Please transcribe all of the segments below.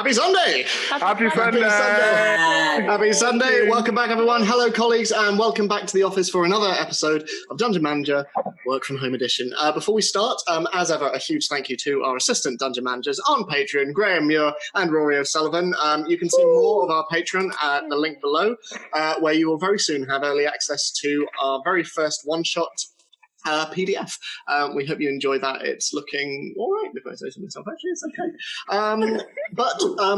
Happy Sunday! Happy Sunday! Happy Sunday! Welcome back, everyone. Hello, colleagues, and welcome back to the office for another episode of Dungeon Manager Work from Home Edition. Before we start, as ever, a huge thank you to our assistant dungeon managers on Patreon, Graham Muir and Rory O'Sullivan. You can see more of our Patreon at the link below, where you will very soon have early access to our very first one-shot PDF. We hope you enjoy that. It's looking all right, if I say so myself. Actually, it's okay.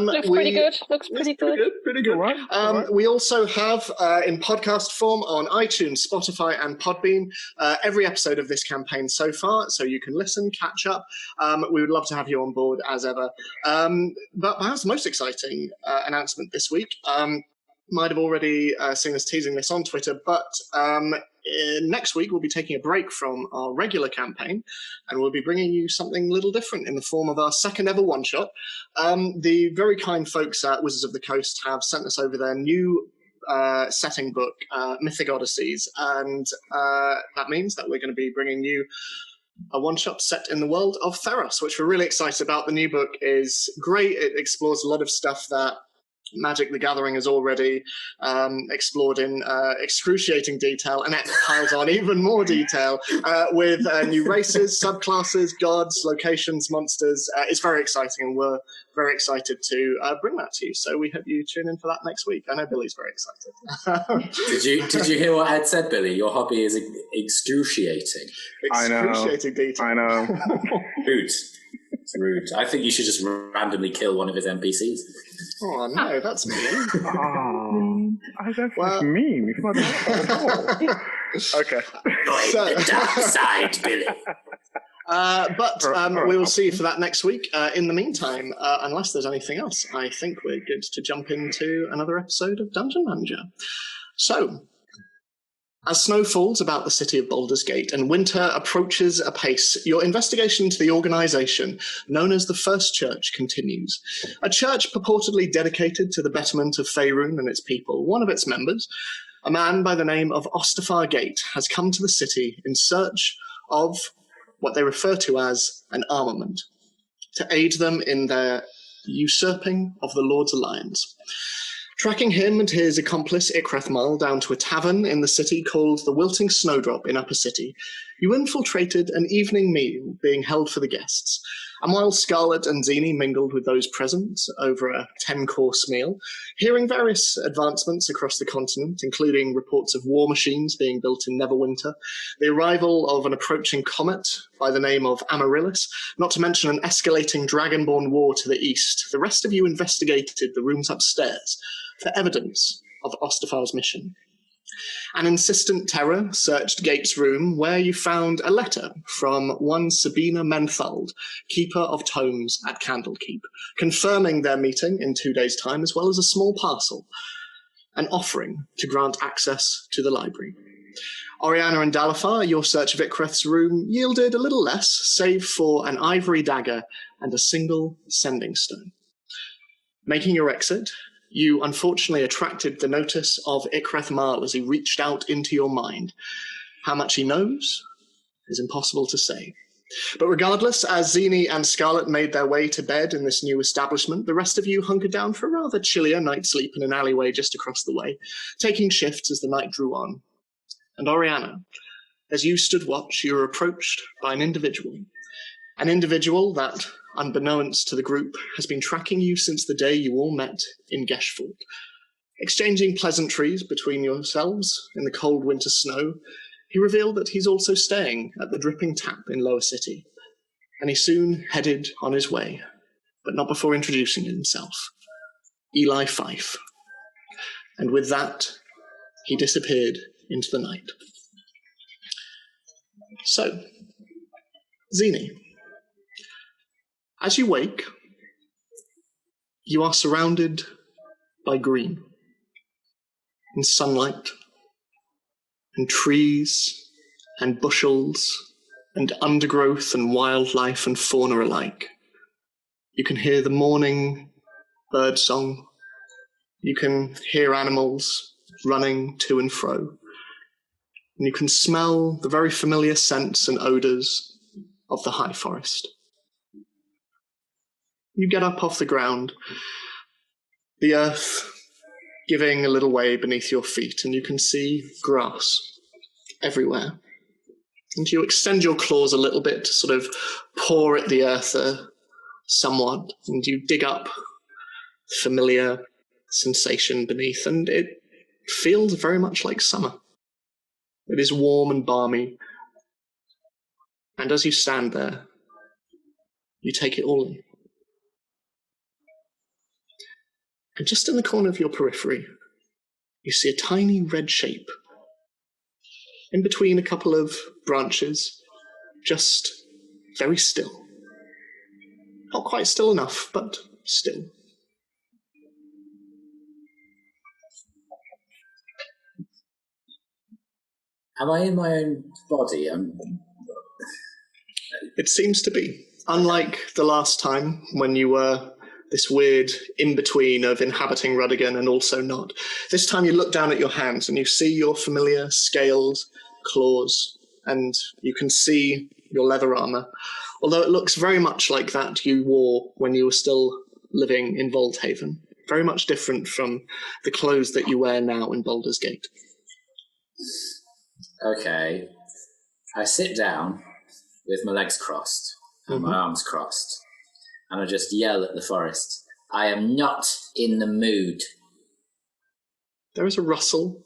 Looks pretty good. Pretty good. Right. We also have, in podcast form, on iTunes, Spotify, and Podbean, every episode of this campaign so far, so you can listen, catch up. We would love to have you on board, as ever. But perhaps the most exciting announcement this week, might have already seen us teasing this on Twitter, but next week we'll be taking a break from our regular campaign, and we'll be bringing you something a little different in the form of our second ever one-shot. The very kind folks at Wizards of the Coast have sent us over their new setting book, Mythic Odysseys, and that means that we're going to be bringing you a one-shot set in the world of Theros, which we're really excited about. The new book is great. It explores a lot of stuff that Magic the Gathering has already explored in excruciating detail, and it piles on even more detail with new races, subclasses, gods, locations, monsters. It's very exciting, and we're very excited to bring that to you. So we hope you tune in for that next week. I know Billy's very excited. Did you hear what Ed said, Billy? Your hobby is excruciating. Excruciating detail. I know. Rude. It's rude. I think you should just randomly kill one of his NPCs. Oh, no, that's mean. That's mean. Okay. The dark side, Billy. But we will see you for that next week. In the meantime, unless there's anything else, I think we're good to jump into another episode of Dungeon Manager. So, as snow falls about the city of Baldur's Gate and winter approaches apace, your investigation into the organisation known as the First Church continues. A church purportedly dedicated to the betterment of Faerun and its people. One of its members, a man by the name of Ostafarr Gate, has come to the city in search of what they refer to as an armament, to aid them in their usurping of the Lord's Alliance. Tracking him and his accomplice Ikreth Mull down to a tavern in the city called the Wilting Snowdrop in Upper City, you infiltrated an evening meal being held for the guests. And while Scarlet and Zini mingled with those present over a 10-course meal, hearing various advancements across the continent, including reports of war machines being built in Neverwinter, the arrival of an approaching comet by the name of Amaryllis, not to mention an escalating dragonborn war to the east, the rest of you investigated the rooms upstairs for evidence of Ostafarr's mission. An insistent terror searched Gate's room, where you found a letter from one Sabina Menthald, keeper of tomes at Candlekeep, confirming their meeting in 2 days' time, as well as a small parcel, an offering to grant access to the library. Oriana and Dalafar, your search of Ikreth's room yielded a little less, save for an ivory dagger and a single sending stone. Making your exit, you unfortunately attracted the notice of Ikreth Mull as he reached out into your mind. How much he knows is impossible to say. But regardless, as Zini and Scarlet made their way to bed in this new establishment, the rest of you hunkered down for a rather chillier night's sleep in an alleyway just across the way, taking shifts as the night drew on. And Oriana, as you stood watch, you were approached by an individual that, unbeknownst to the group, has been tracking you since the day you all met in Geshford. Exchanging pleasantries between yourselves in the cold winter snow, he revealed that he's also staying at the Dripping Tap in Lower City, and he soon headed on his way, but not before introducing himself. Eli Fife. And with that, he disappeared into the night. So, Zini, as you wake, you are surrounded by green and sunlight and trees and bushels and undergrowth and wildlife and fauna alike. You can hear the morning bird song. You can hear animals running to and fro. And you can smell the very familiar scents and odours of the high forest. You get up off the ground, the earth giving a little way beneath your feet, and you can see grass everywhere. And you extend your claws a little bit to sort of paw at the earth somewhat, and you dig up familiar sensation beneath, and it feels very much like summer. It is warm and balmy, and as you stand there, you take it all in. And just in the corner of your periphery, you see a tiny red shape. In between a couple of branches, just very still. Not quite still enough, but still. Am I in my own body? It seems to be. Unlike the last time when you were this weird in-between of inhabiting Rudigan and also not. This time you look down at your hands and you see your familiar scales, claws, and you can see your leather armor, although it looks very much like that you wore when you were still living in Volthaven. Very much different from the clothes that you wear now in Baldur's Gate. Okay. I sit down with my legs crossed and my arms crossed, and I just yell at the forest, I am not in the mood. There is a rustle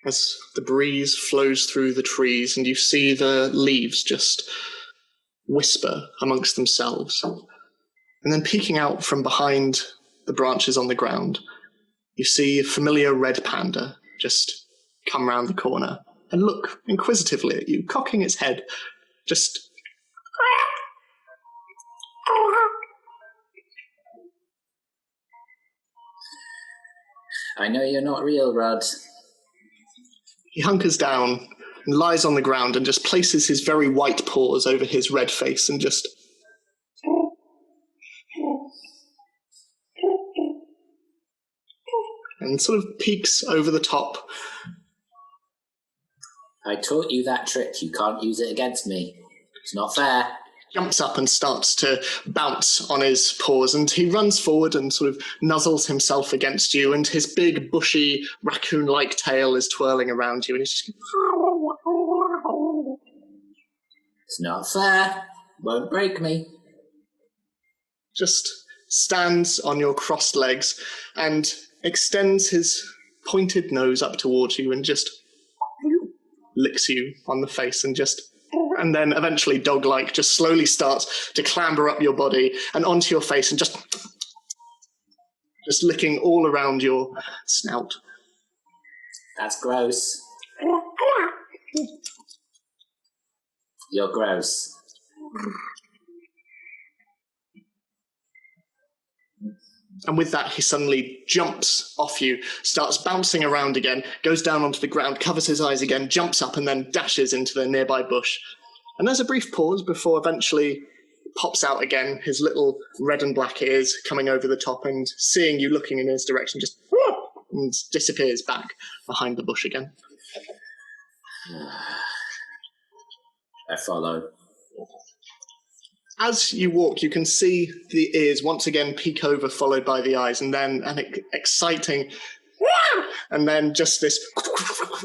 as the breeze flows through the trees, and you see the leaves just whisper amongst themselves. And then peeking out from behind the branches on the ground, you see a familiar red panda just come round the corner and look inquisitively at you, cocking its head, just... I know you're not real, Rud. He hunkers down and lies on the ground and just places his very white paws over his red face and just... and sort of peeks over the top. I taught you that trick. You can't use it against me. It's not fair. Jumps up and starts to bounce on his paws, and he runs forward and sort of nuzzles himself against you, and his big, bushy, raccoon-like tail is twirling around you, and he's just... It's not fair. Won't break me. Just stands on your crossed legs and extends his pointed nose up towards you and just licks you on the face and just... and then eventually dog-like just slowly starts to clamber up your body and onto your face and just licking all around your snout. That's gross. You're gross. And with that, he suddenly jumps off you, starts bouncing around again, goes down onto the ground, covers his eyes again, jumps up, and then dashes into the nearby bush. And there's a brief pause before eventually pops out again, his little red and black ears coming over the top, and seeing you looking in his direction, just and disappears back behind the bush again. I follow. As you walk, you can see the ears once again peek over, followed by the eyes, and then an exciting, and then just this,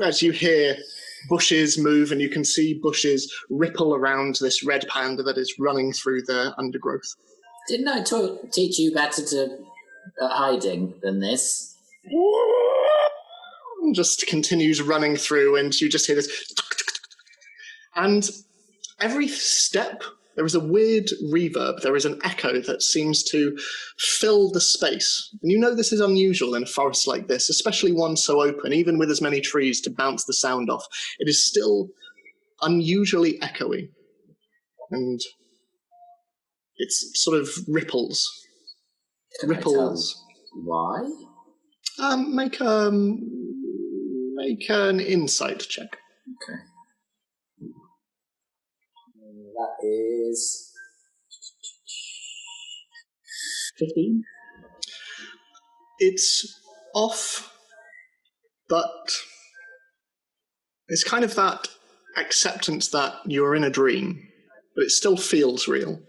as you hear bushes move, and you can see bushes ripple around this red panda that is running through the undergrowth. Didn't I teach you better to hiding than this? And just continues running through, and you just hear this, and every step there is a weird reverb, there is an echo that seems to fill the space. And you know this is unusual in a forest like this, especially one so open, even with as many trees to bounce the sound off. It is still unusually echoey. And it's sort of ripples. Can ripples. I tell why? Make an insight check. Okay. That is 15. It's off, but it's kind of that acceptance that you're in a dream, but it still feels real.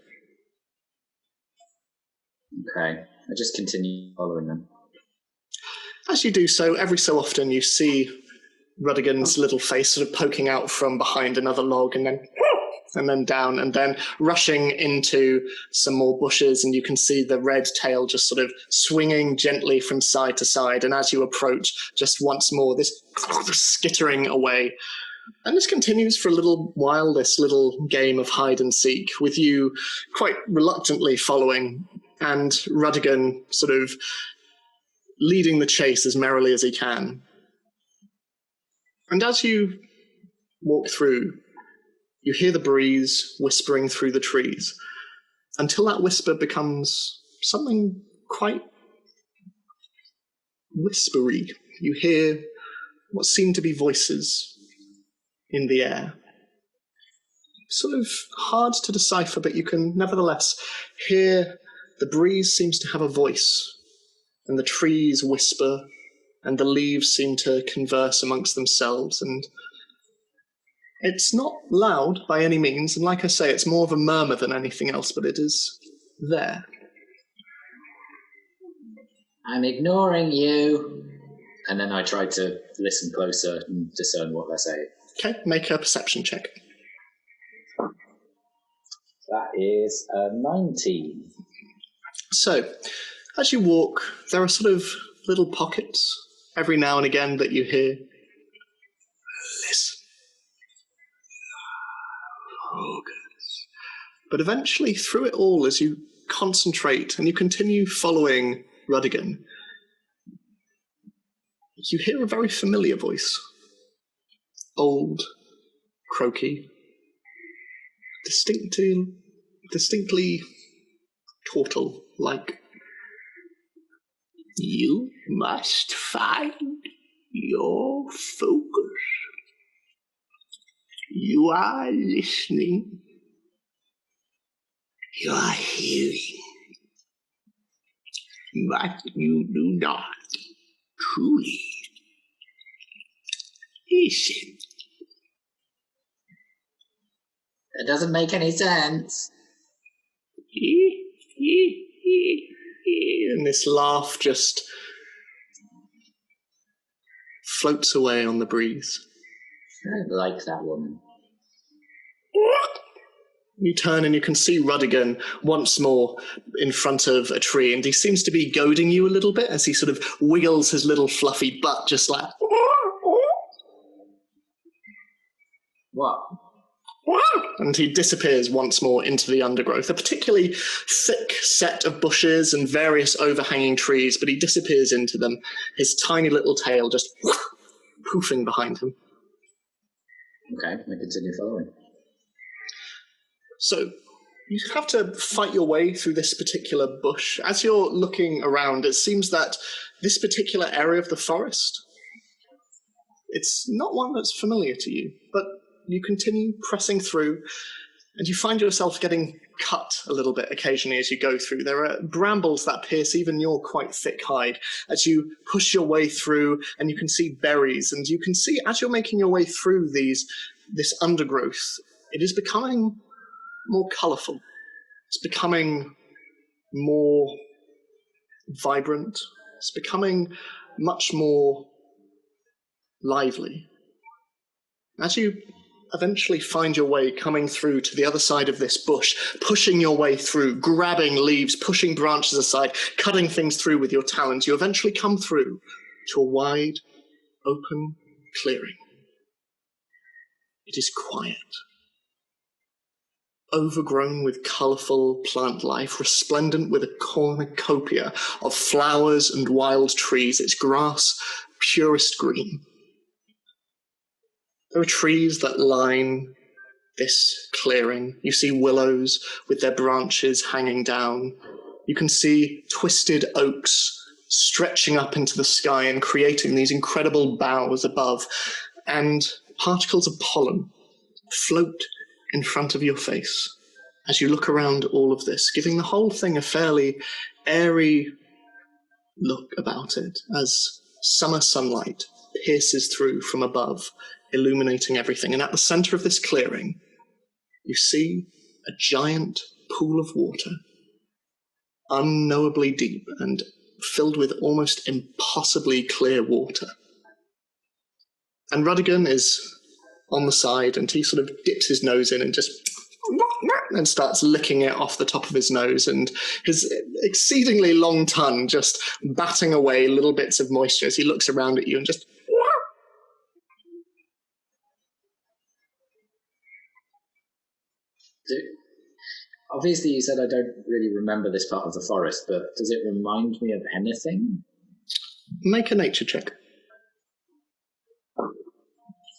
Okay. I just continue following them. As you do so, every so often you see Rudigan's little face sort of poking out from behind another log and then down and then rushing into some more bushes, and you can see the red tail just sort of swinging gently from side to side, and as you approach, just once more, this skittering away. And this continues for a little while, this little game of hide and seek, with you quite reluctantly following, and Rudigan sort of leading the chase as merrily as he can. And as you walk through, you hear the breeze whispering through the trees, until that whisper becomes something quite whispery. You hear what seem to be voices in the air. Sort of hard to decipher, but you can nevertheless hear the breeze seems to have a voice, and the trees whisper, and the leaves seem to converse amongst themselves, and it's not loud by any means, and like I say, it's more of a murmur than anything else, but it is there. I'm ignoring you. And then I try to listen closer and discern what they're saying. Okay, make a perception check. That is a 19. So, as you walk, there are sort of little pockets every now and again that you hear. Listen. Focus. But eventually, through it all, as you concentrate and you continue following Rudigan, you hear a very familiar voice. Old, croaky, distinctly turtle-like. You must find your focus. You are listening. You are hearing. But you do not truly listen. That doesn't make any sense. And this laugh just floats away on the breeze. I don't like that woman. You turn and you can see Rudigan once more in front of a tree, and he seems to be goading you a little bit as he sort of wiggles his little fluffy butt just like... What? And he disappears once more into the undergrowth, a particularly thick set of bushes and various overhanging trees, but he disappears into them, his tiny little tail just poofing behind him. Okay, I continue following. So, you have to fight your way through this particular bush. As you're looking around, it seems that this particular area of the forest, it's not one that's familiar to you, but you continue pressing through, and you find yourself getting cut a little bit occasionally as you go through. There are brambles that pierce even your quite thick hide as you push your way through, and you can see berries, and you can see as you're making your way through this undergrowth, it is becoming more colourful. It's becoming more vibrant. It's becoming much more lively. As you eventually find your way coming through to the other side of this bush, pushing your way through, grabbing leaves, pushing branches aside, cutting things through with your talons, you eventually come through to a wide, open clearing. It is quiet. Overgrown with colourful plant life, resplendent with a cornucopia of flowers and wild trees, its grass purest green. There are trees that line this clearing. You see willows with their branches hanging down. You can see twisted oaks stretching up into the sky and creating these incredible boughs above, and particles of pollen float in front of your face as you look around all of this, giving the whole thing a fairly airy look about it as summer sunlight pierces through from above, illuminating everything. And at the center of this clearing, you see a giant pool of water unknowably deep and filled with almost impossibly clear water. And Ruddigan is on the side, and he sort of dips his nose in and just and starts licking it off the top of his nose, and his exceedingly long tongue just batting away little bits of moisture as he looks around at you and just... Obviously, you said I don't really remember this part of the forest, but does it remind me of anything? Make a nature check.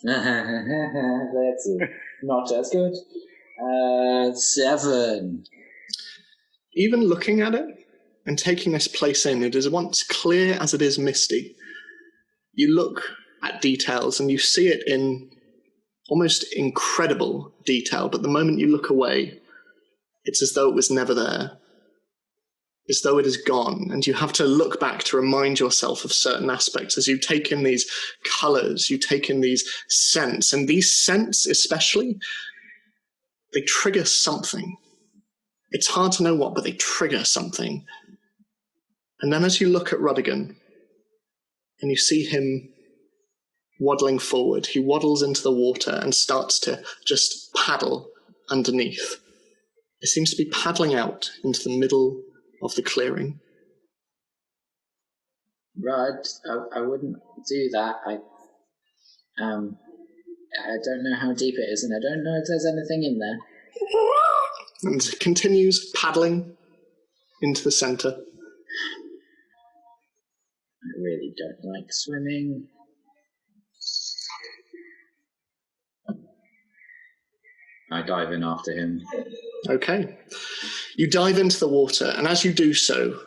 That's it. Not as good. 7. Even looking at it and taking this place in, it is once clear as it is misty. You look at details and you see it in almost incredible detail, but the moment you look away, it's as though it was never there, as though it is gone, and you have to look back to remind yourself of certain aspects as you take in these colours, you take in these scents, and these scents especially, they trigger something. It's hard to know what, but they trigger something. And then as you look at Ruddigan, and you see him waddling forward, he waddles into the water and starts to just paddle underneath. It seems to be paddling out into the middle of the clearing. Rud, I wouldn't do that. I don't know how deep it is, and I don't know if there's anything in there. And continues paddling into the centre. I really don't like swimming. I dive in after him. Okay. You dive into the water, and as you do so,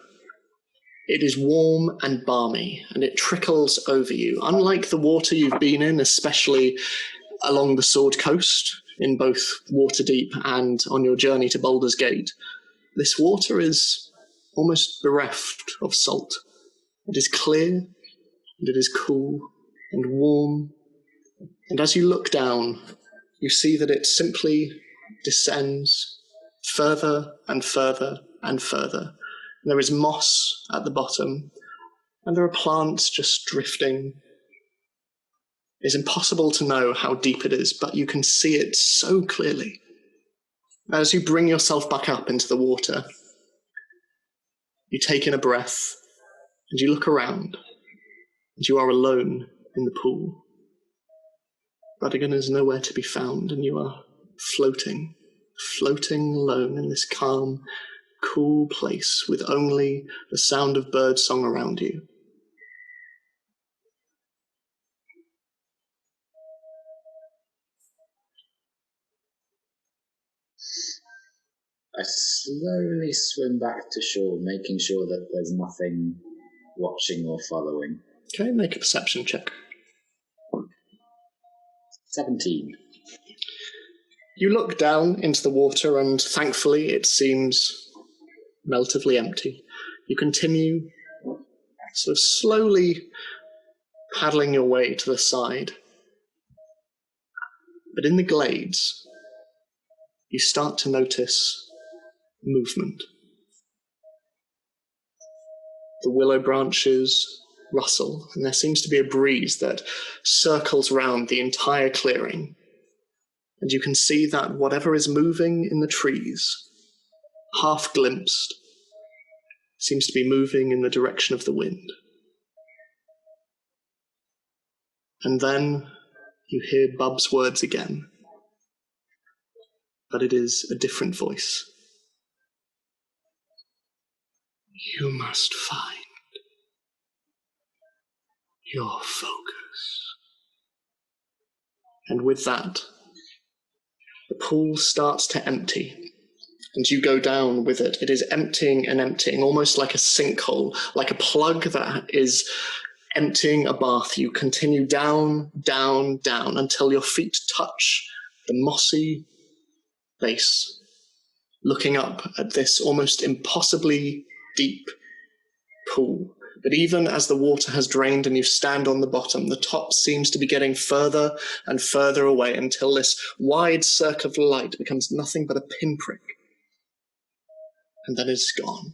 it is warm and balmy, and it trickles over you. Unlike the water you've been in, especially along the Sword Coast, in both Waterdeep and on your journey to Baldur's Gate, this water is almost bereft of salt. It is clear, and it is cool and warm, and as you look down, you see that it simply descends further and further and further. And there is moss at the bottom, and there are plants just drifting. It's impossible to know how deep it is, but you can see it so clearly. As you bring yourself back up into the water, you take in a breath, and you look around, and you are alone in the pool. Ruddigan is nowhere to be found, and you are floating alone in this calm, cool place with only the sound of birdsong around you. I slowly swim back to shore, making sure that there's nothing watching or following. Okay, make a perception check. 17. You look down into the water, and thankfully it seems relatively empty. You continue sort of slowly paddling your way to the side. But in the glades, you start to notice movement. The willow branches rustle, and there seems to be a breeze that circles round the entire clearing. And you can see that whatever is moving in the trees, half glimpsed, seems to be moving in the direction of the wind. And then you hear Bub's words again, but it is a different voice. You must find your focus. And with that, the pool starts to empty, and you go down with it. It is emptying and emptying, almost like a sinkhole, like a plug that is emptying a bath. You continue down, down, down, until your feet touch the mossy base, looking up at this almost impossibly deep pool. But even as the water has drained and you stand on the bottom, the top seems to be getting further and further away until this wide circle of light becomes nothing but a pinprick. And then it's gone.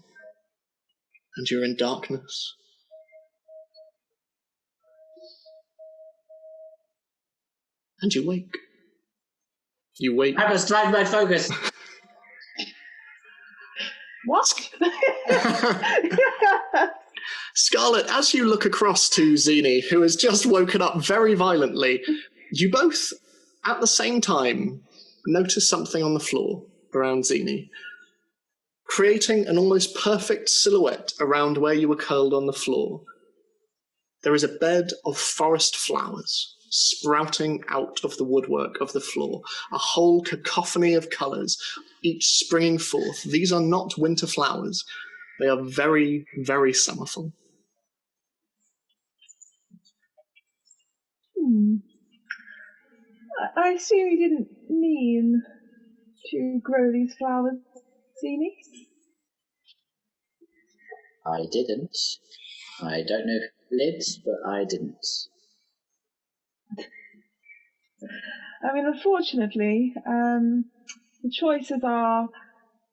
and you're in darkness. And you wake. You wake. I must drive my focus. What? Scarlet, as you look across to Zini, who has just woken up very violently, you both, at the same time, notice something on the floor around Zini, creating an almost perfect silhouette around where you were curled on the floor. There is a bed of forest flowers sprouting out of the woodwork of the floor, a whole cacophony of colours, each springing forth. These are not winter flowers. They are very, very summerful. I assume you didn't mean to grow these flowers, Zini? I didn't. I don't know who did, but I didn't. I mean, unfortunately, the choices are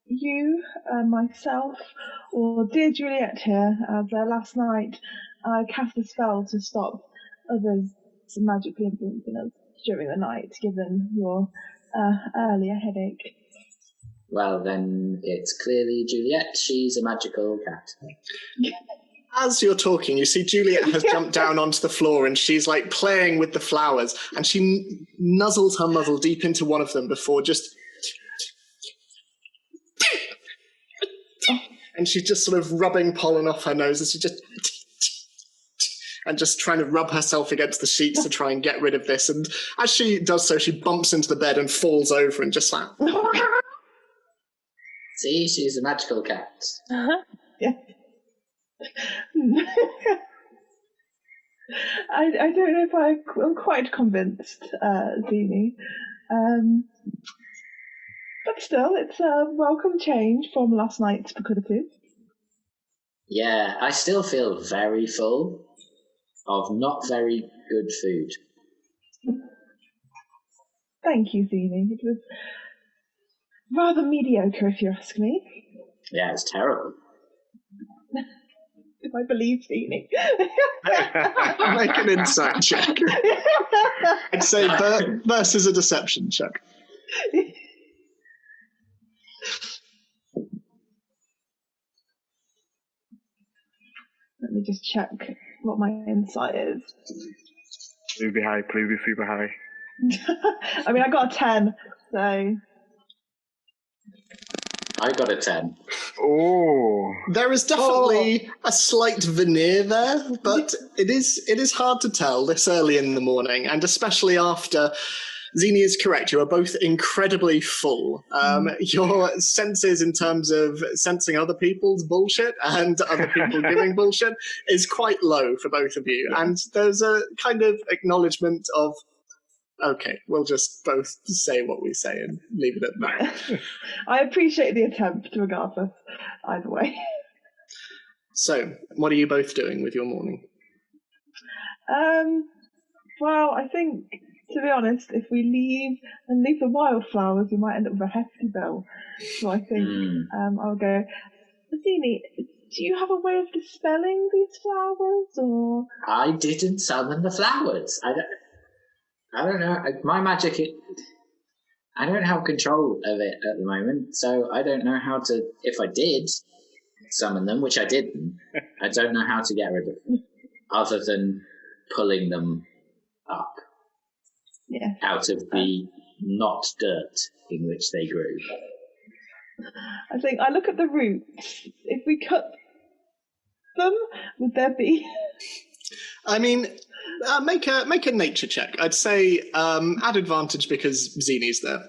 you, myself, or dear Juliet here, as last night I cast a spell to stop others magically influencing us during the night, given your earlier headache. Well, then it's clearly Juliet. She's a magical cat. As you're talking, you see Juliet has jumped down onto the floor and she's like playing with the flowers, and she nuzzles her muzzle deep into one of them before just... and she's just sort of rubbing pollen off her nose as she just... and just trying to rub herself against the sheets to try and get rid of this. And as she does so, she bumps into the bed and falls over and just like... See, she's a magical cat. Uh-huh. Yeah. I don't know if I'm quite convinced, Zini. But still, it's a welcome change from last night's proclivities. Yeah, I still feel very full of not very good food. Thank you, Zini. It was rather mediocre, if you ask me. Yeah, it's terrible. If I believe Zini. Make an insight check. I'd say versus a deception check. Let me just check what my insight is. Please be high, please be super high. I mean, I got a 10, so... I got a 10. Oh. There is definitely a slight veneer there, but it is hard to tell this early in the morning, and especially after... Zini is correct, you are both incredibly full. Your senses in terms of sensing other people's bullshit and other people giving bullshit is quite low for both of you. And there's a kind of acknowledgement of, okay, we'll just both say what we say and leave it at that. I appreciate the attempt, regardless, either way. So, what are you both doing with your morning? Well, I think... To be honest, if we leave the wildflowers, we might end up with a hefty bill. So I think I'll go. Zini, do you have a way of dispelling these flowers, or? I didn't summon the flowers. I don't know. My magic. I don't have control of it at the moment, so I don't know how to. If I did summon them, which I didn't, I don't know how to get rid of them, other than pulling them up. Yeah. Out of the not dirt in which they grew. I think I look at the roots. If we cut them, would there be? I mean, make a nature check. I'd say add advantage because Zini's there.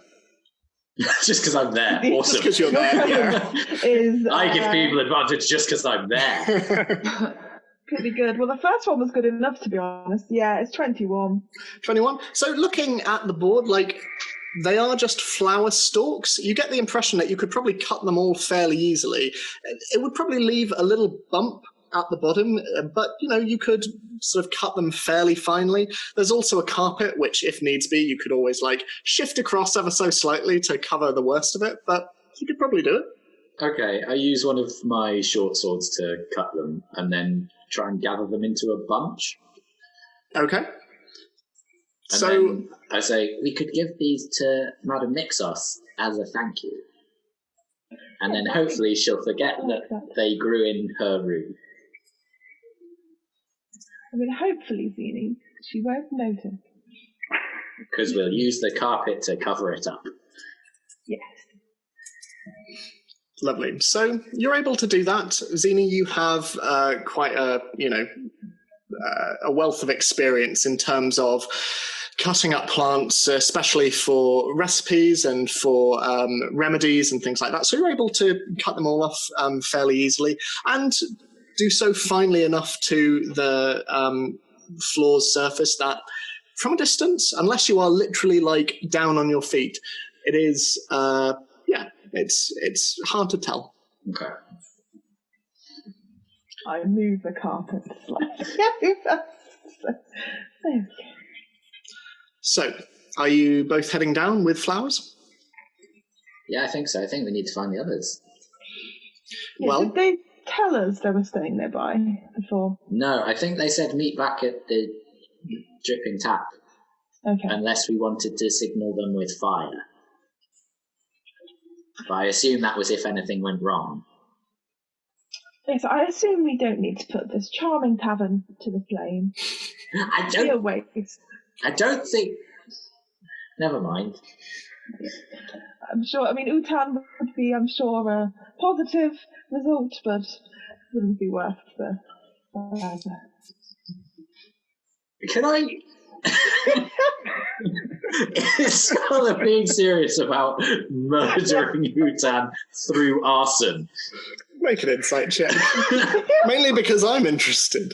Just because I'm there. Awesome. Just because you're there. Yeah. I give people advantage just because I'm there. Could be good. Well, the first one was good enough, to be honest. Yeah, it's 21. 21. So looking at the board, like, they are just flower stalks. You get the impression that you could probably cut them all fairly easily. It would probably leave a little bump at the bottom, but, you could sort of cut them fairly finely. There's also a carpet, which, if needs be, you could always, shift across ever so slightly to cover the worst of it, but you could probably do it. Okay, I use one of my short swords to cut them and then try and gather them into a bunch. Okay. And So then I say, we could give these to Madame Nixos as a thank you. And then hopefully she'll forget that they grew in her room. I mean, hopefully, Zini, she won't notice. Because we'll use the carpet to cover it up. Yes. lovely. So you're able to do that, Zini. You have quite a a wealth of experience in terms of cutting up plants, especially for recipes and for remedies and things like that. So you're able to cut them all off fairly easily and do so finely enough to the floor's surface that from a distance, unless you are literally like down on your feet, it is, it's hard to tell. Okay. I move the carpet slightly. So, are you both heading down with flowers? Yeah, I think so. I think we need to find the others. Yeah, Well, did they tell us they were staying nearby before? No, I think they said meet back at the dripping tap. Okay. Unless we wanted to signal them with fire. But I assume that was if anything went wrong. Yes, I assume we don't need to put this charming tavern to the flame. I don't think... Never mind. I'm sure, I mean, Utan would be, I'm sure, a positive result, but wouldn't be worth the... Can I... Is Scarlet being serious about murdering Utan through arson? make an insight check. Mainly because I'm interested.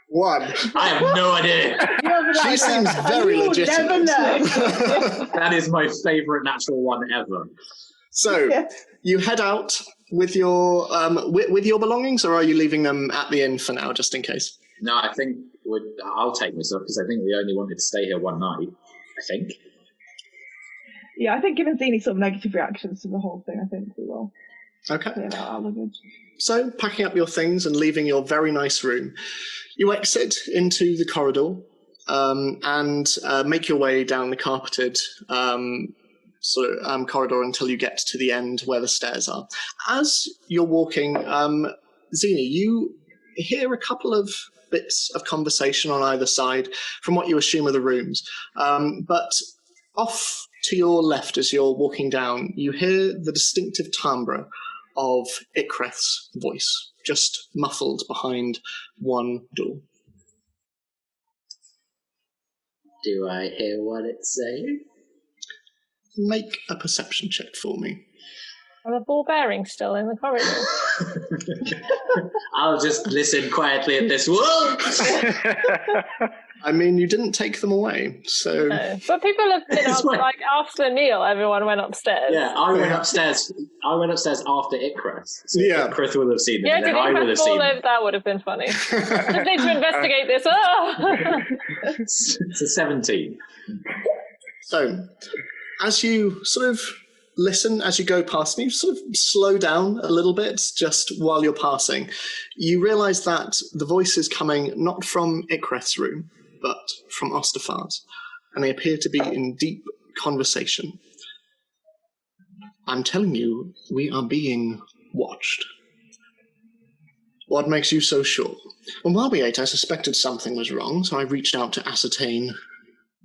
1. I have no idea. She seems very legitimate. Never know. That is my favourite natural one ever. So, you head out with your belongings, or are you leaving them at the inn for now, just in case? No, I think I'll take myself because I think we only wanted to stay here one night. I think. Yeah, I think given Zini's sort of negative reactions to the whole thing, I think we will. Okay. Clear out our luggage. So, packing up your things and leaving your very nice room, you exit into the corridor and make your way down the carpeted corridor until you get to the end where the stairs are. As you're walking, Zini, you hear a couple of bits of conversation on either side from what you assume are the rooms. But off to your left as you're walking down, you hear the distinctive timbre of Ikreth's voice, just muffled behind one door. Do I hear what it's saying? Make a perception check for me. Are the ball bearings still in the corridor? I'll just listen quietly at this. Whoa! I mean, you didn't take them away, so... No. But people have been up, like, after the meal, everyone went upsters. Yeah, I went upstairs after Ikreth. So Yeah. Ikreth would have seen them, Yeah, and then did I would have Ikreth fall seen over? them. That would have been funny. Just need to investigate this. Oh! It's a 17. So, as you sort of listen, as you go past, and you sort of slow down a little bit just while you're passing, you realise that the voice is coming not from Ikreth's room, but from Ostafarr's, and they appear to be in deep conversation. I'm telling you, we are being watched. What makes you so sure? Well, while we ate, I suspected something was wrong, so I reached out to ascertain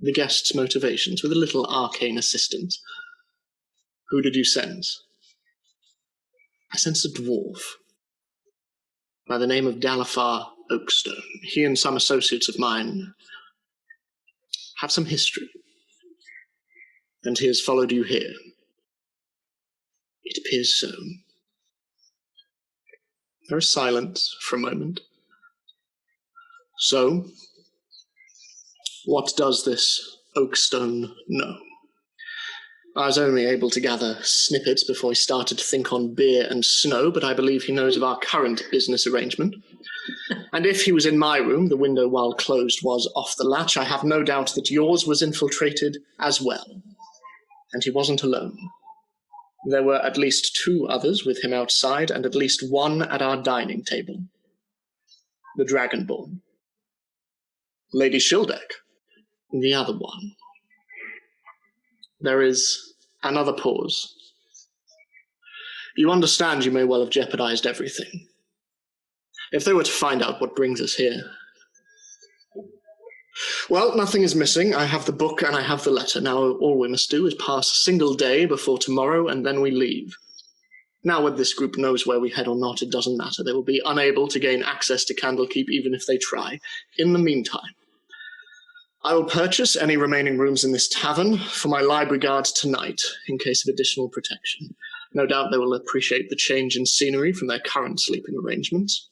the guest's motivations with a little arcane assistance. Who did you sense? I sensed a dwarf by the name of Ostafarr Oakstone. He and some associates of mine have some history, and he has followed you here. It appears so. There is silence for a moment. So, what does this Oakstone know? I was only able to gather snippets before he started to think on beer and snow, but I believe he knows of our current business arrangement. And if he was in my room, the window, while closed, was off the latch. I have no doubt that yours was infiltrated as well. And he wasn't alone. There were at least 2 others with him outside, and at least 1 at our dining table. The Dragonborn. Lady Shildek, the other one. There is another pause. You understand you may well have jeopardized everything. If they were to find out what brings us here... Well, nothing is missing. I have the book and I have the letter. Now all we must do is pass a single day before tomorrow, and then we leave. Now whether this group knows where we head or not, it doesn't matter. They will be unable to gain access to Candlekeep even if they try. In the meantime, I will purchase any remaining rooms in this tavern for my library guards tonight, in case of additional protection. No doubt they will appreciate the change in scenery from their current sleeping arrangements.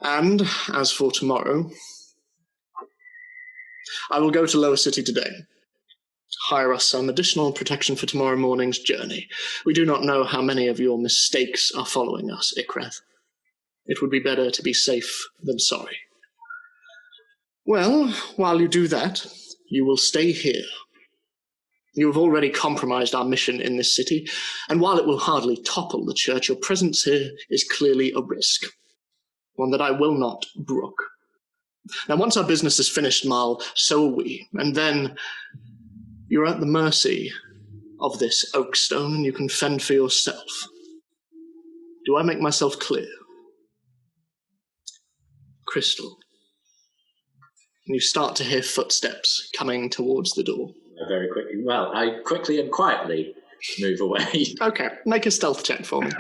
And, as for tomorrow, I will go to Lower City today. Hire us some additional protection for tomorrow morning's journey. We do not know how many of your mistakes are following us, Ikreth. It would be better to be safe than sorry. Well, while you do that, you will stay here. You have already compromised our mission in this city, and while it will hardly topple the church, your presence here is clearly a risk, one that I will not brook. Now, once our business is finished, Mal, so are we, and then you're at the mercy of this Oakstone, and you can fend for yourself. Do I make myself clear? Crystal. And you start to hear footsteps coming towards the door. Very quickly. Well, I quickly and quietly move away. Okay, make a stealth check for me.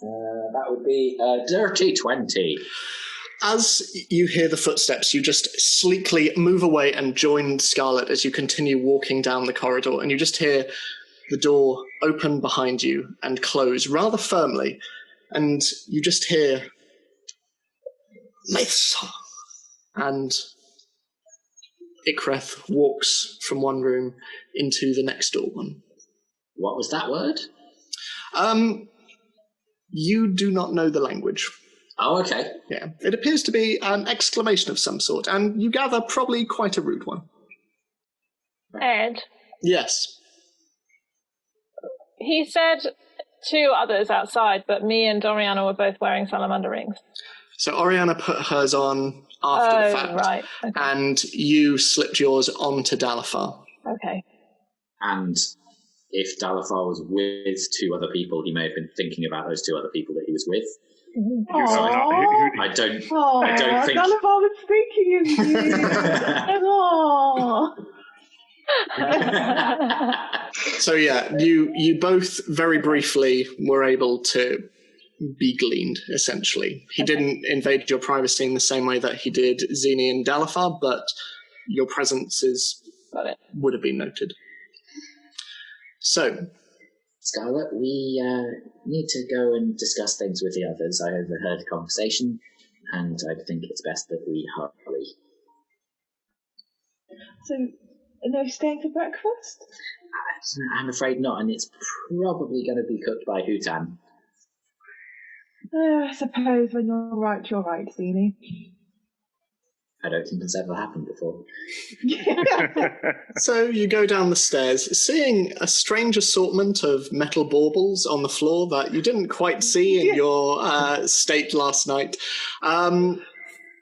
That would be a dirty 20. As you hear the footsteps, you just sleekly move away and join Scarlet as you continue walking down the corridor, and you just hear the door open behind you and close rather firmly, and you just hear Maithsa, and Ikreth walks from one room into the next door one. What was that word? You do not know the language. Oh, okay. Yeah, it appears to be an exclamation of some sort, and you gather probably quite a rude one. Ed, Yes. he said 2 others outside, but me and Oriana were both wearing salamander rings. So Oriana put hers on after the fact, right. Okay. and you slipped yours onto Dalafar. Okay. And if Dalafar was with 2 other people, he may have been thinking about those 2 other people that he was with. Aww. I don't think... None of I was thinking of you. So yeah, you both very briefly were able to be gleaned, essentially. He didn't invade your privacy in the same way that he did Zini and Dalafar, but your presence would have been noted. So, Scarlet, we need to go and discuss things with the others. I overheard a conversation, and I think it's best that we hurry. So, no staying for breakfast? I'm afraid not, and it's probably going to be cooked by Hutan. I suppose when you're right, Zini. I don't think that's ever happened before. So you go down the stairs, seeing a strange assortment of metal baubles on the floor that you didn't quite see in your state last night.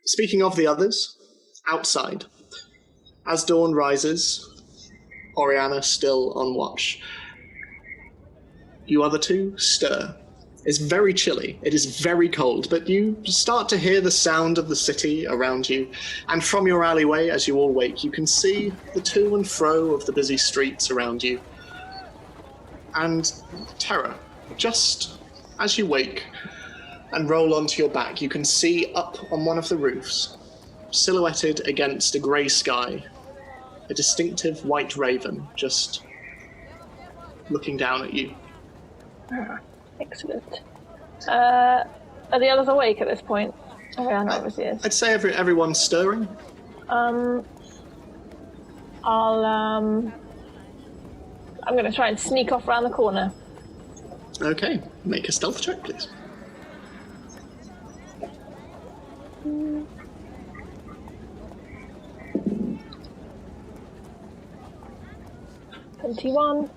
Speaking of the others, outside, as dawn rises, Oriana still on watch. You other 2 stir. It's very chilly. It is very cold, but you start to hear the sound of the city around you, and from your alleyway, as you all wake, you can see the to and fro of the busy streets around you. And terror, just as you wake and roll onto your back, you can see up on one of the roofs, silhouetted against a grey sky, a distinctive white raven just looking down at you. Excellent. Are the others awake at this point? Oriana obviously is. I'd say everyone's stirring. I'm going to try and sneak off around the corner. Okay, make a stealth check, please. 21.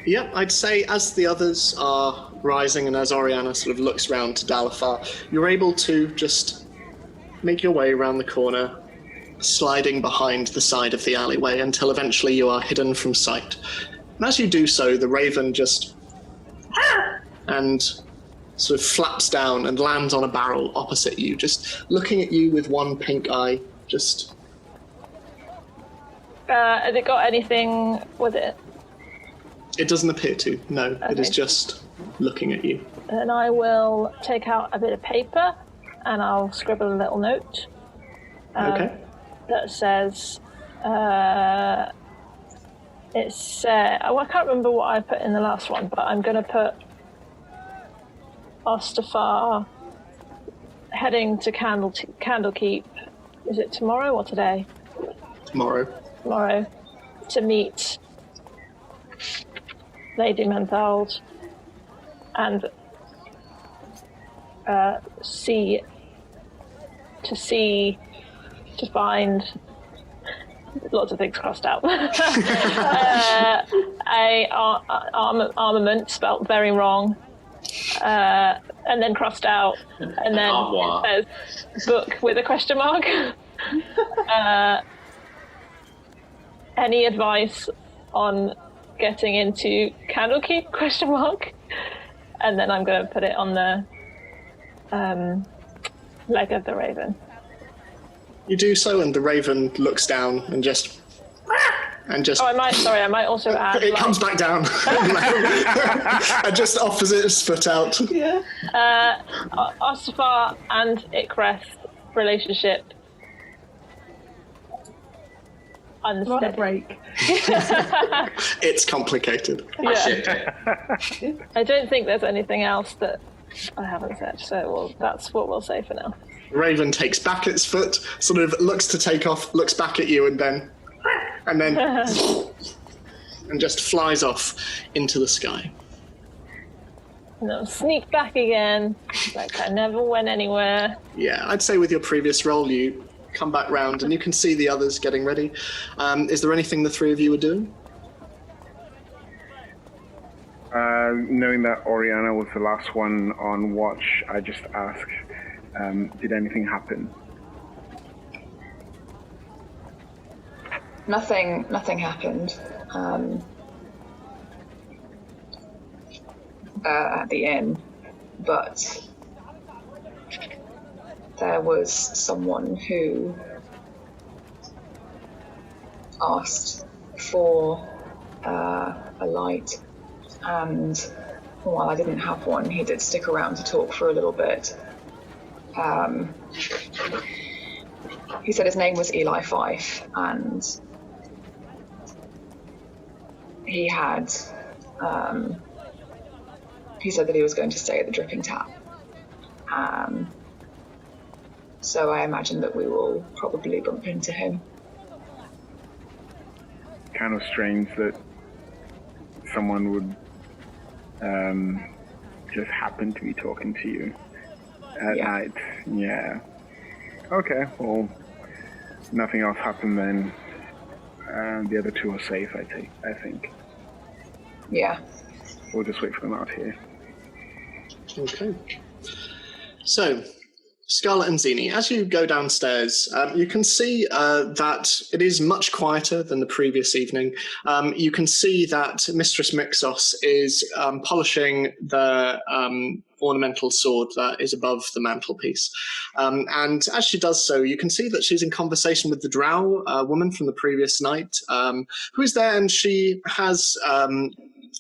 Yep, I'd say as the others are rising and as Oriana sort of looks round to Dalafar, you're able to just make your way around the corner, sliding behind the side of the alleyway until eventually you are hidden from sight. And as you do so, the raven just and sort of flaps down and lands on a barrel opposite you, just looking at you with one pink eye, just... Has it got anything with it? It doesn't appear to, no. Okay. It is just looking at you. Then I will take out a bit of paper and I'll scribble a little note. Okay. That says... I can't remember what I put in the last one, but I'm going to put Ostafarr heading to Candlekeep. Is it tomorrow or today? Tomorrow. Tomorrow. To meet Lady Menthold and to find lots of things crossed out. Armament spelt very wrong, and then crossed out, and then it says book with a question mark. Any advice on getting into Candlekeep? Question mark. And then I'm going to put it on the leg of the raven. You do so, and the raven looks down and just... Oh, I might also add... It comes back down. And just offers its foot out. Yeah. Ostafarr and Ikreth relationship. What a break. It's complicated. Yeah. I don't think there's anything else that I haven't said, so that's what we'll say for now. Raven takes back its foot, sort of looks to take off, looks back at you, and then and just flies off into the sky. And I'll sneak back again, like I never went anywhere. Yeah, I'd say with your previous role, you come back round and you can see the others getting ready. Is there anything the three of you are doing? Knowing that Oriana was the last one on watch, I just asked, did anything happen? Nothing happened. At the inn, but there was someone who asked for a light, and while I didn't have one, he did stick around to talk for a little bit. He said his name was Eli Fife, and he had he said that he was going to stay at the Dripping Tap. So I imagine that we will probably bump into him. Kind of strange that someone would just happen to be talking to you at night. Yeah. Okay, well, nothing else happened then. The other two are safe, I think. Yeah. We'll just wait for them out here. Okay. So, Scarlet and Zini, as you go downstairs, you can see that it is much quieter than the previous evening. You can see that Mistress Mixos is polishing the ornamental sword that is above the mantelpiece. And as she does so, you can see that she's in conversation with the drow woman from the previous night, who is there, and she has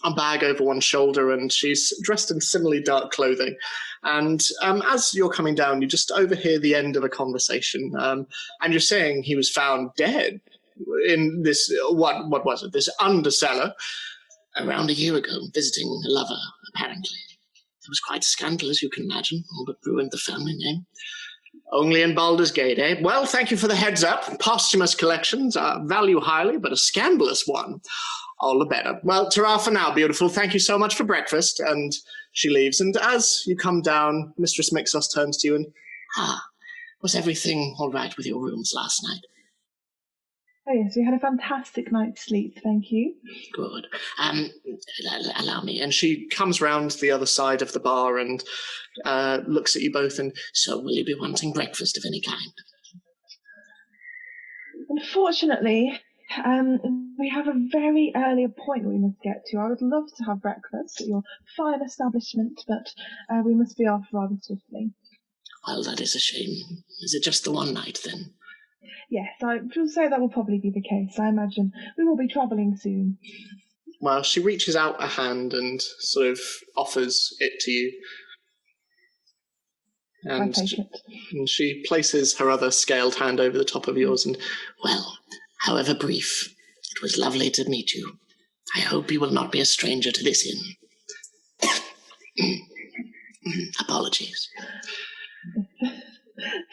a bag over one shoulder, and she's dressed in similarly dark clothing. And as you're coming down, you just overhear the end of a conversation, and you're saying he was found dead in this, what was it, this undercellar, around a year ago, visiting a lover, apparently. It was quite a scandal, as you can imagine, all but ruined the family name. Only in Baldur's Gate, eh? Well, thank you for the heads up. Posthumous collections value highly, but a scandalous one, all the better. Well, ta-ra for now, beautiful. Thank you so much for breakfast. And she leaves. And as you come down, Mistress Mixos turns to you and, was everything all right with your rooms last night? Oh yes, we had a fantastic night's sleep, thank you. Good. Allow me. And she comes round the other side of the bar and looks at you both and, so will you be wanting breakfast of any kind? Unfortunately, we have a very early appointment we must get to. I would love to have breakfast at your fine establishment, but we must be off rather swiftly. Well, that is a shame. Is it just the one night, then? Yes, I will say that will probably be the case. I imagine we will be travelling soon. Well, she reaches out a hand and sort of offers it to you. I And take it. she places her other scaled hand over the top of yours and, well, however brief, it was lovely to meet you. I hope you will not be a stranger to this inn. Apologies.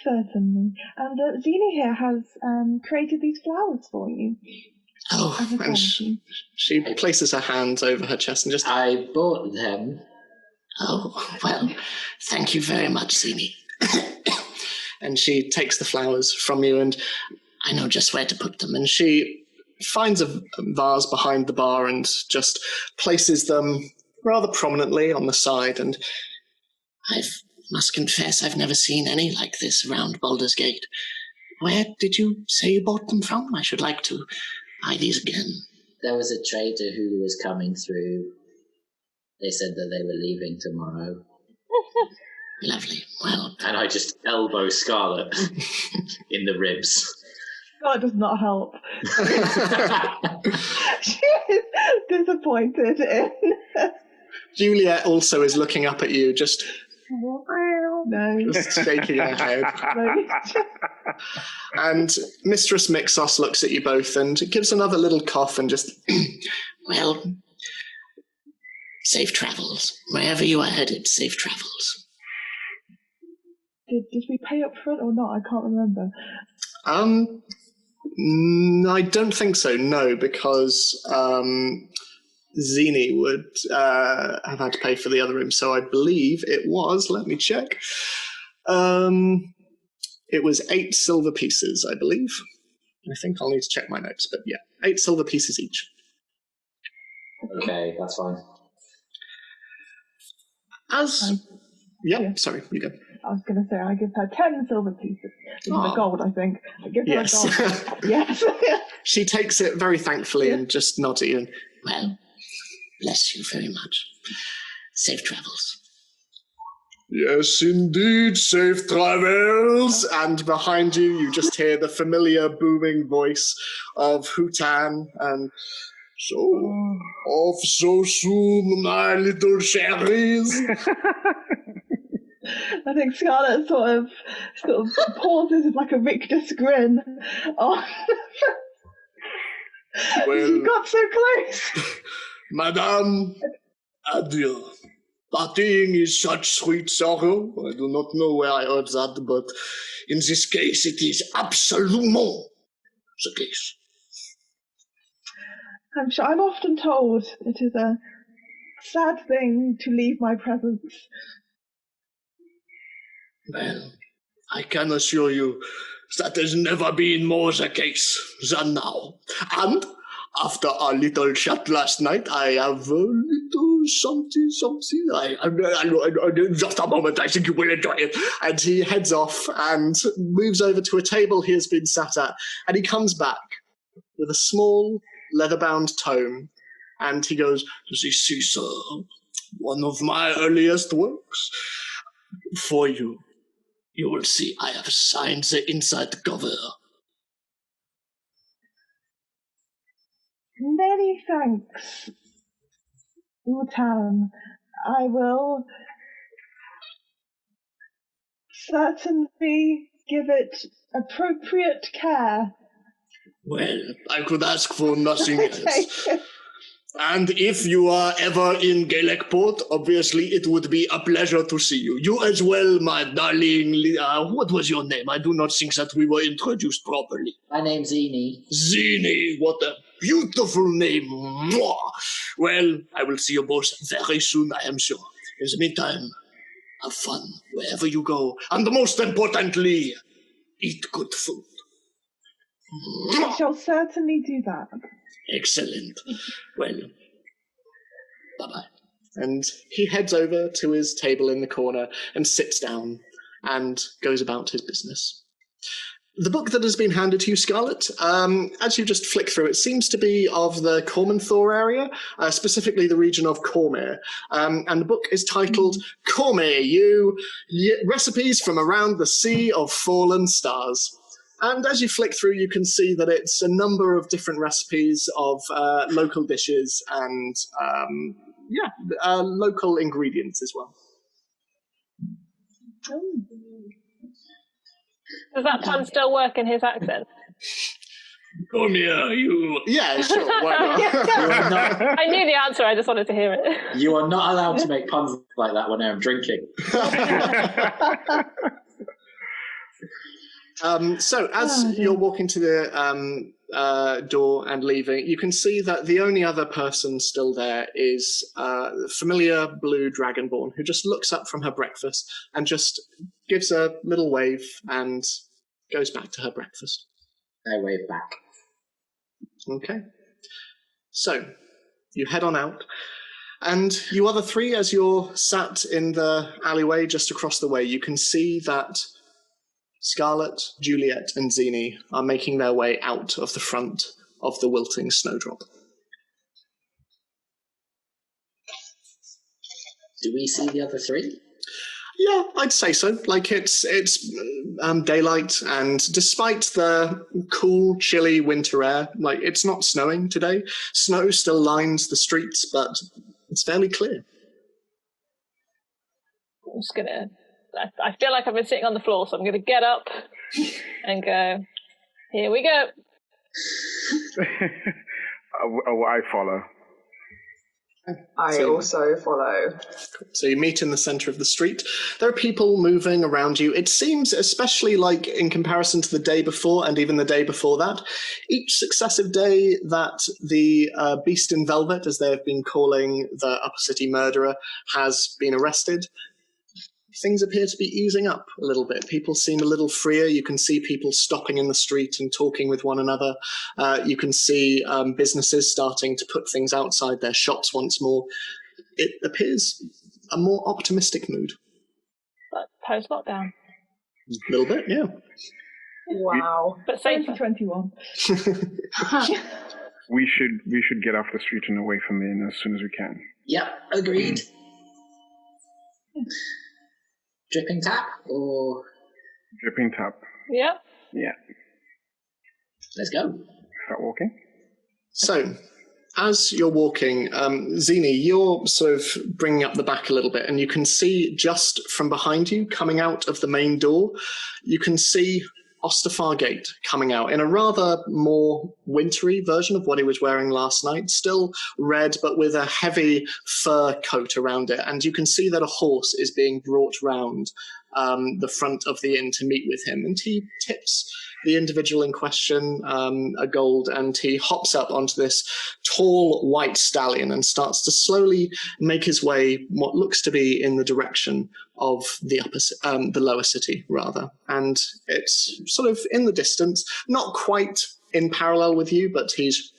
Certainly. And Zena here has created these flowers for you. Oh, as a and thank you. she places her hands over her chest and just... I bought them. Oh, well, thank you very much, Zini. And she takes the flowers from you, and I know just where to put them. And she finds a vase behind the bar and just places them rather prominently on the side. And I must confess I've never seen any like this around Baldur's Gate. Where did you say you bought them from? I should like to buy these again. There was a trader who was coming through. They said that they were leaving tomorrow. Lovely. Well... And I just elbow Scarlet in the ribs. That does not help. She is disappointed in... Juliet also is looking up at you, just... No. Just shaking her head. No. And Mistress Mixos looks at you both and gives another little cough and just... Well... Safe travels. Wherever you are headed, safe travels. Did we pay up front or not? I can't remember. I don't think so, no, because Zini would have had to pay for the other room, so I believe it was, let me check, it was 8 silver pieces, I believe. I think I'll need to check my notes, but yeah, 8 silver pieces each. Okay, that's fine. Yeah, sorry, you go. I was going to say, I give her 10 silver pieces. This is a gold, I think. I give her a gold. Yes. She takes it very thankfully and just nods at you and, well, bless you very much. Safe travels. Yes, indeed, safe travels. And behind you, you just hear the familiar booming voice of Hutan and... So, off so soon, my little cherries. I think Scarlett sort of pauses with like a rictus grin. Oh. Well, you got so close. Madame, adieu. Parting is such sweet sorrow. I do not know where I heard that, but in this case it is absolument the case. I'm sure I'm often told it is a sad thing to leave my presence. Well, I can assure you that has never been more the case than now. And after our little chat last night, I have a little something. Just a moment, I think you will enjoy it. And he heads off and moves over to a table he has been sat at. And he comes back with a small leather-bound tome. And he goes, "This is one of my earliest works. For you. You will see I have signed the inside cover." Many thanks, Utan. I will certainly give it appropriate care. Well, I could ask for nothing else. Take it. And if you are ever in Galecport, obviously it would be a pleasure to see you. You as well, my darling. What was your name? I do not think that we were introduced properly. My name's Zini. Zini, what a beautiful name. Mwah. Well, I will see you both very soon, I am sure. In the meantime, have fun wherever you go. And most importantly, eat good food. I shall certainly do that. Excellent. Well, bye-bye. And he heads over to his table in the corner and sits down and goes about his business. The book that has been handed to you, Scarlet, as you just flick through, it seems to be of the Cormanthor area, specifically the region of Cormyr. And the book is titled Cormyr, Recipes from Around the Sea of Fallen Stars. And as you flick through, you can see that it's a number of different recipes of local dishes and, local ingredients as well. Does that pun still work in his accent? Cormyr, you... Yeah, sure, why not? I knew the answer, I just wanted to hear it. You are not allowed to make puns like that when I'm drinking. So as you're walking to the door and leaving, you can see that the only other person still there is familiar blue dragonborn who just looks up from her breakfast and just gives a little wave and goes back to her breakfast. I wave back. Okay. So you head on out. And you other three, as you're sat in the alleyway just across the way, you can see that Scarlet, Juliet, and Zini are making their way out of the front of the wilting snowdrop. Do we see the other three? Yeah, I'd say so. Like, it's daylight, and despite the cool, chilly winter air, like, it's not snowing today. Snow still lines the streets, but it's fairly clear. I'm just gonna... I feel like I've been sitting on the floor, so I'm gonna get up and go, here we go. I follow. I also follow. So you meet in the centre of the street. There are people moving around you. It seems, especially like in comparison to the day before and even the day before that, each successive day that the beast in velvet, as they have been calling the Upper City murderer, has been arrested, things appear to be easing up a little bit. People seem a little freer. You can see people stopping in the street and talking with one another. You can see businesses starting to put things outside their shops once more. It appears a more optimistic mood. But post-lockdown. A little bit, yeah. Wow. But safer. 2021. We should get off the street and away from the inn as soon as we can. Yep, agreed. Dripping tap or... Dripping tap. Yeah. Yeah. Let's go. Start walking. So, as you're walking, Zini, you're sort of bringing up the back a little bit, and you can see just from behind you, coming out of the main door, you can see Ostafarr Gate coming out in a rather more wintry version of what he was wearing last night, still red but with a heavy fur coat around it, and you can see that a horse is being brought round the front of the inn to meet with him, and he tips the individual in question a gold, and he hops up onto this tall white stallion and starts to slowly make his way what looks to be in the direction of the the lower city, rather. And it's sort of in the distance, not quite in parallel with you, but he's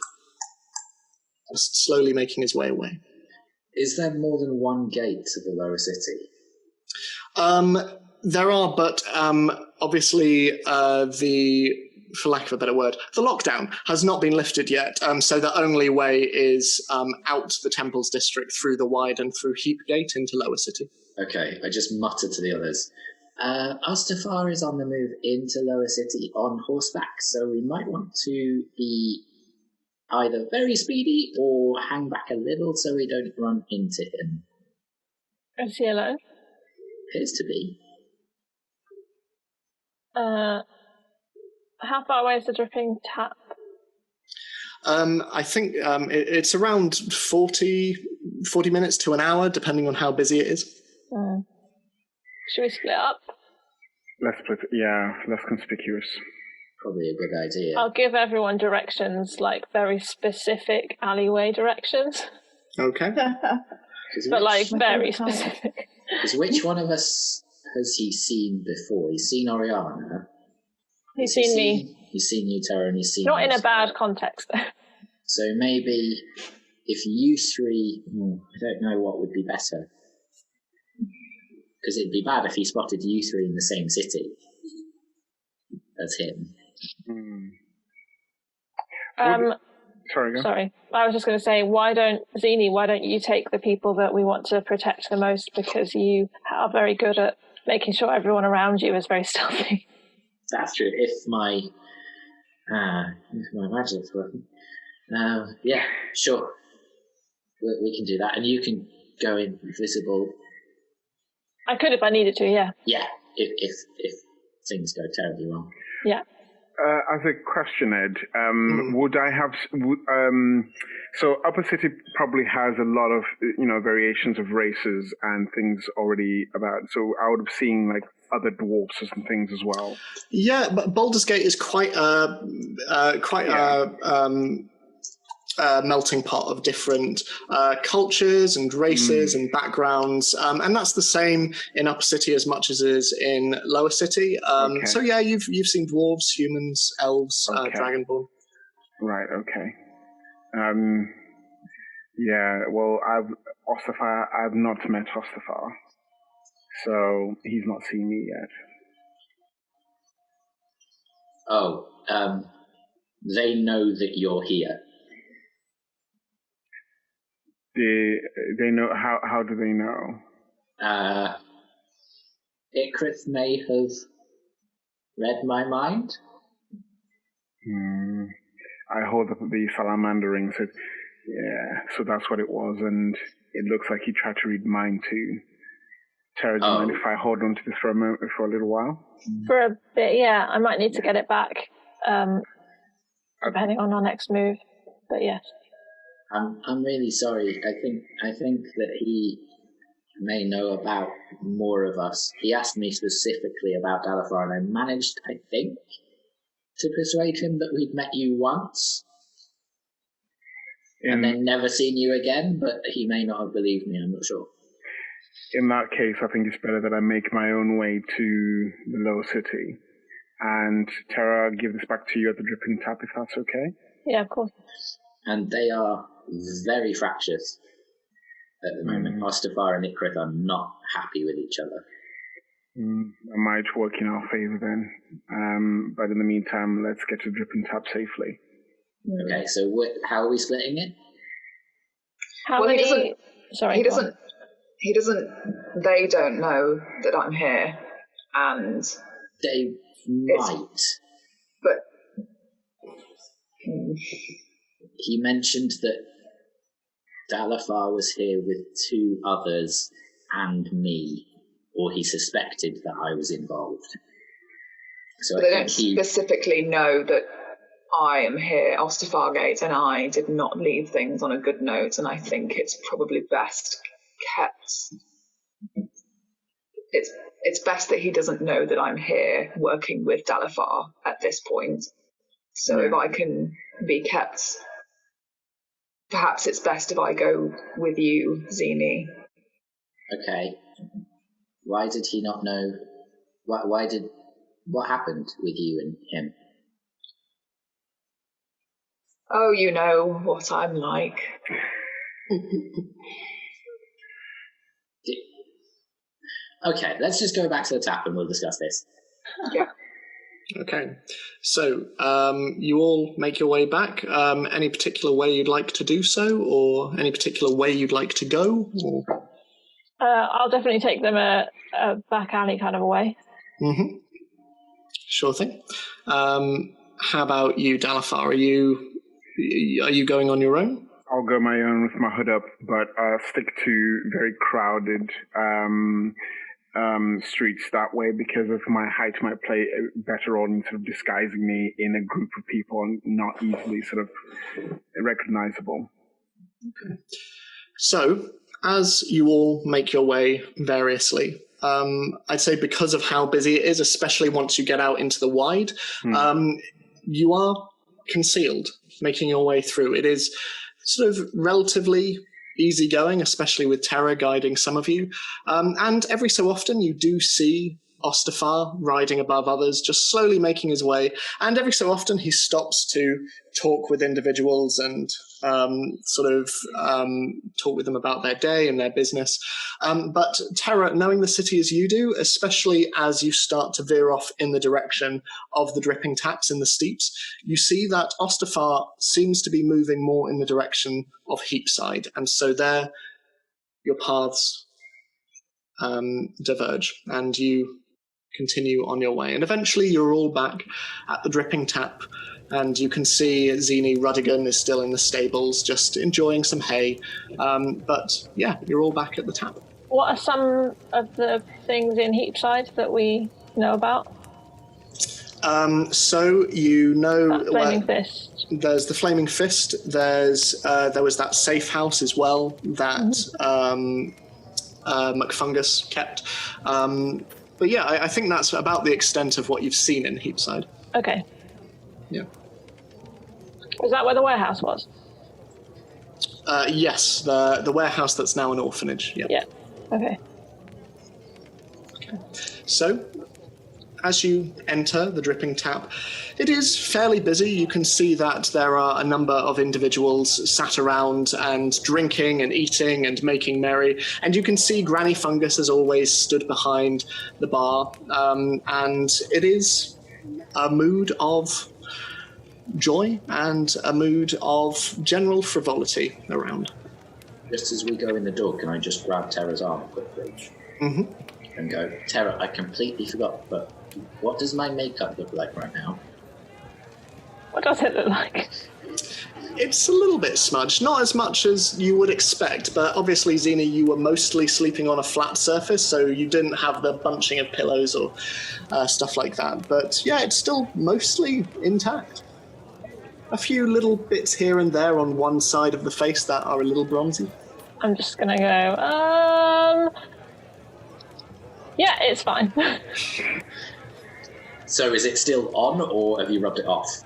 just slowly making his way away. Is there more than one gate to the lower city? There are, but obviously for lack of a better word, the lockdown has not been lifted yet, so the only way is out the Temples District through the Wide and through Heap Gate into Lower City. Okay, I just muttered to the others. Ostafarr is on the move into Lower City on horseback, so we might want to be either very speedy or hang back a little so we don't run into him. Is he alone? Appears to be. How far away is the dripping tap? I think it's around 40 minutes to an hour, depending on how busy it is. Should we split up? Less conspicuous. Probably a good idea. I'll give everyone directions, like very specific alleyway directions. Okay. But like very specific. Because which one of us has he seen before? He's seen Oriana. He's seen me. He's seen you, Tara, and he's seen Not you, in a so- bad context. So maybe if you three... I don't know what would be better. Because it'd be bad if he spotted you three in the same city as him. Sorry, go. Sorry. I was just going to say, why don't you take the people that we want to protect the most, because you are very good at making sure everyone around you is very stealthy. That's true. If my magic's working. Yeah, sure. We can do that. And you can go invisible. I could if I needed to, yeah. Yeah, if things go terribly wrong. Yeah. As a question, Ed, would I have... so Upper City probably has a lot of, variations of races and things already about. So I would have seen, like, other dwarfs and things as well. Yeah, but Baldur's Gate is quite a melting pot of different cultures and races and backgrounds, and that's the same in Upper City as much as it is in Lower City. Okay. So yeah, you've seen dwarves, humans, elves, dragonborn. Right. Okay. Yeah. Well, Ostafarr. I've not met Ostafarr, so he's not seen me yet. Oh, they know that you're here. They know. How do they know? Ikrith may have read my mind. I hold up the salamander ring and said, yeah, so that's what it was, and it looks like he tried to read mine too. Tara, do you mind if I hold on to this for a little while? For a bit, yeah. I might need to get it back, depending on our next move, but yes. I'm really sorry. I think that he may know about more of us. He asked me specifically about Ostafarr, and I managed, I think, to persuade him that we'd met you once and then never seen you again, but he may not have believed me, I'm not sure. In that case, I think it's better that I make my own way to the Lower City. And Tara, I'll give this back to you at the Dripping Tap, if that's okay? Yeah, of course. And they are very fractious at the moment. Ostafarr and Ikrith are not happy with each other. I might work in our favor then. But in the meantime, let's get to Dripping Tap safely. Okay, so how are we splitting it? They don't know that I'm here, and they might. But he mentioned that Ostafarr was here with two others and me, or he suspected that I was involved. So but they don't specifically know that I am here. Ostafarr Gate and I did not leave things on a good note, and I think it's probably best kept. It's best that he doesn't know that I'm here working with Ostafarr at this point. So if I can be kept, perhaps it's best if I go with you, Zini. Okay. Why did he not know? What happened with you and him? Oh, you know what I'm like. Okay, let's just go back to the tap and we'll discuss this. Yeah. Okay, so you all make your way back. Any particular way you'd like to do so, or any particular way you'd like to go? Or? I'll definitely take them a back alley kind of a way. Mm-hmm. Sure thing. How about you, Ostafarr? Are you going on your own? I'll go my own with my hood up, but stick to very crowded streets that way, because of my height might play a better role in sort of disguising me in a group of people and not easily sort of recognizable. Okay. So, as you all make your way variously, I'd say because of how busy it is, especially once you get out into the wide, you are concealed, making your way through. It is sort of relatively easygoing, especially with Tara guiding some of you. And every so often you do see Ostafarr riding above others, just slowly making his way. And every so often he stops to talk with individuals and talk with them about their day and their business. But Terra, knowing the city as you do, especially as you start to veer off in the direction of the dripping taps in the steeps, you see that Ostafarr seems to be moving more in the direction of Heapside. And so there, your paths diverge, and you continue on your way. And eventually you're all back at the dripping tap, and you can see Zini Rudigan is still in the stables, just enjoying some hay. But yeah, you're all back at the tap. What are some of the things in Heapside that we know about? So you know... That Flaming Fist. There's the Flaming Fist. There was that safe house as well that McFungus kept. But yeah, I think that's about the extent of what you've seen in Heapside. Okay. Yeah. Was that where the warehouse was? Yes, the warehouse that's now an orphanage. Yeah. Yeah. Okay. So, as you enter the dripping tap, it is fairly busy. You can see that there are a number of individuals sat around and drinking and eating and making merry. And you can see Granny Fungus, as always, stood behind the bar. And it is a mood of joy and a mood of general frivolity around. Just as we go in the door, can I just grab Terra's arm quickly? Mm-hmm. And go, Terra, I completely forgot, but what does my makeup look like right now? What does it look like? It's a little bit smudged, not as much as you would expect, but obviously, Xena, you were mostly sleeping on a flat surface, so you didn't have the bunching of pillows or stuff like that. But yeah, it's still mostly intact. A few little bits here and there on one side of the face that are a little bronzy. I'm just gonna go, yeah, it's fine. So is it still on, or have you rubbed it off?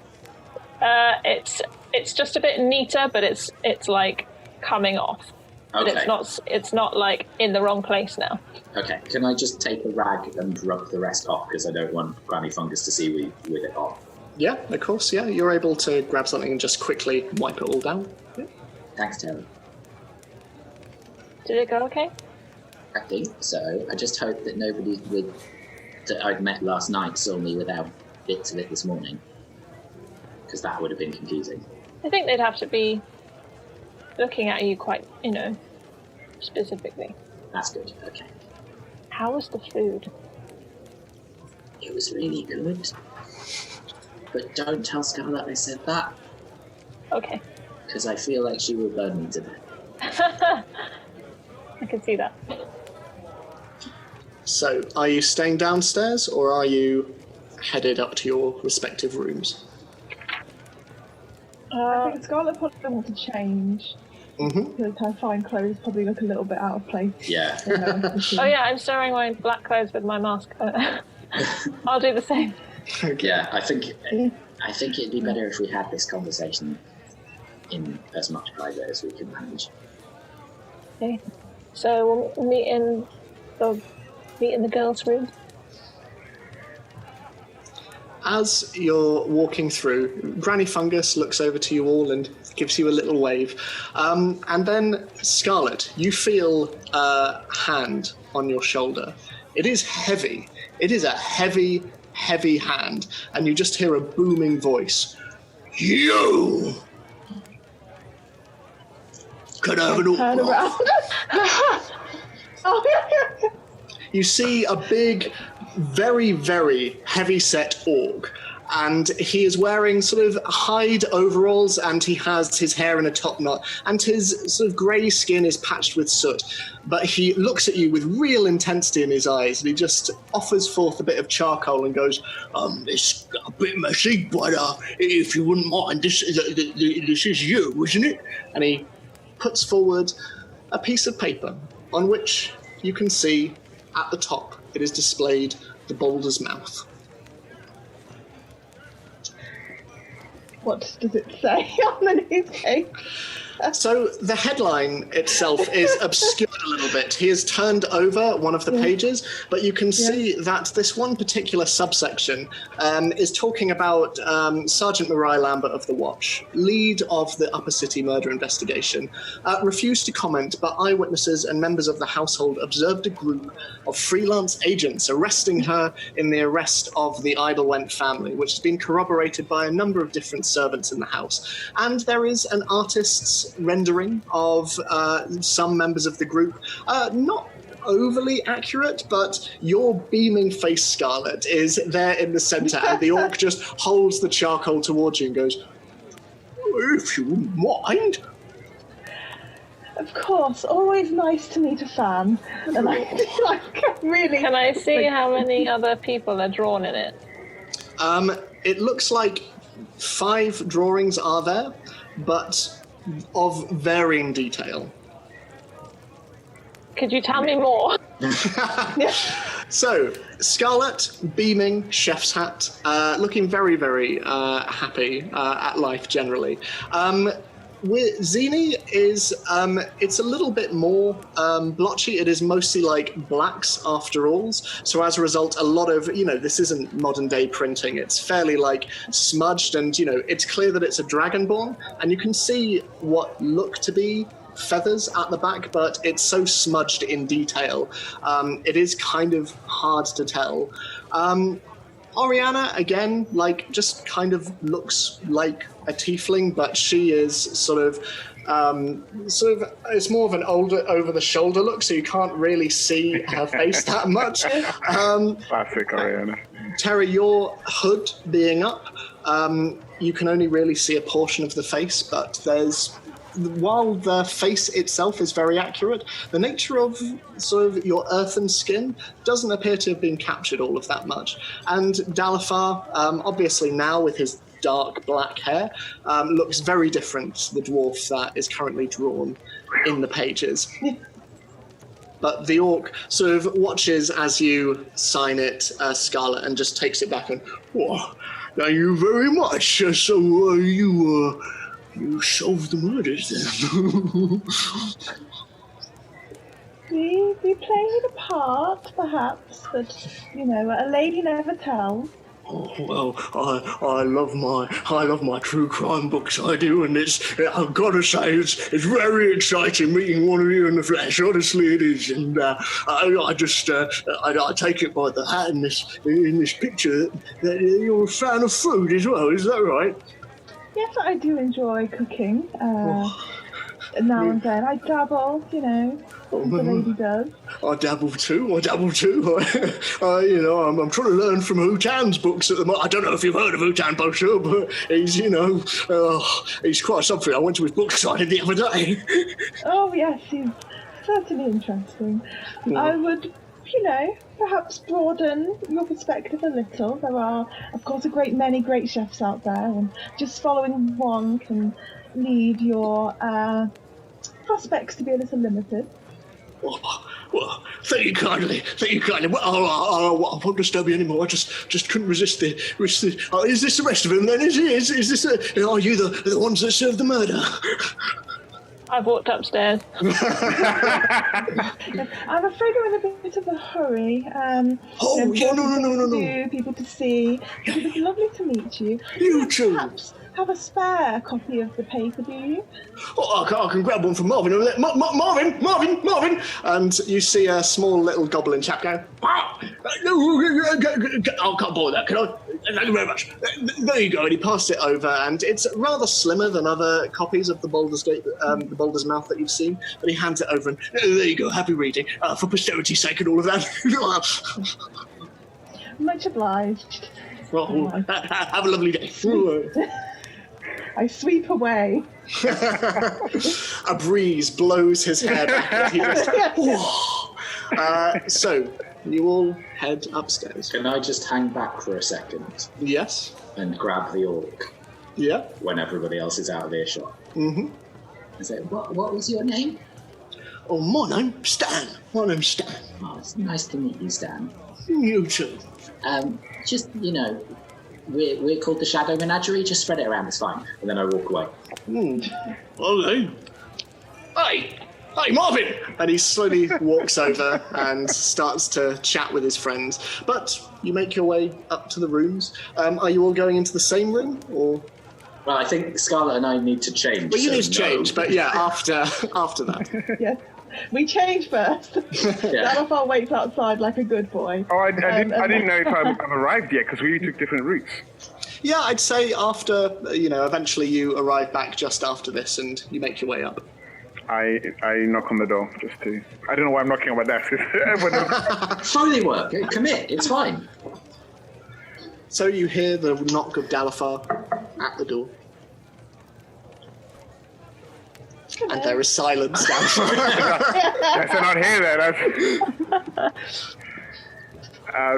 It's just a bit neater, but it's like coming off. Okay. But it's not like in the wrong place now. Okay, can I just take a rag and rub the rest off, because I don't want Granny Fungus to see with it on? Yeah, of course, yeah. You're able to grab something and just quickly wipe it all down. Yeah. Thanks, Terry. Did it go okay? I think so. I just hope that nobody that I'd met last night saw me without bits of it this morning, because that would have been confusing. I think they'd have to be looking at you quite, specifically. That's good, okay. How was the food? It was really good. But don't tell Scarlett I said that. Okay. Because I feel like she will burn me to death. I can see that. So, are you staying downstairs, or are you headed up to your respective rooms? I think Scarlett probably wants to change. Mm-hmm. Because her fine clothes probably look a little bit out of place. Yeah. Oh yeah, I'm still wearing black clothes with my mask. I'll do the same. Okay. Yeah, I think it'd be better if we had this conversation in as much private as we can manage. Okay. So we'll meet in the girls' room. As you're walking through, Granny Fungus looks over to you all and gives you a little wave. And then, Scarlett, you feel a hand on your shoulder. It is heavy. It is a heavy, heavy hand. And you just hear a booming voice. You! Could I have an Turn around. You see a big, very, very heavy-set orc, and he is wearing sort of hide overalls, and he has his hair in a top knot, and his sort of grey skin is patched with soot. But he looks at you with real intensity in his eyes, and he just offers forth a bit of charcoal and goes, "It's a bit messy, but if you wouldn't mind, this is you, isn't it?" And he puts forward a piece of paper on which you can see at the top it is displayed the Baldur's mouth. What does it say on the newspaper? So the headline itself is obscured a little bit. He has turned over one of the pages, but you can see that this one particular subsection is talking about Sergeant Mariah Lambert of the Watch, lead of the Upper City murder investigation, refused to comment, but eyewitnesses and members of the household observed a group of freelance agents arresting her in the arrest of the Idlewent family, which has been corroborated by a number of different servants in the house. And there is an artist's rendering of some members of the group, not overly accurate, but your beaming face, Scarlet, is there in the centre, and the orc just holds the charcoal towards you and goes, "If you wouldn't mind." Of course, always nice to meet a fan. And I really... Can I see how many other people are drawn in it? It looks like 5 drawings are there, but of varying detail. Could you tell me more? So, Scarlet, beaming, chef's hat, looking very, very happy at life generally. With Zini is, it's a little bit more blotchy. It is mostly like blacks after alls. So as a result, a lot of, this isn't modern day printing. It's fairly like smudged and, it's clear that it's a dragonborn. And you can see what look to be feathers at the back, but it's so smudged in detail. It is kind of hard to tell. Oriana, again, just kind of looks like a tiefling, but she is sort of, it's more of an older, over-the-shoulder look, so you can't really see her face that much. Classic Oriana. Terra, your hood being up, you can only really see a portion of the face, but while the face itself is very accurate, the nature of sort of your earthen skin doesn't appear to have been captured all of that much. And Dalafarr, obviously now with his dark black hair, looks very different, the dwarf that is currently drawn in the pages. But the orc sort of watches as you sign it, Scarlet, and just takes it back and, "Well, thank you very much. So you solved the murders then." We played a part, perhaps, that, a lady never tells. Oh, well, I love my true crime books, I do, and I've got to say, it's very exciting meeting one of you in the flesh. Honestly, it is, and I take it by the hat in this picture that you're a fan of food as well. Is that right? Yes, I do enjoy cooking. Now and then, I dabble, what the lady does. I dabble too. I'm trying to learn from Hutan's books at the moment. I don't know if you've heard of Hutan Bosher, but he's, he's quite something. I went to his book signing the other day. Oh, yes, he's certainly interesting. I would, perhaps broaden your perspective a little. There are, of course, a great many great chefs out there, and just following one can lead your prospects to be a little limited. Well, thank you kindly. Well, I won't disturb you anymore. I just couldn't resist the. Is this the rest of them then? Is this? Are you the ones that served the murder? I've walked upstairs. I'm afraid we're in a bit of a hurry. No. People to see. It was lovely to meet you. You too. Perhaps have a spare copy of the paper, do you? Oh, I can grab one from Marvin over there. Marvin! And you see a small little goblin chap going, "I can't bother that, can I? Thank you very much." There you go, and he passed it over, and it's rather slimmer than other copies of the Baldur's Baldur's Mouth that you've seen, but he hands it over, and there you go, happy reading, for posterity's sake and all of that. Much obliged. Well, have a lovely day. I sweep away. A breeze blows his hair back. And he just, so, you all head upstairs. Can I just hang back for a second? Yes. And grab the orc? Yeah. When everybody else is out of earshot. Mm-hmm. I say, what was your name? Oh, my name's Stan. Oh, it's nice to meet you, Stan. You too. Just, we're called the Shadow Menagerie. Just spread it around. It's fine. And then I walk away. Okay. Hey, Marvin! And he slowly walks over and starts to chat with his friends. But you make your way up to the rooms. Are you all going into the same room, or? Well, I think Scarlett and I need to change. Well, you need to change, but yeah, after that. Yes. We change first. Ostafarr waits outside like a good boy. Oh, I didn't know if I've arrived yet, because we took different routes. Yeah, I'd say after, eventually you arrive back just after this and you make your way up. I knock on the door just to... I don't know why I'm knocking on my desk. Slowly work. Commit. It's fine. So you hear the knock of Dalathar at the door. And there is silence down there. Guess they're not here then.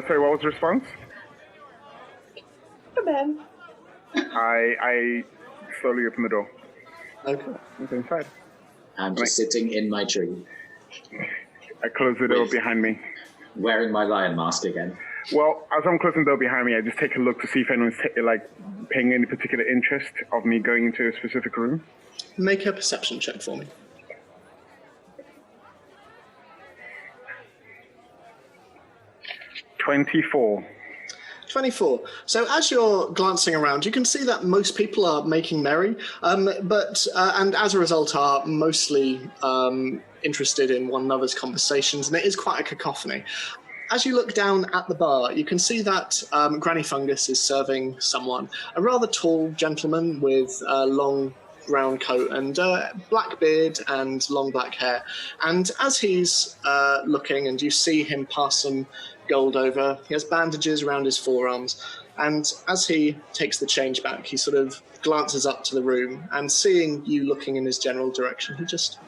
Sorry, what was the response? Come in. I slowly open the door. Okay. Go inside. I'm just sitting in my tree. I close the door behind me. Wearing my lion mask again. Well, as I'm closing the door behind me, I just take a look to see if anyone's paying any particular interest of me going into a specific room. Make a perception check for me. 24. 24. So as you're glancing around, you can see that most people are making merry, but as a result are mostly interested in one another's conversations, and it is quite a cacophony. As you look down at the bar, you can see that Granny Fungus is serving someone, a rather tall gentleman with a long brown coat and black beard and long black hair. And as he's looking, and you see him pass some gold over, he has bandages around his forearms, and as he takes the change back, he sort of glances up to the room, and seeing you looking in his general direction, he just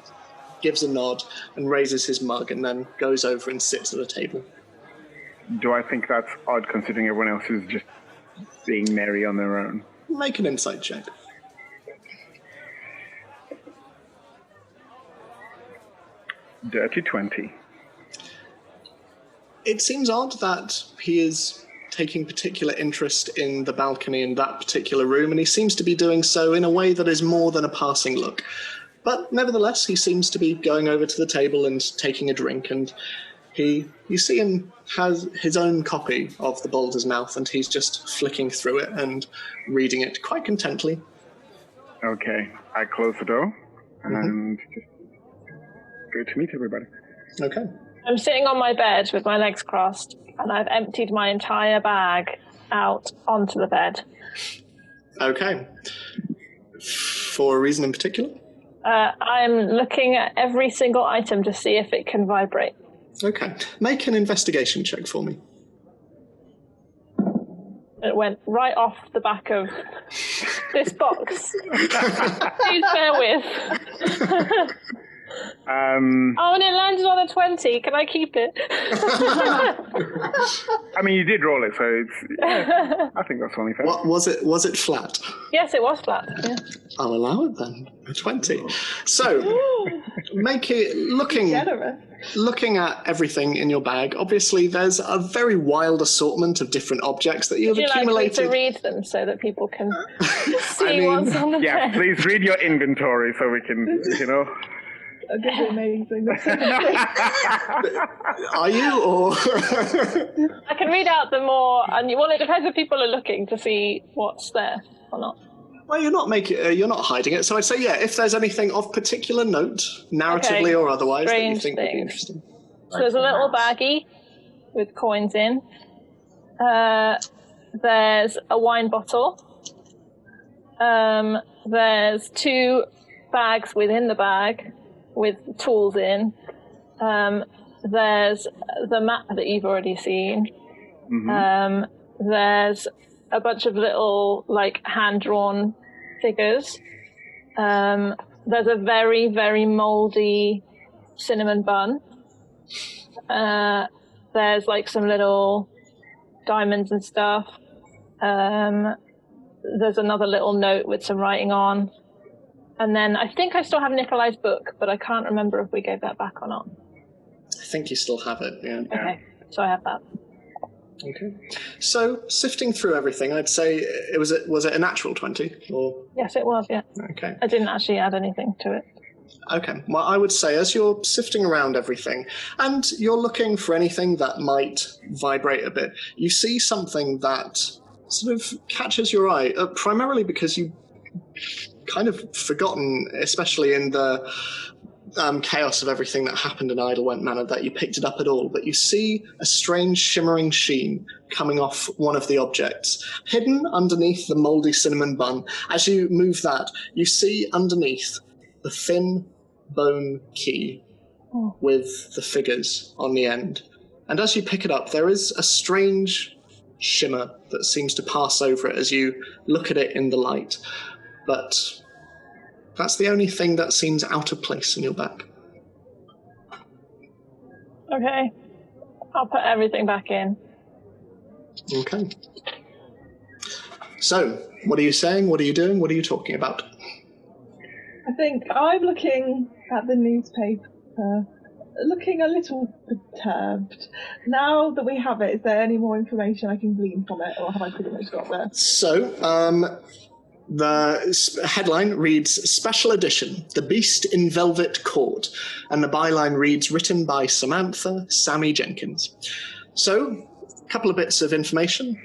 gives a nod and raises his mug and then goes over and sits at a table. Do I think that's odd, considering everyone else is just being merry on their own? Make an insight check. Dirty 20. It seems odd that he is taking particular interest in the balcony in that particular room, and he seems to be doing so in a way that is more than a passing look. But nevertheless, he seems to be going over to the table and taking a drink, and you see him has his own copy of the Baldur's Mouth, and he's just flicking through it and reading it quite contently. Okay, I close the door and just go to meet everybody. Okay. I'm sitting on my bed with my legs crossed, and I've emptied my entire bag out onto the bed. Okay. For a reason in particular? I'm looking at every single item to see if it can vibrate. Okay. Make an investigation check for me. It went right off the back of this box. Please bear with. Oh, and it landed on a 20. Can I keep it? I mean, you did roll it, so it's. I think that's only fair. What was it? Was it flat? Yes, it was flat. Yeah. I'll allow it then. A 20. So, make it looking at everything in your bag. Obviously, there's a very wild assortment of different objects that you've accumulated. Would you like me to read them so that people can see what's on the bed? Yeah, please read your inventory so we can, This is amazing. Are you, or? I can read out the more, and it depends if people are looking to see what's there or not. Well, you're not hiding it. So I'd say, yeah, if there's anything of particular note, narratively or otherwise, that you think would be interesting. So there's a little baggie with coins in. There's a wine bottle. There's 2 bags within the bag with tools in. There's the map that you've already seen. There's a bunch of little, hand-drawn figures. There's a very, very moldy cinnamon bun. There's, some little diamonds and stuff. There's another little note with some writing on. And then I think I still have Nikolai's book, but I can't remember if we gave that back or not. I think you still have it, yeah. Okay, so I have that. Okay. So, sifting through everything, I'd say was it a natural 20? Or Yes, it was, yeah. Okay. I didn't actually add anything to it. Okay. Well, I would say as you're sifting around everything and you're looking for anything that might vibrate a bit, you see something that sort of catches your eye, primarily because you kind of forgotten, especially in the chaos of everything that happened in Idlewent Manor, that you picked it up at all, but you see a strange shimmering sheen coming off one of the objects. Hidden underneath the mouldy cinnamon bun, as you move that, you see underneath the thin bone key with the figures on the end. And as you pick it up, there is a strange shimmer that seems to pass over it as you look at it in the light. But that's the only thing that seems out of place in your bag. Okay. I'll put everything back in. Okay. So, what are you saying? What are you doing? What are you talking about? I think I'm looking at the newspaper, looking a little perturbed. Now that we have it, is there any more information I can glean from it, or have I pretty much got there? So, the headline reads, Special Edition, The Beast in Velvet Court, and the byline reads, written by Samantha Sammy Jenkins. So, a couple of bits of information.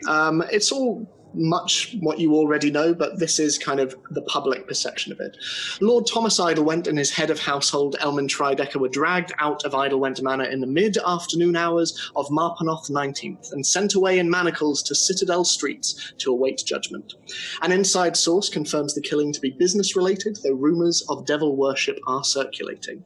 It's all much what you already know, but this is kind of the public perception of it. Lord Thomas Idlewent and his head of household, Elman Tridecker, were dragged out of Idlewent Manor in the mid-afternoon hours of Marpanoth 19th and sent away in manacles to Citadel Streets to await judgment. An inside source confirms the killing to be business-related, though rumours of devil worship are circulating.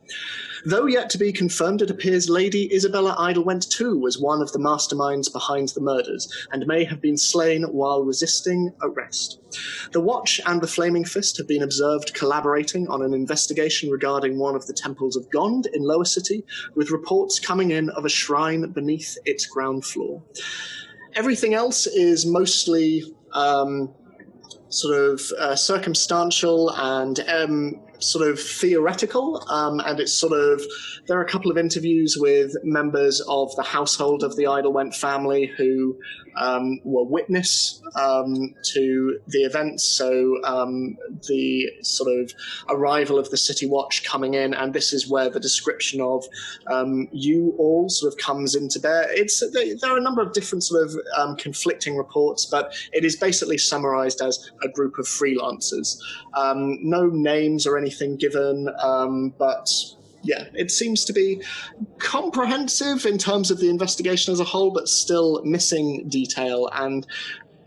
Though yet to be confirmed, it appears Lady Isabella Idlewent too was one of the masterminds behind the murders, and may have been slain while resisting arrest. The Watch and the Flaming Fist have been observed collaborating on an investigation regarding one of the temples of Gond in Lower City, with reports coming in of a shrine beneath its ground floor. Everything else is mostly circumstantial and sort of theoretical, and it's sort of, there are a couple of interviews with members of the household of the Idlewent family who were witness to the events, so the sort of arrival of the City Watch coming in, and this is where the description of you all sort of comes into bear. There are a number of different sort of conflicting reports, but it is basically summarized as a group of freelancers. No names or anything given, but yeah, it seems to be comprehensive in terms of the investigation as a whole, but still missing detail. And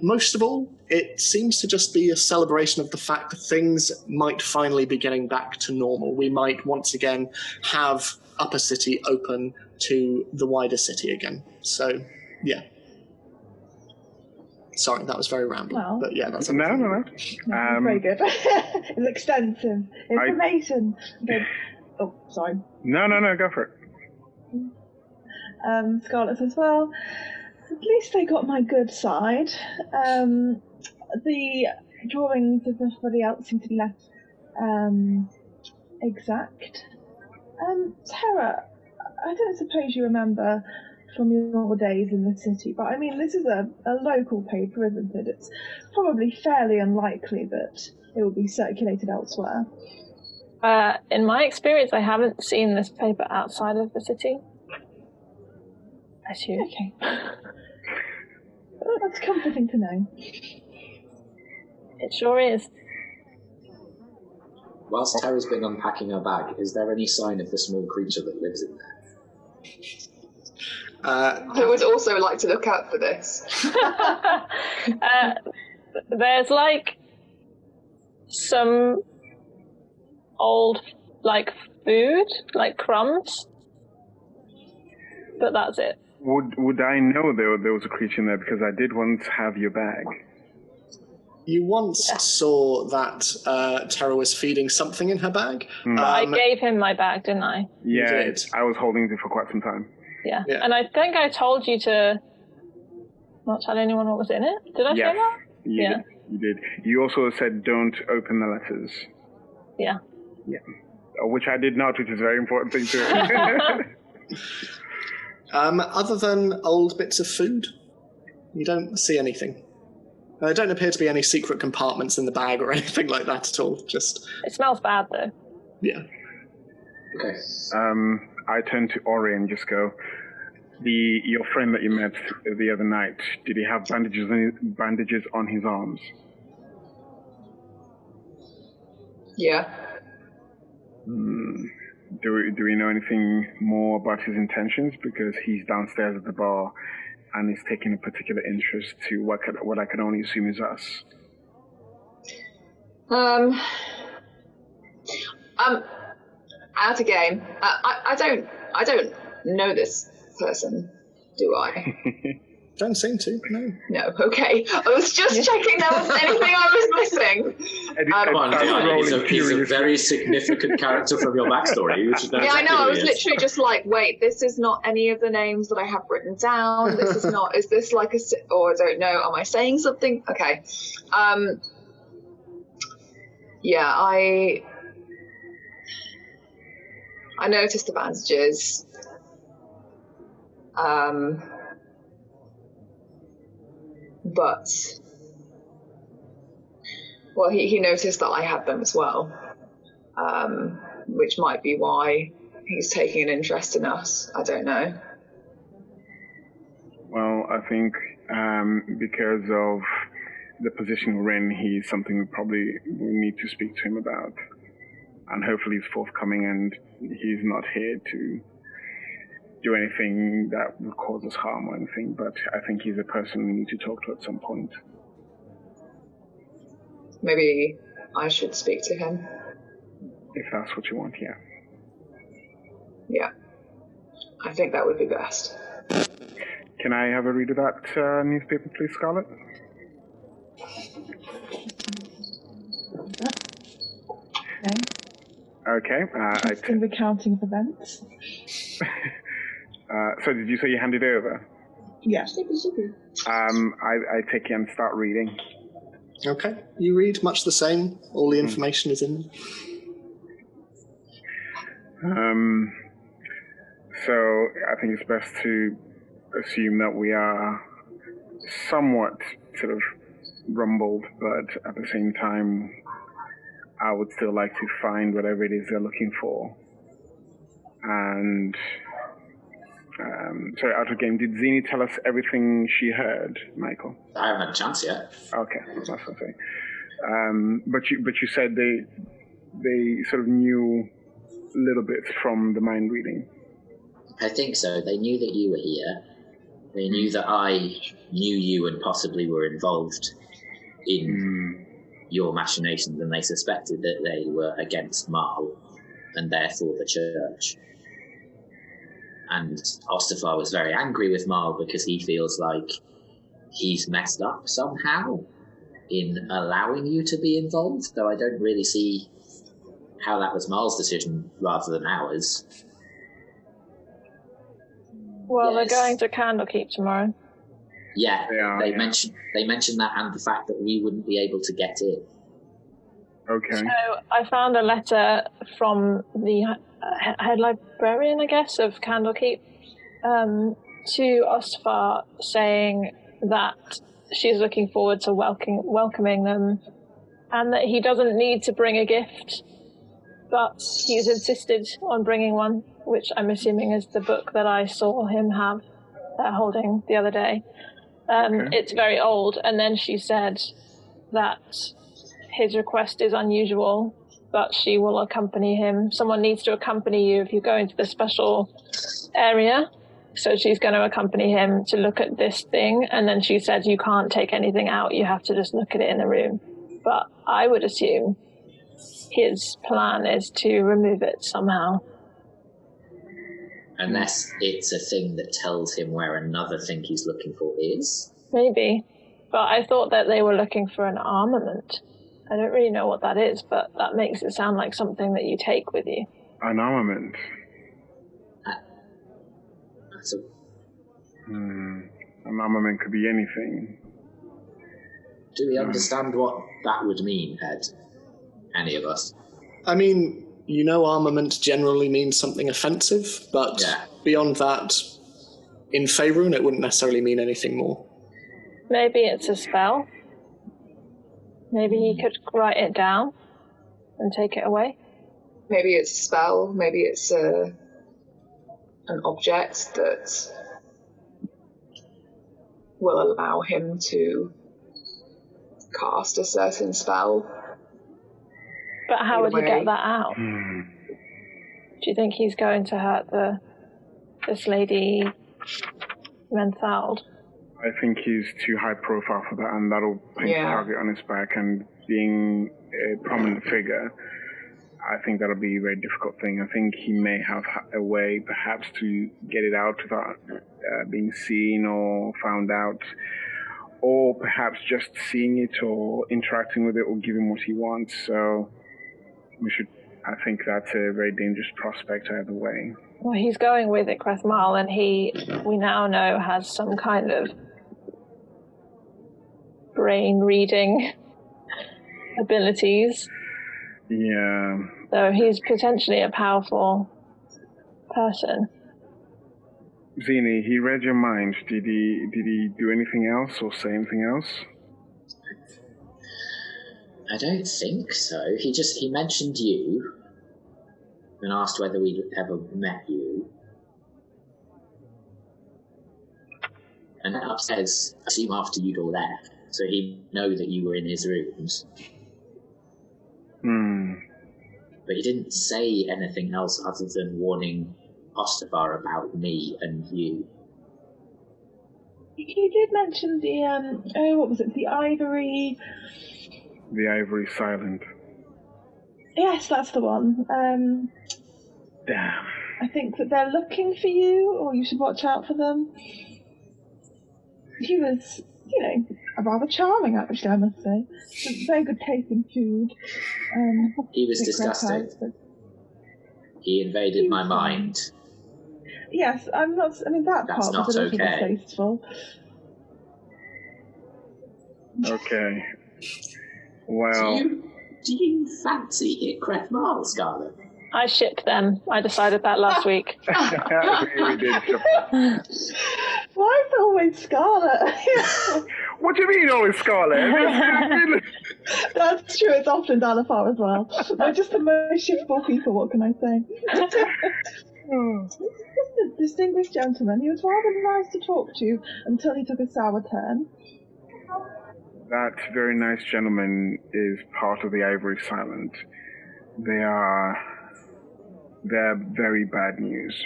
most of all, it seems to just be a celebration of the fact that things might finally be getting back to normal. We might once again have Upper City open to the wider city again. So, yeah. Sorry, that was very rambling, but yeah, that's everything. No. Very good. It's extensive information. Oh, sorry. No, go for it. Scarlett says, well, at least they got my good side. The drawings of everybody else seem to be less exact. Tara, I don't suppose you remember from your days in the city, but I mean, this is a local paper, isn't it? It's probably fairly unlikely that it will be circulated elsewhere. In my experience, I haven't seen this paper outside of the city. That's you. Okay. Well, that's comforting to know. It sure is. Whilst Tara's been unpacking her bag, is there any sign of the small creature that lives in there? I would also like to look out for this. There's like some old food, like crumbs, but that's it. Would I know there was a creature in there, because I did once have your bag? You once saw that Tara was feeding something in her bag. I gave him my bag, didn't I? Yeah, I was holding it for quite some time. Yeah, and I think I told you to not tell anyone what was in it. Did I say that? You did. You also said don't open the letters. Yeah. Yeah. Which I did not, which is a very important thing too. Other than old bits of food, You don't see anything. There don't appear to be any secret compartments in the bag or anything like that at all. Just. It smells bad, though. Yeah. Okay. I turn to Ori and just go, your friend that you met the other night, did he have bandages on his arms? Yeah. Do we know anything more about his intentions? Because he's downstairs at the bar and is taking a particular interest to what I can only assume is us. Out of game. I don't know this person, do I? Don't seem to, no. No, okay. I was just checking there was anything I was missing. Come on, he's a very significant character from your backstory. You should know I know. I was literally just like, wait, this is not any of the names that I have written down. This is not. Is this like a? Or I don't know. Am I saying something? Okay. Yeah, I noticed the bandages. But, well, he noticed that I had them as well, which might be why he's taking an interest in us. I don't know. Well, I think because of the position we're in, he's something we probably need to speak to him about. And hopefully he's forthcoming and he's not here to do anything that would cause us harm or anything, but I think he's a person we need to talk to at some point. Maybe I should speak to him. If that's what you want, yeah. Yeah. I think that would be best. Can I have a read of that newspaper, please, Scarlett? Okay. Just in recounting of events. So did you say you handed over? Yeah. I take it and start reading. Okay. You read much the same. All the information is in them. So I think it's best to assume that we are somewhat sort of rumbled, but at the same time, I would still like to find whatever it is they're looking for. And sorry, out of game, did Zini tell us everything she heard, Michael? I haven't had a chance yet. Okay, that's okay. But you said they sort of knew little bits from the mind reading. I think so. They knew that you were here. They knew that I knew you and possibly were involved in your machinations, and they suspected that they were against Marl and therefore the church. And Ostafarr was very angry with Marl because he feels like he's messed up somehow in allowing you to be involved, though I don't really see how that was Marl's decision rather than ours. Well, Yes. They're going to Candlekeep tomorrow. Yeah, They mentioned that and the fact that we wouldn't be able to get in. Okay. So I found a letter from the head librarian, I guess, of Candlekeep to Ostafarr saying that she's looking forward to welcoming them and that he doesn't need to bring a gift, but he's insisted on bringing one, which I'm assuming is the book that I saw him have holding the other day. Okay. It's very old, and then she said that his request is unusual, but she will accompany him. Someone needs to accompany you if you go into the special area. So she's going to accompany him to look at this thing, and then she said you can't take anything out, you have to just look at it in the room. But I would assume his plan is to remove it somehow. Unless it's a thing that tells him where another thing he's looking for is. Maybe. But I thought that they were looking for an armament. I don't really know what that is, but that makes it sound like something that you take with you. An armament. An armament could be anything. Do we understand what that would mean, Ed? Any of us? I mean, you know armament generally means something offensive, but beyond that, in Faerun, it wouldn't necessarily mean anything more. Maybe it's a spell. Maybe he could write it down and take it away. Maybe it's a spell. Maybe it's an object that will allow him to cast a certain spell. But how would he get that out? Do you think he's going to hurt this lady Menthaled? I think he's too high profile for that, and that'll paint a target on his back. And being a prominent figure, I think that'll be a very difficult thing. I think he may have a way, perhaps, to get it out without being seen or found out, or perhaps just seeing it or interacting with it will give him what he wants. So I think that's a very dangerous prospect either way. Well, he's going with it, Crethmal, and we now know has some kind of brain reading abilities. Yeah. So he's potentially a powerful person. Zini, he read your mind. Did he do anything else or say anything else? I don't think so. He mentioned you and asked whether we'd ever met you. And then upstairs, I assume after you'd all left, so he'd know that you were in his rooms. But he didn't say anything else other than warning Ostafarr about me and you. He did mention the, what was it, the ivory... The Ivory Silent. Yes, that's the one. Damn. I think that they're looking for you, or you should watch out for them. He was, rather charming, actually, I must say. Very good taste in food. He was disgusting. He invaded my mind. Yes, that That's part was a little okay. distasteful. Okay. Well... Do you fancy it, Crethmal, Scarlet? I shipped them. I decided that last week. we did. Why is it always Scarlet? What do you mean always Scarlet? That's true, it's often Dalafarr as well. They're just the most shiftable people, what can I say? Distinguished gentleman, he was rather nice to talk to until he took a sour turn. That very nice gentleman is part of the Ivory Silent. They're very bad news.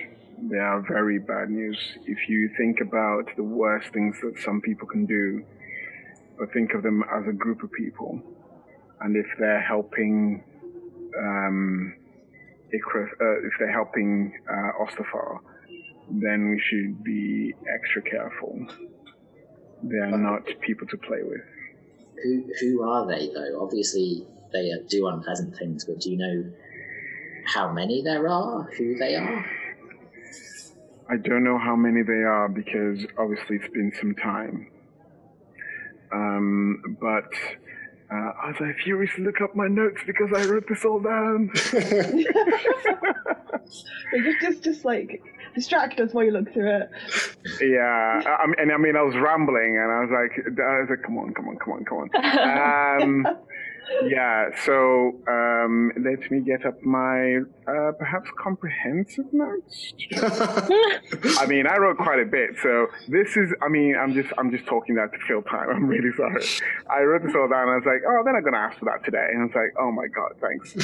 They are very bad news. If you think about the worst things that some people can do, but think of them as a group of people, and if they're helping, Ostafarr, then we should be extra careful. They are not people to play with. Who are they, though? Obviously, they do unpleasant things, but do you know how many there are? Who they are? I don't know how many they are because obviously it's been some time. But as I furiously look up my notes because I wrote this all down. just distract us while you look through it. Yeah, I was rambling and I was like, come on. Yeah, so let me get up my perhaps comprehensive notes. I wrote quite a bit, so this is. I'm just talking that to fill time. I'm really sorry. I wrote this all down, and I was like, oh, they're not going to ask for that today. And I was like, oh my god, thanks.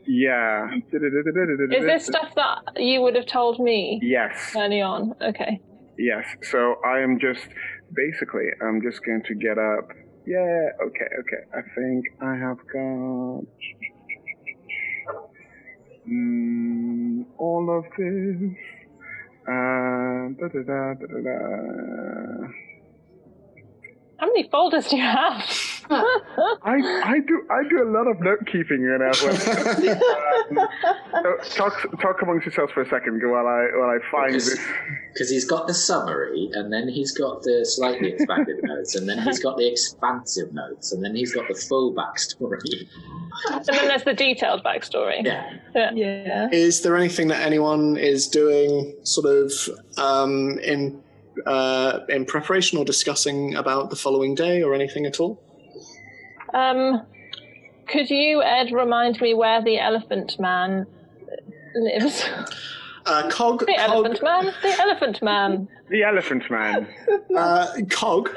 Yeah. Is this stuff that you would have told me? Yes. Early on. Okay. Yes. So I'm just going to get up. Yeah, okay. I think I have got all of this. How many folders do you have? I do a lot of note keeping, So talk amongst yourselves for a second while I find this. Because he's got the summary, and then he's got the slightly expanded notes, and then he's got the expansive notes, and then he's got the full backstory. And then there's the detailed backstory. Yeah. Is there anything that anyone is doing sort of in in preparation or discussing about the following day or anything at all? Could you, Ed, remind me where the elephant man lives? Cog. The elephant man? The elephant man. The elephant man. Cog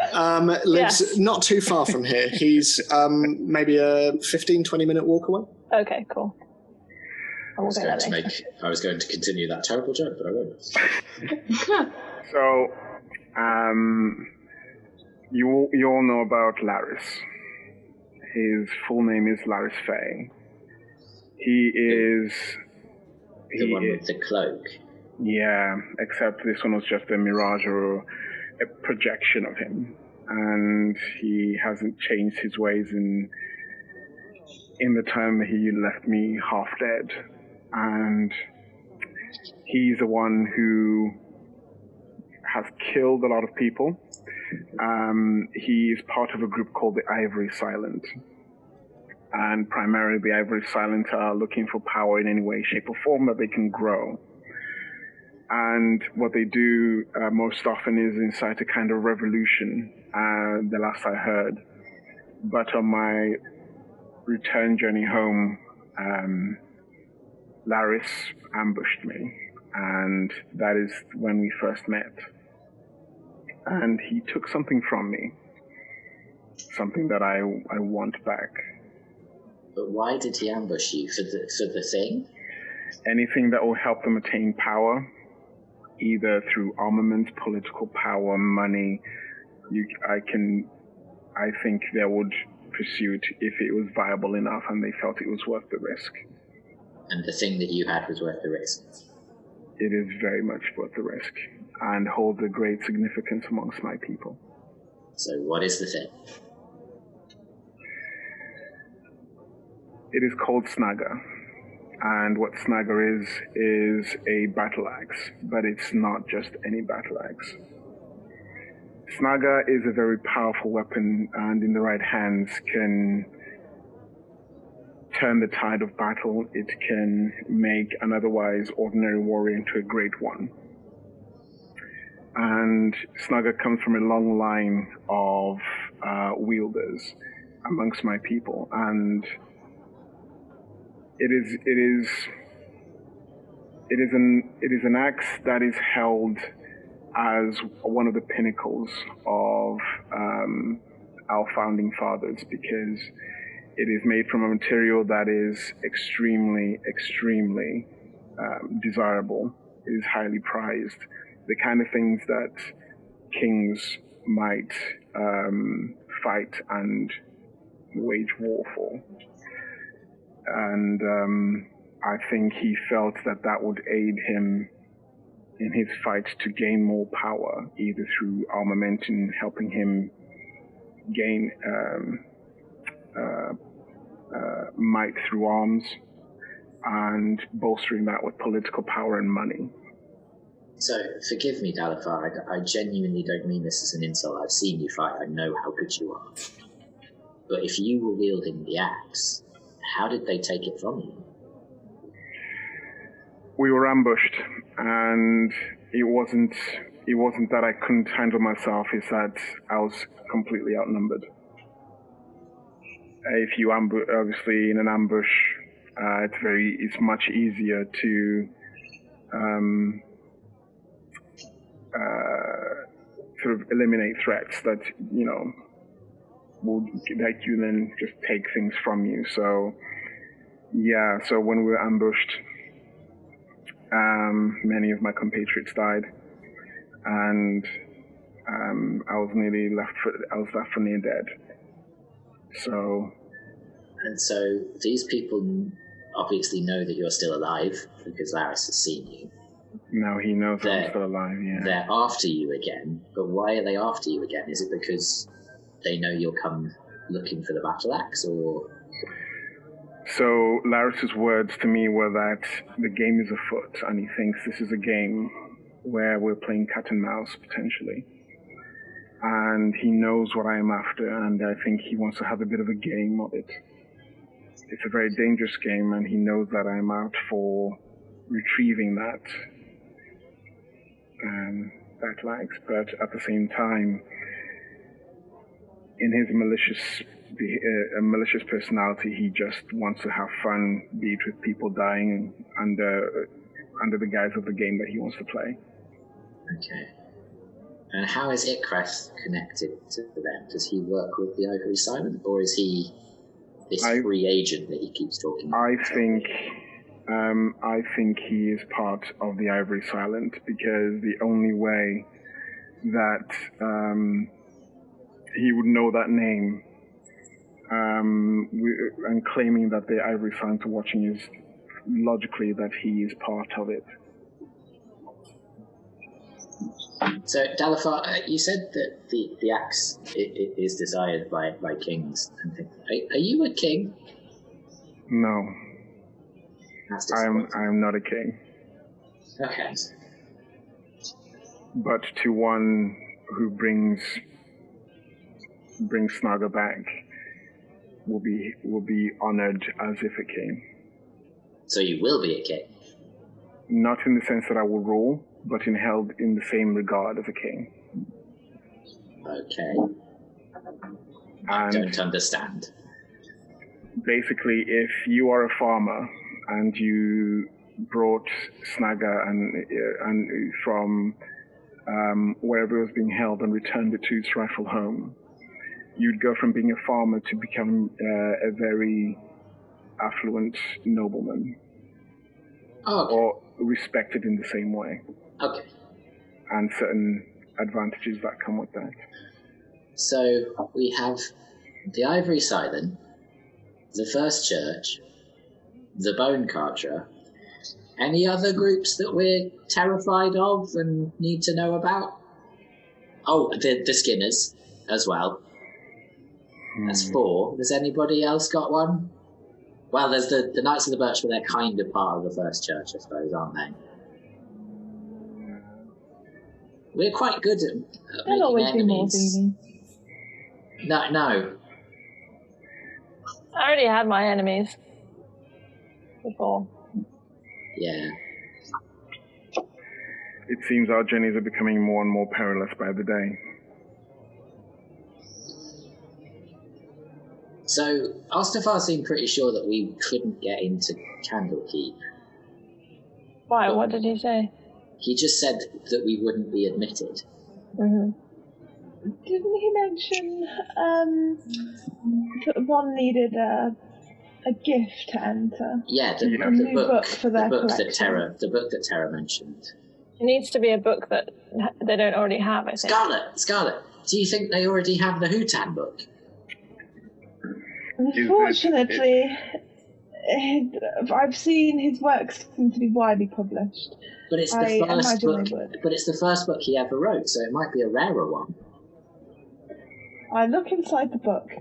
lives not too far from here. He's maybe a 15-20 minute walk away. Okay, cool. I was going to continue that terrible joke, but I won't. So, you all know about Laris. His full name is Laris Fay. He is... The one with the cloak? Yeah, except this one was just a mirage or a projection of him. And he hasn't changed his ways in the time he left me half dead. And he's the one who has killed a lot of people. He is part of a group called the Ivory Silent. And primarily the Ivory Silent are looking for power in any way, shape, or form that they can grow. And what they do most often is incite a kind of revolution, the last I heard. But on my return journey home, Laris ambushed me, and that is when we first met. And he took something from me, something that I want back. But why did he ambush you? For the thing? Anything that will help them attain power, either through armament, political power, money. I think they would pursue it if it was viable enough and they felt it was worth the risk. And the thing that you had was worth the risk? It is very much worth the risk and holds a great significance amongst my people. So what is the thing? It is called Snagger. And what Snagger is a battle axe, but it's not just any battle axe. Snagger is a very powerful weapon, and in the right hands can turn the tide of battle. It can make an otherwise ordinary warrior into a great one. And Snagger comes from a long line of wielders amongst my people, and it is an axe that is held as one of the pinnacles of our founding fathers, because it is made from a material that is extremely, extremely desirable. It is highly prized. The kind of things that kings might fight and wage war for. And I think he felt that would aid him in his fight to gain more power, either through armament and helping him gain might through arms, and bolstering that with political power and money. So, forgive me, Dalathar, I genuinely don't mean this as an insult. I've seen you fight, I know how good you are. But if you were wielding the axe, how did they take it from you? We were ambushed, and it wasn't that I couldn't handle myself, it's that I was completely outnumbered. If you obviously in an ambush, it's much easier to sort of eliminate threats that, will let you then just take things from you. So, yeah, so when we were ambushed, many of my compatriots died, and I was left for near dead. And so these people obviously know that you're still alive because Laris has seen you. No, he knows I'm still alive, yeah. They're after you again, but why are they after you again? Is it because they know you'll come looking for the battle axe, or...? So Laris's words to me were that the game is afoot, and he thinks this is a game where we're playing cat and mouse, potentially. And he knows what I am after, and I think he wants to have a bit of a game of it. It's a very dangerous game, and he knows that I'm out for retrieving that. that likes, but at the same time, in his malicious personality, he just wants to have fun, be it with people dying under the guise of the game that he wants to play. Okay. And how is Ikreth connected to them? Does he work with the Ivory Silent, or is he this free agent that he keeps talking about? I think he is part of the Ivory Silent, because the only way that he would know that name and claiming that the Ivory Silent are watching is logically that he is part of it. So, Dalathar, you said that the axe is desired by kings and things. Are you a king? No. I That's am not a king. Okay. But to one who brings Snaga back will be honored as if a king. So you will be a king? Not in the sense that I will rule, but held in the same regard as a king. Okay. I don't understand. Basically, if you are a farmer and you brought Snaga and from wherever it was being held and returned it to its rightful home, you'd go from being a farmer to become a very affluent nobleman. Oh, okay. Or respected in the same way. Okay. And certain advantages that come with that. So we have the Ivory Silent, the First Church, the Bone Carter. Any other groups that we're terrified of and need to know about? Oh, the Skinners as well. That's 4. Has anybody else got one? Well, there's the Knights of the Birch, but they're kind of part of the First Church, I suppose, aren't they? We're quite good at making enemies. No. I already had my enemies before. Yeah. It seems our journeys are becoming more and more perilous by the day. So, Ostafarr seemed pretty sure that we couldn't get into Candlekeep. Why? What did he say? He just said that we wouldn't be admitted. Mm-hmm. Didn't he mention that one needed a gift to enter? Yeah, the book that Terra mentioned. It needs to be a book that they don't already have, I think. Scarlet, do you think they already have the Hutan book? Unfortunately, I've seen his works seem to be widely published. But it's the first book. But it's the first book he ever wrote, so it might be a rarer one. I look inside the book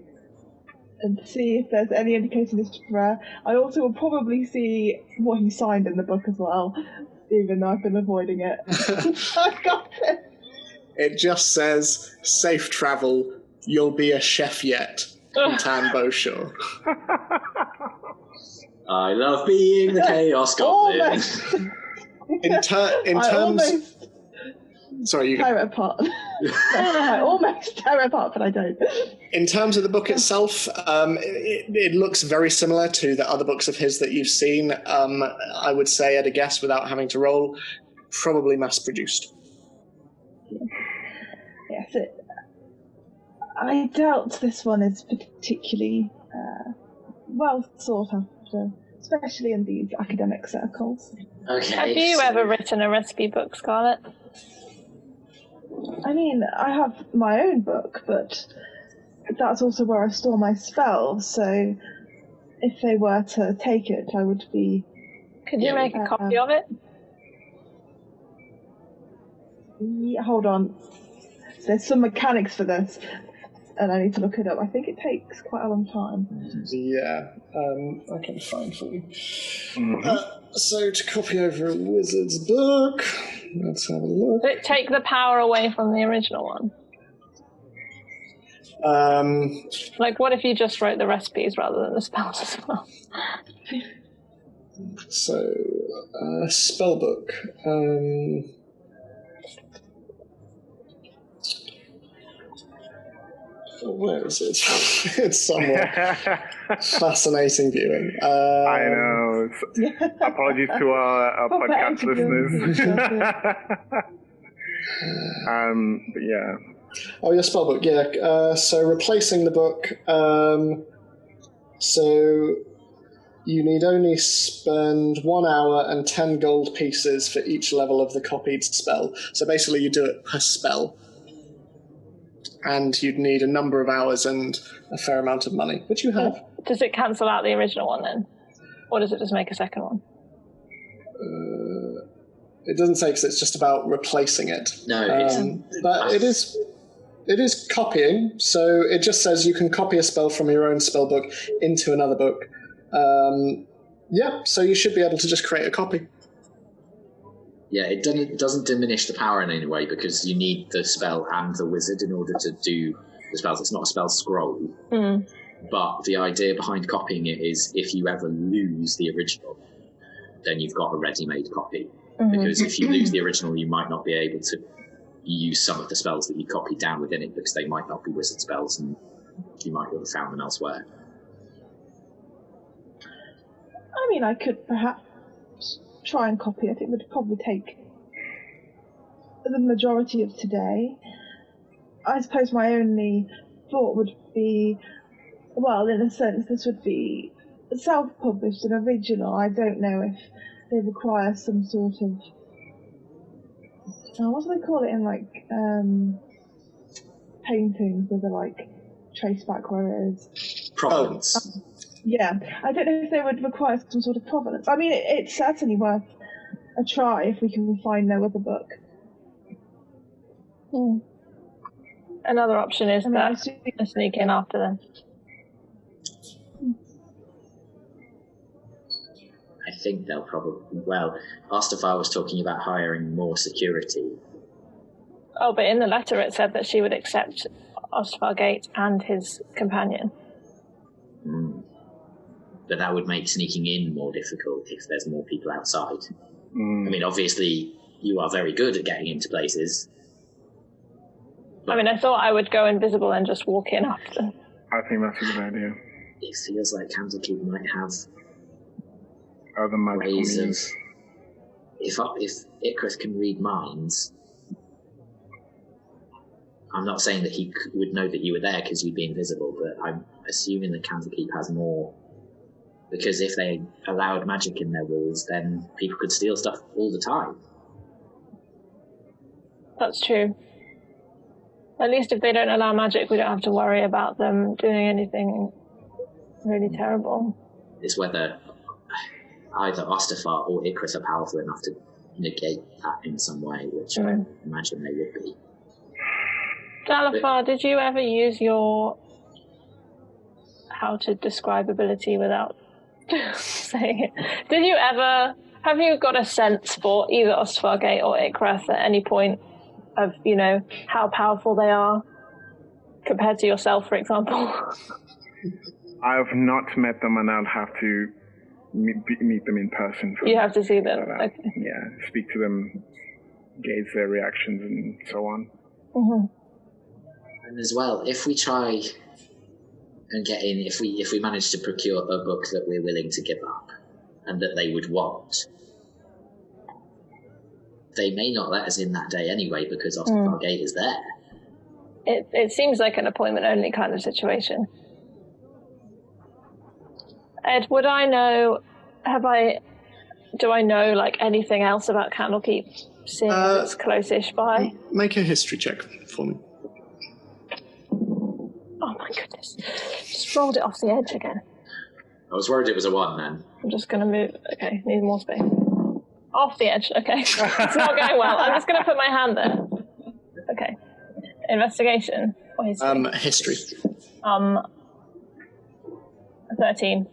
and see if there's any indication it's rare. I also will probably see what he signed in the book as well, even though I've been avoiding it. I've got it. It just says, "Safe travel. You'll be a chef yet." Tan Beauchamp. I love being the Chaos Goblin. In terms... Sorry, you tear it apart. I almost tear it apart, but I don't. In terms of the book itself, it looks very similar to the other books of his that you've seen. I would say, at a guess, without having to roll, probably mass-produced. Yes, I doubt this one is particularly well sought after, especially in these academic circles. Okay. Have you ever written a recipe book, Scarlet? I mean, I have my own book, but that's also where I store my spells, so if they were to take it, I would be... Could you make a copy of it? Yeah, hold on. There's some mechanics for this, and I need to look it up. I think it takes quite a long time. Yeah, I can find for you. So, to copy over a wizard's book, let's have a look. Does it take the power away from the original one? Like, what if you just wrote the recipes rather than the spells as well? So, spellbook. Where is it? It's somewhere. Fascinating viewing. I know. Apologies to our podcast listeners. But yeah. Oh, your spellbook, yeah. So replacing the book. So you need only spend 1 hour and 10 gold pieces for each level of the copied spell. So basically you do it per spell. And you'd need a number of hours and a fair amount of money, which you have. Does it cancel out the original one then? Or does it just make a second one? It doesn't say, because it's just about replacing it. No, but it is copying, so it just says you can copy a spell from your own spellbook into another book. So you should be able to just create a copy. Yeah, it doesn't diminish the power in any way, because you need the spell and the wizard in order to do the spells. It's not a spell scroll. Mm. But the idea behind copying it is if you ever lose the original, then you've got a ready-made copy. Mm-hmm. Because if you lose the original, you might not be able to use some of the spells that you copied down within it, because they might not be wizard spells and you might have found them elsewhere. I mean, I could perhaps try and copy it. It would probably take the majority of today. I suppose my only thought would be, well, in a sense, this would be self-published and original. I don't know if they require some sort of, what do they call it in, like, paintings where they, like, trace back where it is? Provenance. Yeah, I don't know if they would require some sort of provenance. I mean, it's certainly worth a try if we can find no other book. Another option is that I sneak in after them. I think they'll probably... Well, Ostafarr was talking about hiring more security. Oh, but in the letter it said that she would accept Ostafarr Gate and his companion. But that would make sneaking in more difficult if there's more people outside. I mean, obviously, you are very good at getting into places. I mean, I thought I would go invisible and just walk in after. I think that's a good idea. It feels like Candlekeep might have other ways of... If Icarus can read minds, I'm not saying that he would know that you were there because you'd be invisible, but I'm assuming that Candlekeep has more... Because if they allowed magic in their walls, then people could steal stuff all the time. That's true. At least if they don't allow magic, we don't have to worry about them doing anything really terrible. It's whether either Ostafarr or Icarus are powerful enough to negate that in some way, which I imagine they would be. Dalafarr, did you ever use your how to describe ability without saying it? Did you ever, have you got a sense for either Ostafarr Gate or Icarus at any point of, you know, how powerful they are compared to yourself, for example? I've not met them, and I'll have to meet them in person. You have to see them. Okay. Yeah, speak to them, gauge their reactions, and so on. Mm-hmm. And as well, if we try and get in, if we manage to procure a book that we're willing to give up and that they would want, they may not let us in that day anyway because Ostafarr Gate is there. It seems like an appointment-only kind of situation. Ed, would I know... Do I know, like, anything else about Candlekeep, seeing as it's close-ish by? Make a history check for me. Oh, my goodness. Just rolled it off the edge again. I was worried it was a 1 then. I'm just going to move... Okay, need more space. Off the edge, okay. It's not going well. I'm just going to put my hand there. Okay. Investigation or history? History. 13.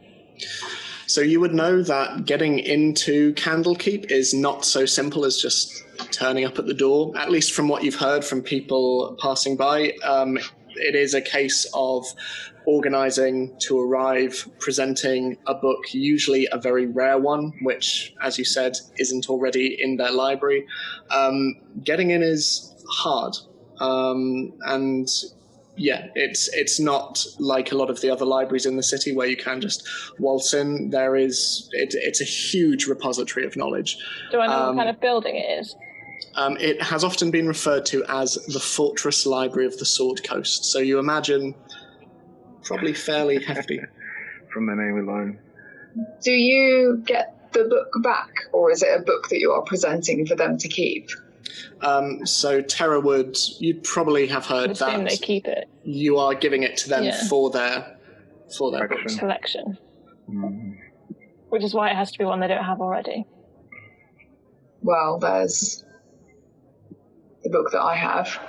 So you would know that getting into Candlekeep is not so simple as just turning up at the door. At least from what you've heard from people passing by, it is a case of organising to arrive, presenting a book, usually a very rare one, which, as you said, isn't already in their library. Getting in is hard. And Yeah, it's not like a lot of the other libraries in the city where you can just waltz in. It's a huge repository of knowledge. Do I know what kind of building it is? It has often been referred to as the Fortress Library of the Sword Coast. So you imagine probably fairly hefty. From the name alone. Do you get the book back, or is it a book that you are presenting for them to keep? So Terra would, you'd probably have heard Assume that they keep it. You are giving it to them for their books. Collection. Mm-hmm. Which is why it has to be one they don't have already. Well, there's the book that I have.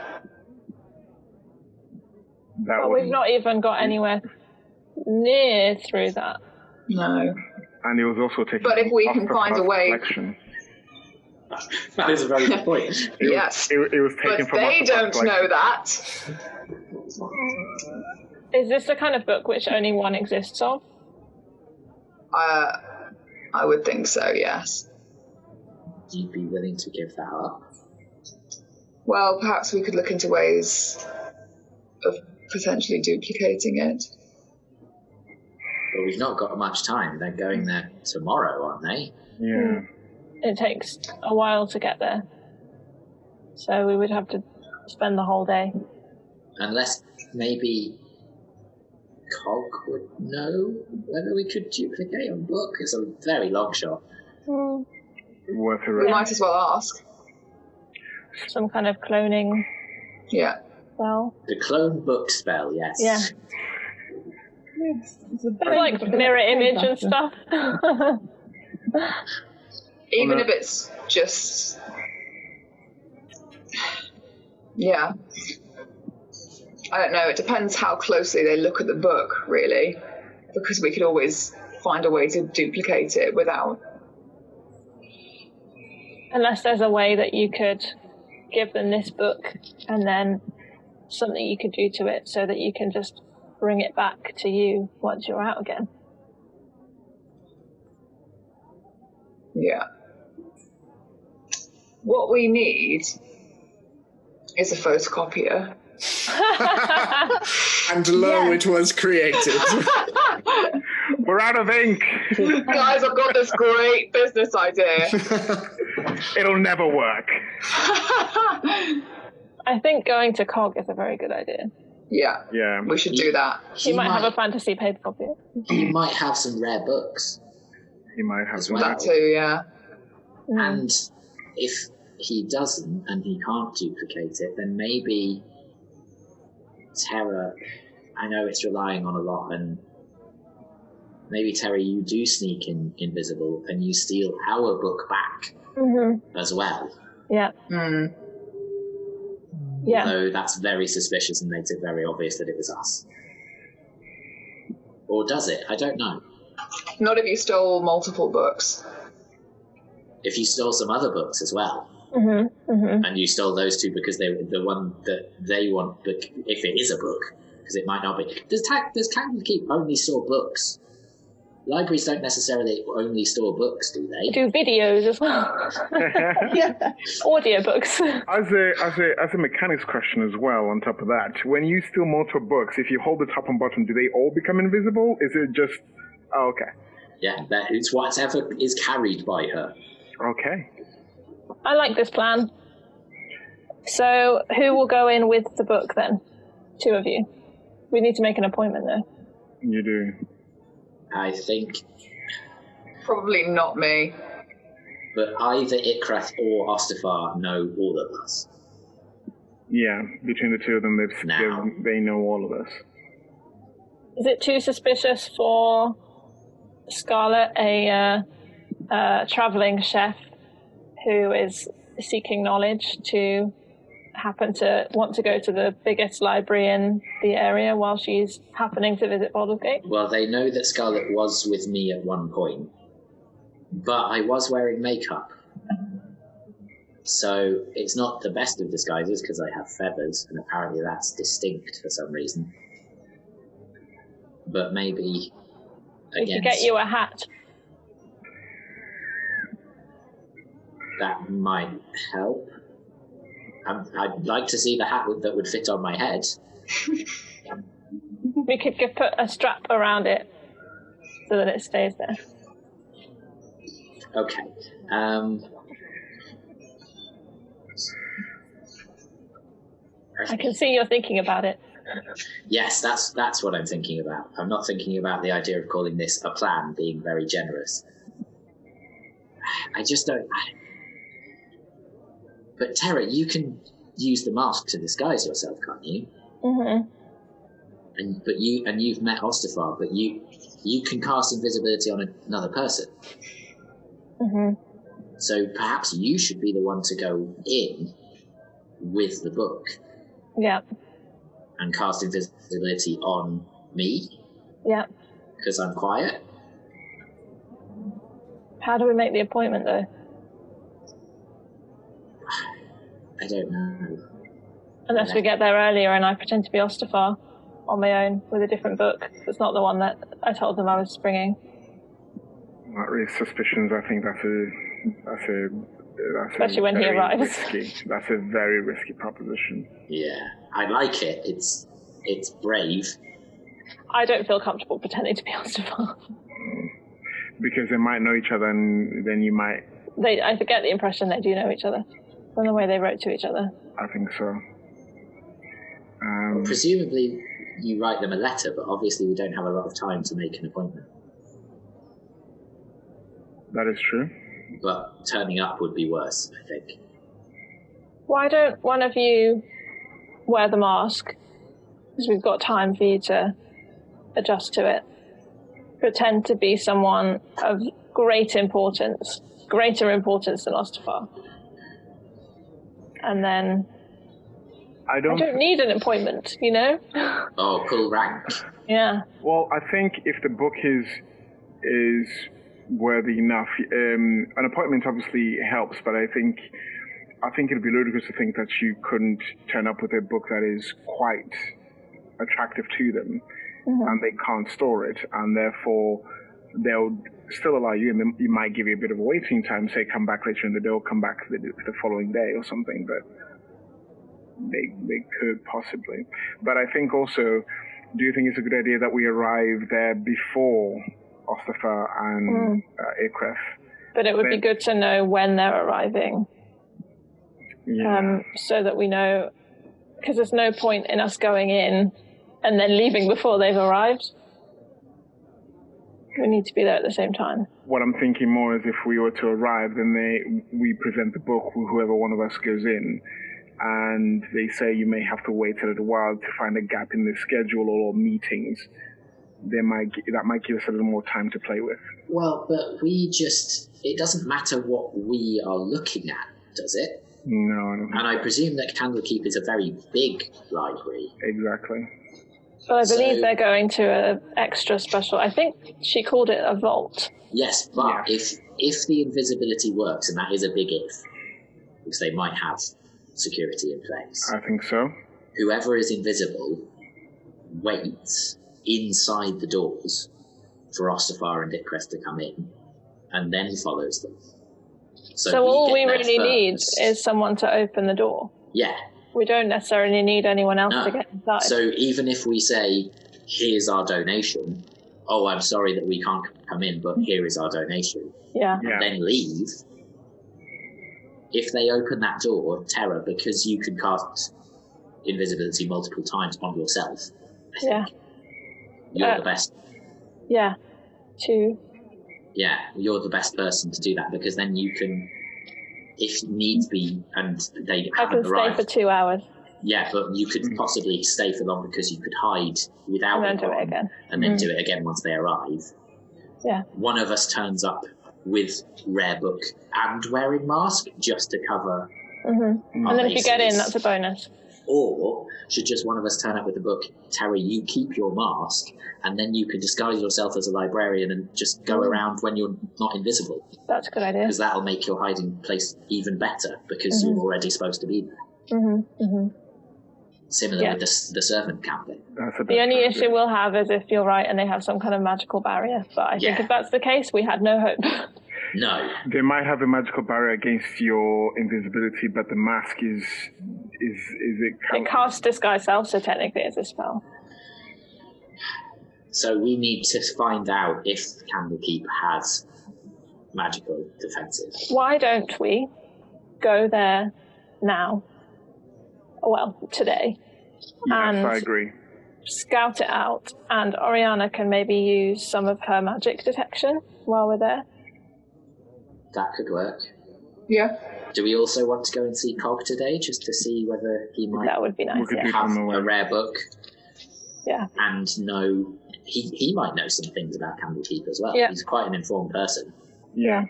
But we've not even got anywhere near through that. No. And it was also taken. But if we can find a way. Collection. That is a very good point. Yes. It was taken but from they don't know that. Is this the kind of book which only one exists of? I would think so, yes. You'd be willing to give that up? Well, perhaps we could look into ways of potentially duplicating it. But we've not got much time. They're going there tomorrow, aren't they? Yeah. It takes a while to get there. So we would have to spend the whole day. Unless maybe Cog would know whether we could duplicate a book. It's a very long shot. Worth a We might as well ask. Some kind of cloning spell. The clone book spell, yes. Yeah. It's a It's like mirror image and stuff. Even if it's just... Yeah. I don't know, it depends how closely they look at the book, really. Because we could always find a way to duplicate it without... Unless there's a way that you could give them this book and then something you could do to it so that you can just bring it back to you once you're out again. Yeah. What we need is a photocopier. And lo, it was created. We're out of ink. Guys, I've got this great business idea. It'll never work. I think going to Cog is a very good idea. Yeah. Yeah. We should do that. He might have a fantasy paper copy. He might have some rare books. He might have As well. That too, yeah. And if he doesn't and he can't duplicate it, then maybe Terra, I know it's relying on a lot, and maybe Terra, you do sneak in invisible and you steal our book back as well. Yeah. Mm. Yeah. Although that's very suspicious and makes it very obvious that it was us. Or does it? I don't know. Not if you stole multiple books. If you stole some other books as well, and you stole those two because they were the one that they want, but if it is a book, because it might not be. Does Cactus Keep only store books? Libraries don't necessarily only store books, do they? Do videos as well. Audiobooks. As a mechanics question as well, on top of that, when you steal multiple books, if you hold the top and bottom, do they all become invisible? Is it just... Oh, okay. Yeah, it's whatever is carried by her. Okay. I like this plan. So, who will go in with the book then? Two of you. We need to make an appointment though. You do. I think, Probably not me. but either Ikrath or Ostafarr know all of us. Yeah, between the two of them, they know all of us. Is it too suspicious for Scarlet, a traveling chef who is seeking knowledge, to happen to want to go to the biggest library in the area while she's happening to visit Baldur's Gate? Well, they know that Scarlet was with me at one point, but I was wearing makeup. So it's not the best of disguises because I have feathers, and apparently that's distinct for some reason. But maybe We could get you a hat. that might help. I'd like to see the hat that would fit on my head. We could put a strap around it so that it stays there. Okay. I can see you're thinking about it. Yes, that's what I'm thinking about. I'm not thinking about the idea of calling this a plan, being very generous. I just don't... But Terra, you can use the mask to disguise yourself, can't you? Mm-hmm. And you've met Ostafarr, but you can cast invisibility on another person. Mm-hmm. So perhaps you should be the one to go in with the book. Yeah. And cast invisibility on me. Yeah. Because I'm quiet. How do we make the appointment, though? I don't know. Unless we get there earlier and I pretend to be Ostafarr on my own with a different book. It's not the one that I told them I was bringing. Not really suspicions. I think that's especially when he arrives. Risky. That's a very risky proposition. Yeah, I like it. It's brave. I don't feel comfortable pretending to be Ostafarr. Because they might know each other, and then you might... I get the impression they do know each other from the way they wrote to each other. I think so. Well, presumably you write them a letter, but obviously we don't have a lot of time to make an appointment. That is true. But turning up would be worse, I think. Why don't one of you wear the mask? Because we've got time for you to adjust to it. Pretend to be someone of greater importance than Ostafarr. And then... I don't need an appointment, you know? Oh, cool rank. Yeah. Well, I think if the book is worthy enough, an appointment obviously helps, but I think it'd be ludicrous to think that you couldn't turn up with a book that is quite attractive to them, and they can't store it, and therefore they'll still allow you, and you might give you a bit of a waiting time, say come back later in the day or come back the following day or something, but they could possibly. But I think also, do you think it's a good idea that we arrive there before Ostafarr and Ikref? But it would be good to know when they're arriving. Yeah. So that we know, because there's no point in us going in and then leaving before they've arrived. We need to be there at the same time. What I'm thinking more is if we were to arrive, then we present the book with whoever one of us goes in, and they say you may have to wait a little while to find a gap in the schedule or meetings. That might give us a little more time to play with. Well, but it doesn't matter what we are looking at, does it? No, I don't. And I presume that Candlekeep is a very big library. Exactly. Well, I believe they're going to an extra special. I think she called it a vault. Yes, but if the invisibility works, and that is a big if, because they might have security in place. I think so. Whoever is invisible waits inside the doors for Ostafarr and Ikref to come in, and then follows them. So all we really need is someone to open the door. Yeah. We don't necessarily need anyone else to get inside. So even if we say, here's our donation, oh, I'm sorry that we can't come in, but here is our donation. Yeah. And then leave. If they open that door, Terra, because you can cast invisibility multiple times on yourself, I think you're the best. Yeah. Yeah, you're the best person to do that, because then you can, if needs be, and they haven't arrived. I can stay for 2 hours. Yeah, but you could possibly stay for longer because you could hide without and then do it again. And then do it again once they arrive. Yeah. One of us turns up with rare book and wearing mask just to cover. Mm-hmm. And then if you get in, that's a bonus. Or should just one of us turn up with the book, Terry, you keep your mask, and then you can disguise yourself as a librarian and just go around when you're not invisible. That's a good idea. Because that'll make your hiding place even better, because you're already supposed to be there. Mm-hmm. Mm-hmm. Similar with the servant camping. The only issue we'll have is if you're right and they have some kind of magical barrier. But I think if that's the case, we had no hope. No. They might have a magical barrier against your invisibility, but the mask is it? It casts disguise self, so technically it's a spell. So we need to find out if Candlekeep has magical defenses. Why don't we go there now? Well, today. Yes, and I agree. Scout it out, and Oriana can maybe use some of her magic detection while we're there. That could work. Yeah. Do we also want to go and see Cog today, just to see whether he might That would be nice, yeah. have a rare book? Yeah. And know... He might know some things about Candlekeep as well. Yeah. He's quite an informed person. Yeah.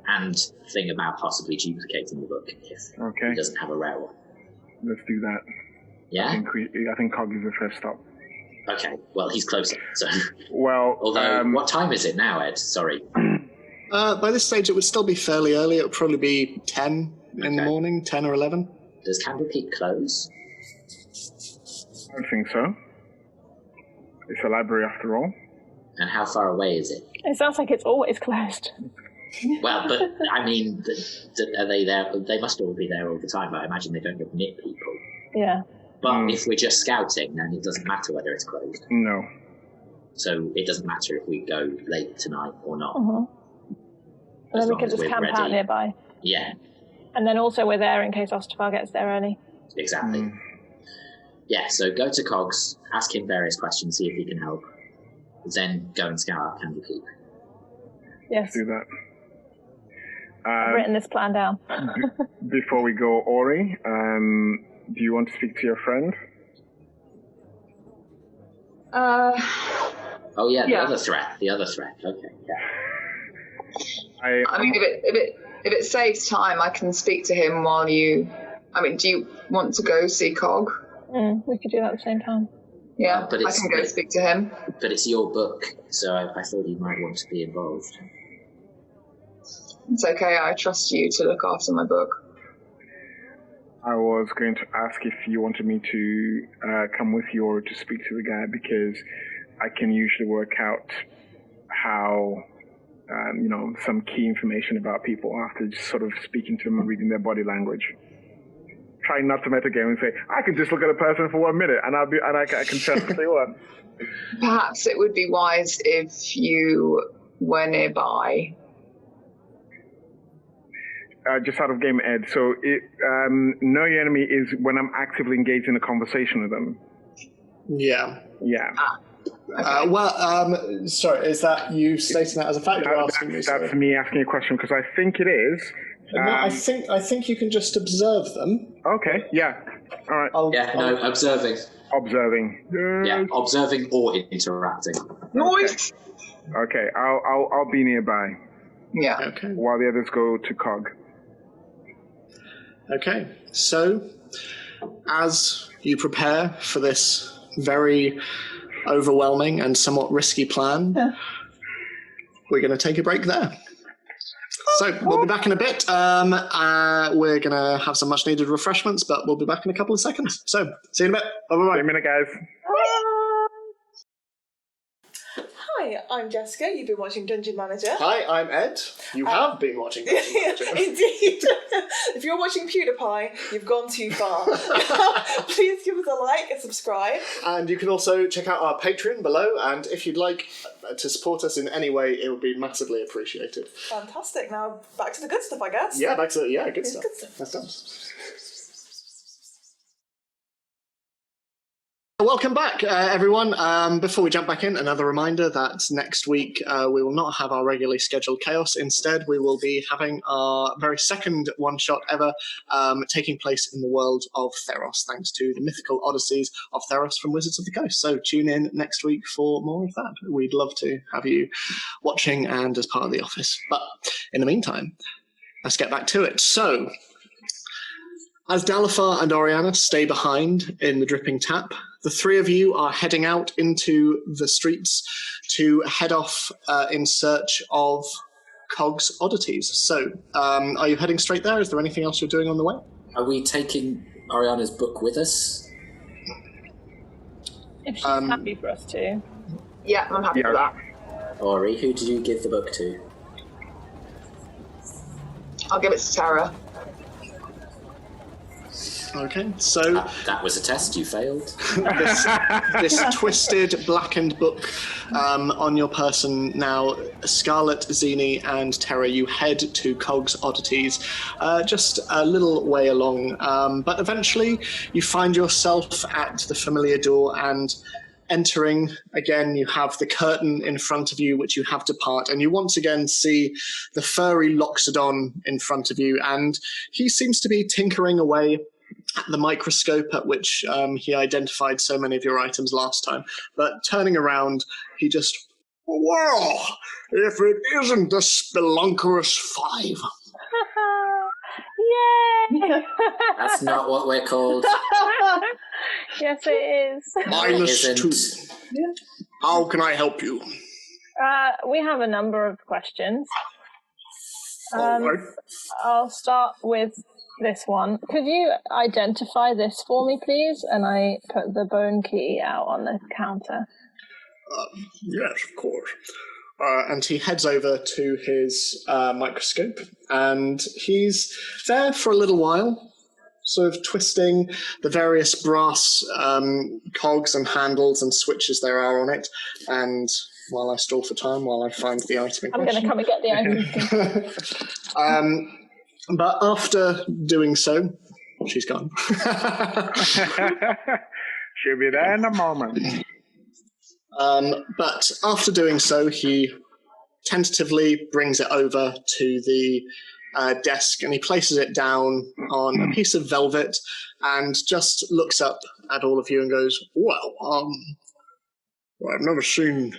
And thing about possibly duplicating the book if he doesn't have a rare one. Let's do that. Yeah? I think Cog is the first stop. Okay, well, he's closer, so... Well, although, what time is it now, Ed? Sorry. By this stage, it would still be fairly early. It would probably be 10 in the morning, 10 or 11. Does Candlekeep close? I don't think so. It's a library after all. And how far away is it? It sounds like it's always closed. Well, but, I mean, are they there? They must all be there all the time, but I imagine they don't admit people. Yeah. But if we're just scouting, then it doesn't matter whether it's closed. No. So it doesn't matter if we go late tonight or not. And then we can just camp out nearby. Yeah. And then also we're there in case Ostafarr gets there early. Exactly. Yeah, so go to Cogs, ask him various questions, see if he can help. Then go and scout out Candlekeep. Yes. Let's do that. I've written this plan down. Before we go, Ori, do you want to speak to your friend? Oh yeah, the other threat. Okay, yeah. I mean, if it saves time, I can speak to him while you... I mean, do you want to go see Cog? We could do that at the same time. Yeah, but I can go speak to him. But it's your book, so I thought you might want to be involved. It's okay, I trust you to look after my book. I was going to ask if you wanted me to come with you or to speak to the guy, because I can usually work out how, some key information about people after just sort of speaking to them and reading their body language. Trying not to metagame and say, I can just look at a person for 1 minute and I can tell what they want. Perhaps it would be wise if you were nearby. Just out of game, Ed. So, know your enemy is when I'm actively engaged in a conversation with them. Yeah. Yeah. Okay. Sorry, is that you stating that as a fact or asking me? That's me asking a question, because I think it is. No, I think you can just observe them. Okay, yeah. All right. Observing. Observing. Yeah, observing or interacting. Noise! Okay, I'll be nearby. Yeah. Okay. While the others go to Cog. Okay, so as you prepare for this very overwhelming and somewhat risky plan, we're going to take a break there. So we'll be back in a bit. We're going to have some much-needed refreshments, but we'll be back in a couple of seconds. So see you in a bit. Bye-bye. See you in a minute, guys. Hi, I'm Jessica. You've been watching Dungeon Manager. Hi, I'm Ed. You have been watching Dungeon Manager. Indeed. If you're watching PewDiePie, you've gone too far. Please give us a like and subscribe. And you can also check out our Patreon below, and if you'd like to support us in any way, it would be massively appreciated. Fantastic. Now, back to the good stuff, I guess. Yeah, back to good stuff. Good stuff. That's done. Welcome back, everyone. Before we jump back in, another reminder that next week we will not have our regularly scheduled Chaos. Instead, we will be having our very second one-shot ever taking place in the world of Theros, thanks to the mythical odysseys of Theros from Wizards of the Coast. So tune in next week for more of that. We'd love to have you watching and as part of the office. But in the meantime, let's get back to it. So, as Dalafarr and Oriana stay behind in the Dripping Tap, the three of you are heading out into the streets to head off in search of Cog's oddities. So, are you heading straight there? Is there anything else you're doing on the way? Are we taking Ariana's book with us? If she's happy for us to. Yeah, I'm happy with that. Ori, who did you give the book to? I'll give it to Tara. Okay, so that was a test. You failed. this twisted, blackened book on your person now. Scarlet, Zini, and Terra, you head to Cog's Oddities, just a little way along, but eventually you find yourself at the familiar door and entering. Again, you have the curtain in front of you, which you have to part, and you once again see the furry Loxodon in front of you, and he seems to be tinkering away at the microscope at which he identified so many of your items last time. But turning around, he just, well, if it isn't the Spelunkerous 5. Yay! That's not what we're called. Yes, it is. -2. How can I help you? We have a number of questions. All right. I'll start with this one. Could you identify this for me, please? And I put the bone key out on the counter. Yes, of course. And he heads over to his microscope, and he's there for a little while, sort of twisting the various brass cogs and handles and switches there are on it, and while I stall for time, while I find the item in I'm going to come and get the item. But after doing so, she's gone. She'll be there in a moment. But after doing so, he tentatively brings it over to the desk, and he places it down on a piece of velvet and just looks up at all of you and goes, well, I've never seen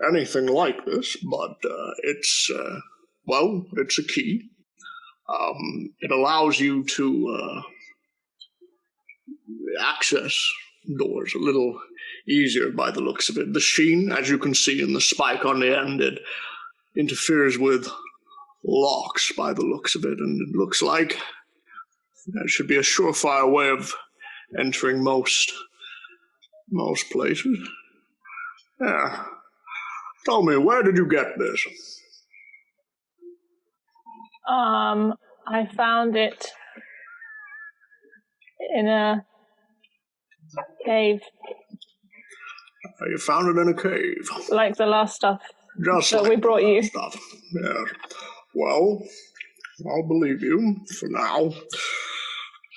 anything like this, but it's a key. It allows you to access doors a little easier by the looks of it. The sheen, as you can see in the spike on the end, it interferes with locks by the looks of it, and it looks like that should be a surefire way of entering most places. Yeah. Tell me, where did you get this? I found it in a cave. You found it in a cave. Like the last stuff Just that like we brought you. Stuff. Yes. Well, I'll believe you for now.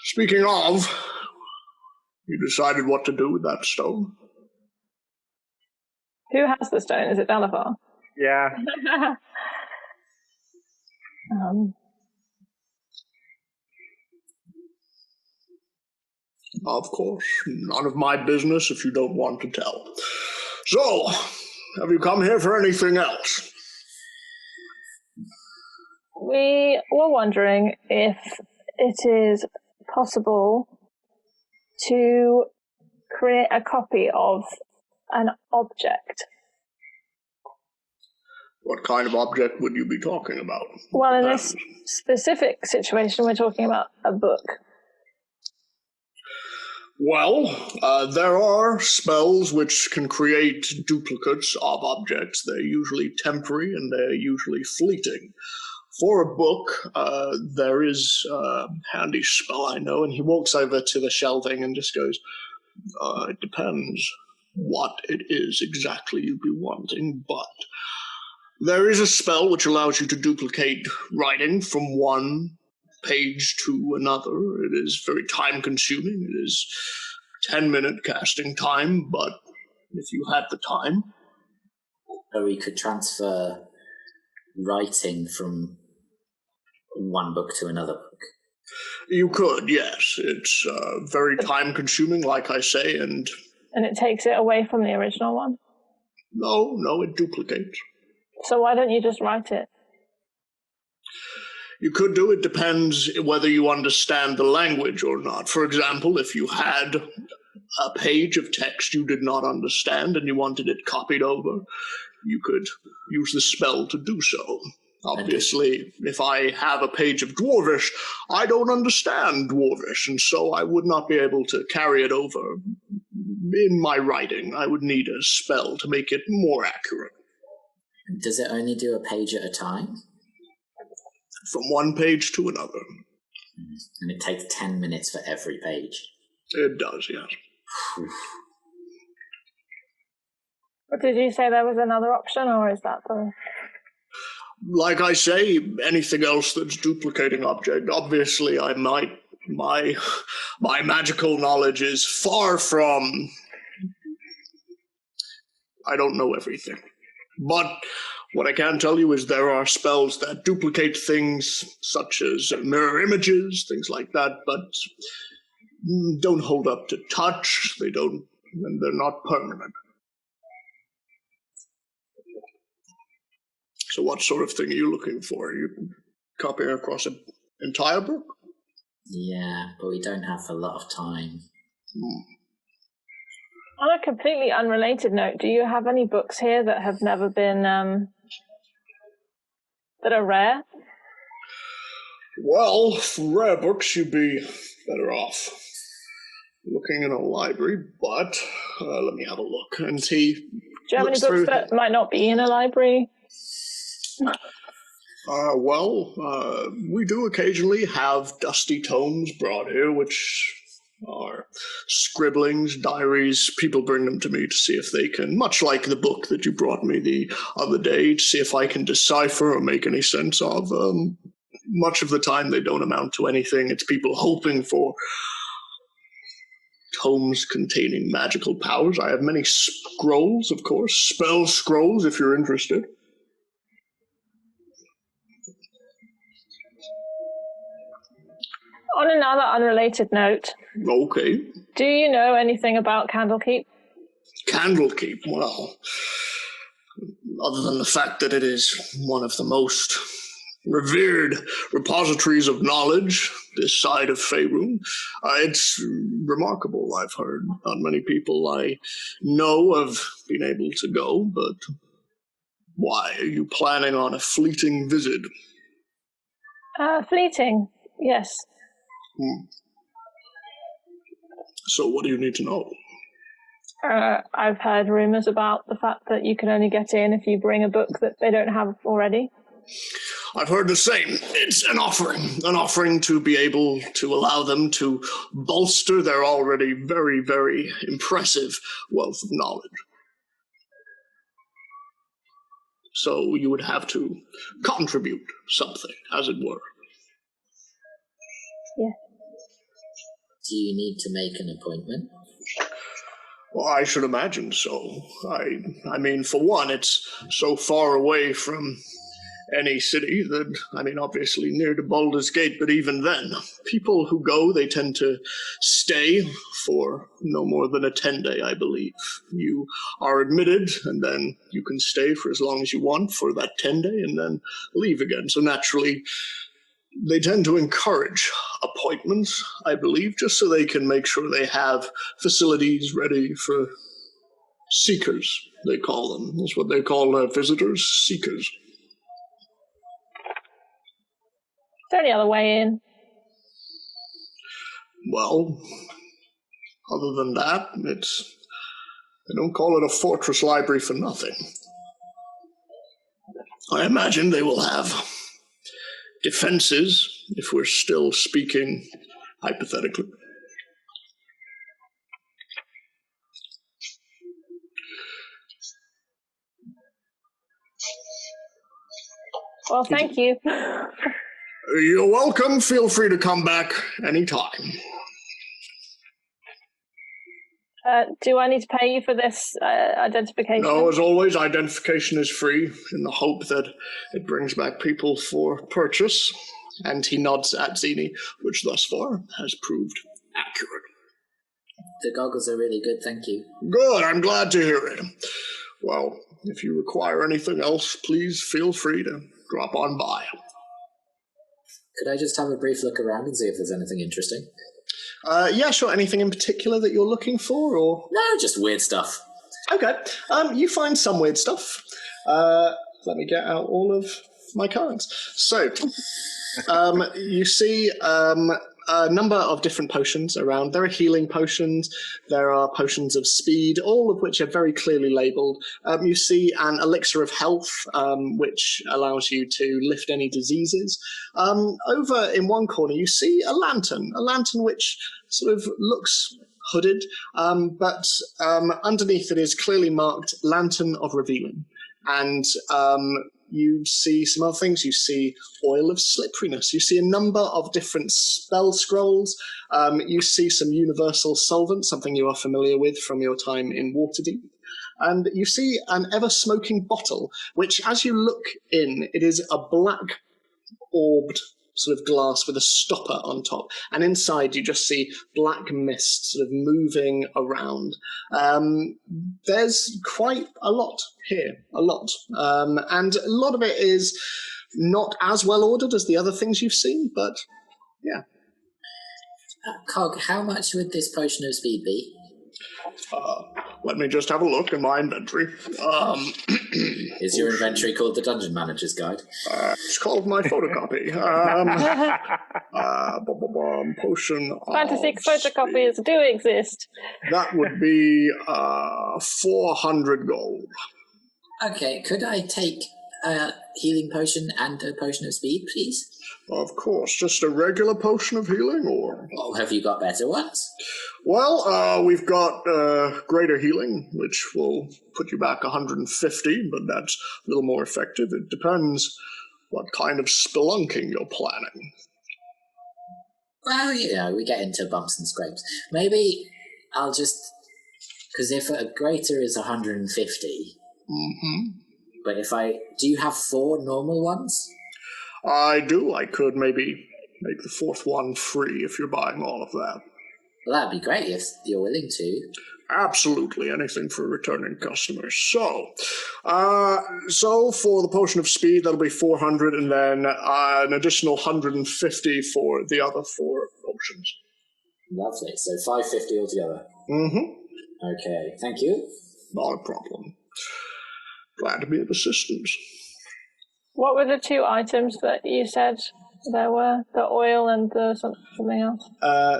Speaking of, you decided what to do with that stone? Who has the stone? Is it Dalavar? Yeah. Of course, none of my business if you don't want to tell. So, have you come here for anything else? We were wondering if it is possible to create a copy of an object. What kind of object would you be talking about? Well, in this specific situation, we're talking about a book. Well, there are spells which can create duplicates of objects. They're usually temporary and they're usually fleeting. For a book, there is a handy spell I know, and he walks over to the shelving and just goes, it depends what it is exactly you'd be wanting, but there is a spell which allows you to duplicate writing from one page to another. It is very time-consuming. It is 10-minute casting time, but if you had the time... So we could transfer writing from one book to another book. You could, yes. It's very time-consuming, like I say, and... And it takes it away from the original one? No, it duplicates. So why don't you just write it? You could do it, depends whether you understand the language or not. For example, if you had a page of text you did not understand and you wanted it copied over, you could use the spell to do so. Obviously, if I have a page of Dwarvish, I don't understand Dwarvish, and so I would not be able to carry it over in my writing. I would need a spell to make it more accurate. Does it only do a page at a time? from one page to another. And it takes 10 minutes for every page. It does, yes. But did you say there was another option, or is that the... Like I say, anything else that's duplicating object. Obviously, my magical knowledge is far from... I don't know everything. But what I can tell you is there are spells that duplicate things, such as mirror images, things like that, but don't hold up to touch. They're not permanent. So what sort of thing are you looking for? Are you copying across an entire book? Yeah, but we don't have a lot of time. On a completely unrelated note, do you have any books here that have never been, that are rare? Well, for rare books, you'd be better off looking in a library, but let me have a look. And he Do you have any books that might not be in a library? We do occasionally have dusty tomes brought here, which are scribblings, diaries. People bring them to me to see if they can, much like the book that you brought me the other day, to see if I can decipher or make any sense of. Much of the time they don't amount to anything. It's people hoping for tomes containing magical powers. I have many scrolls, of course, spell scrolls if you're interested. On another unrelated note, Okay. do you know anything about Candlekeep? Candlekeep, well, other than the fact that it is one of the most revered repositories of knowledge this side of Faerun, it's remarkable. I've heard not many people I know have been able to go, but why? Are you planning on a fleeting visit? Fleeting, yes. So what do you need to know? I've heard rumours about the fact that you can only get in if you bring a book that they don't have already. I've heard the same. It's an offering to be able to allow them to bolster their already very, very impressive wealth of knowledge. So you would have to contribute something, as it were. Yeah. Do you need to make an appointment? Well, I should imagine so. I mean, for one, it's so far away from any city that, obviously near to Baldur's Gate, but even then, people who go, they tend to stay for no more than a 10-day, I believe. You are admitted, and then you can stay for as long as you want for that 10-day, and then leave again. So naturally, they tend to encourage appointments, I believe, just so they can make sure they have facilities ready for seekers, they call them. That's what they call visitors, seekers. Is there any other way in? Well, other than that, they don't call it a fortress library for nothing. I imagine they will have defenses, if we're still speaking hypothetically. Well, thank you. You're welcome. Feel free to come back anytime. Do I need to pay you for this identification? No, as always, identification is free in the hope that it brings back people for purchase. And he nods at Zini, which thus far has proved accurate. The goggles are really good, thank you. Good, I'm glad to hear it. Well, if you require anything else, please feel free to drop on by. Could I just have a brief look around and see if there's anything interesting? Yeah, sure. Anything in particular that you're looking for, or? No, just weird stuff. Okay. You find some weird stuff. Let me get out all of my cards. So, you see a number of different potions around. There are healing potions, there are potions of speed, all of which are very clearly labelled. You see an elixir of health, which allows you to lift any diseases. Over in one corner, you see a lantern which sort of looks hooded, but underneath it is clearly marked Lantern of Revealing. And you see some other things. You see oil of slipperiness. You see a number of different spell scrolls. You see some universal solvent, something you are familiar with from your time in Waterdeep. And you see an ever-smoking bottle, which, as you look in, it is a black orbed sort of glass with a stopper on top, and inside you just see black mist sort of moving around. There's quite a lot here, and a lot of it is not as well ordered as the other things you've seen, but yeah. Cog, how much would this potion of speed be? Let me just have a look in my inventory. Is your inventory called the Dungeon Manager's Guide? It's called my photocopy. Potion Fantasy of photocopies do exist. That would be 400 gold. Okay, could I take a healing potion and a potion of speed, please? Of course, just a regular potion of healing, or... Oh, have you got better ones? Well, we've got greater healing, which will put you back 150, but that's a little more effective. It depends what kind of spelunking you're planning. Well, we get into bumps and scrapes. Maybe I'll just... Because if a greater is 150... Mm-hmm. But if I... Do you have 4 normal ones? I do. I could maybe make the 4th one free if you're buying all of that. Well, that'd be great if you're willing to. Absolutely, anything for returning customers. So for the potion of speed, that'll be 400, and then an additional 150 for the other 4 potions. Lovely. So 550 altogether. Mm-hmm. Okay, thank you. Not a problem. Glad to be of assistance. What were the 2 items that you said there were? The oil and the something else?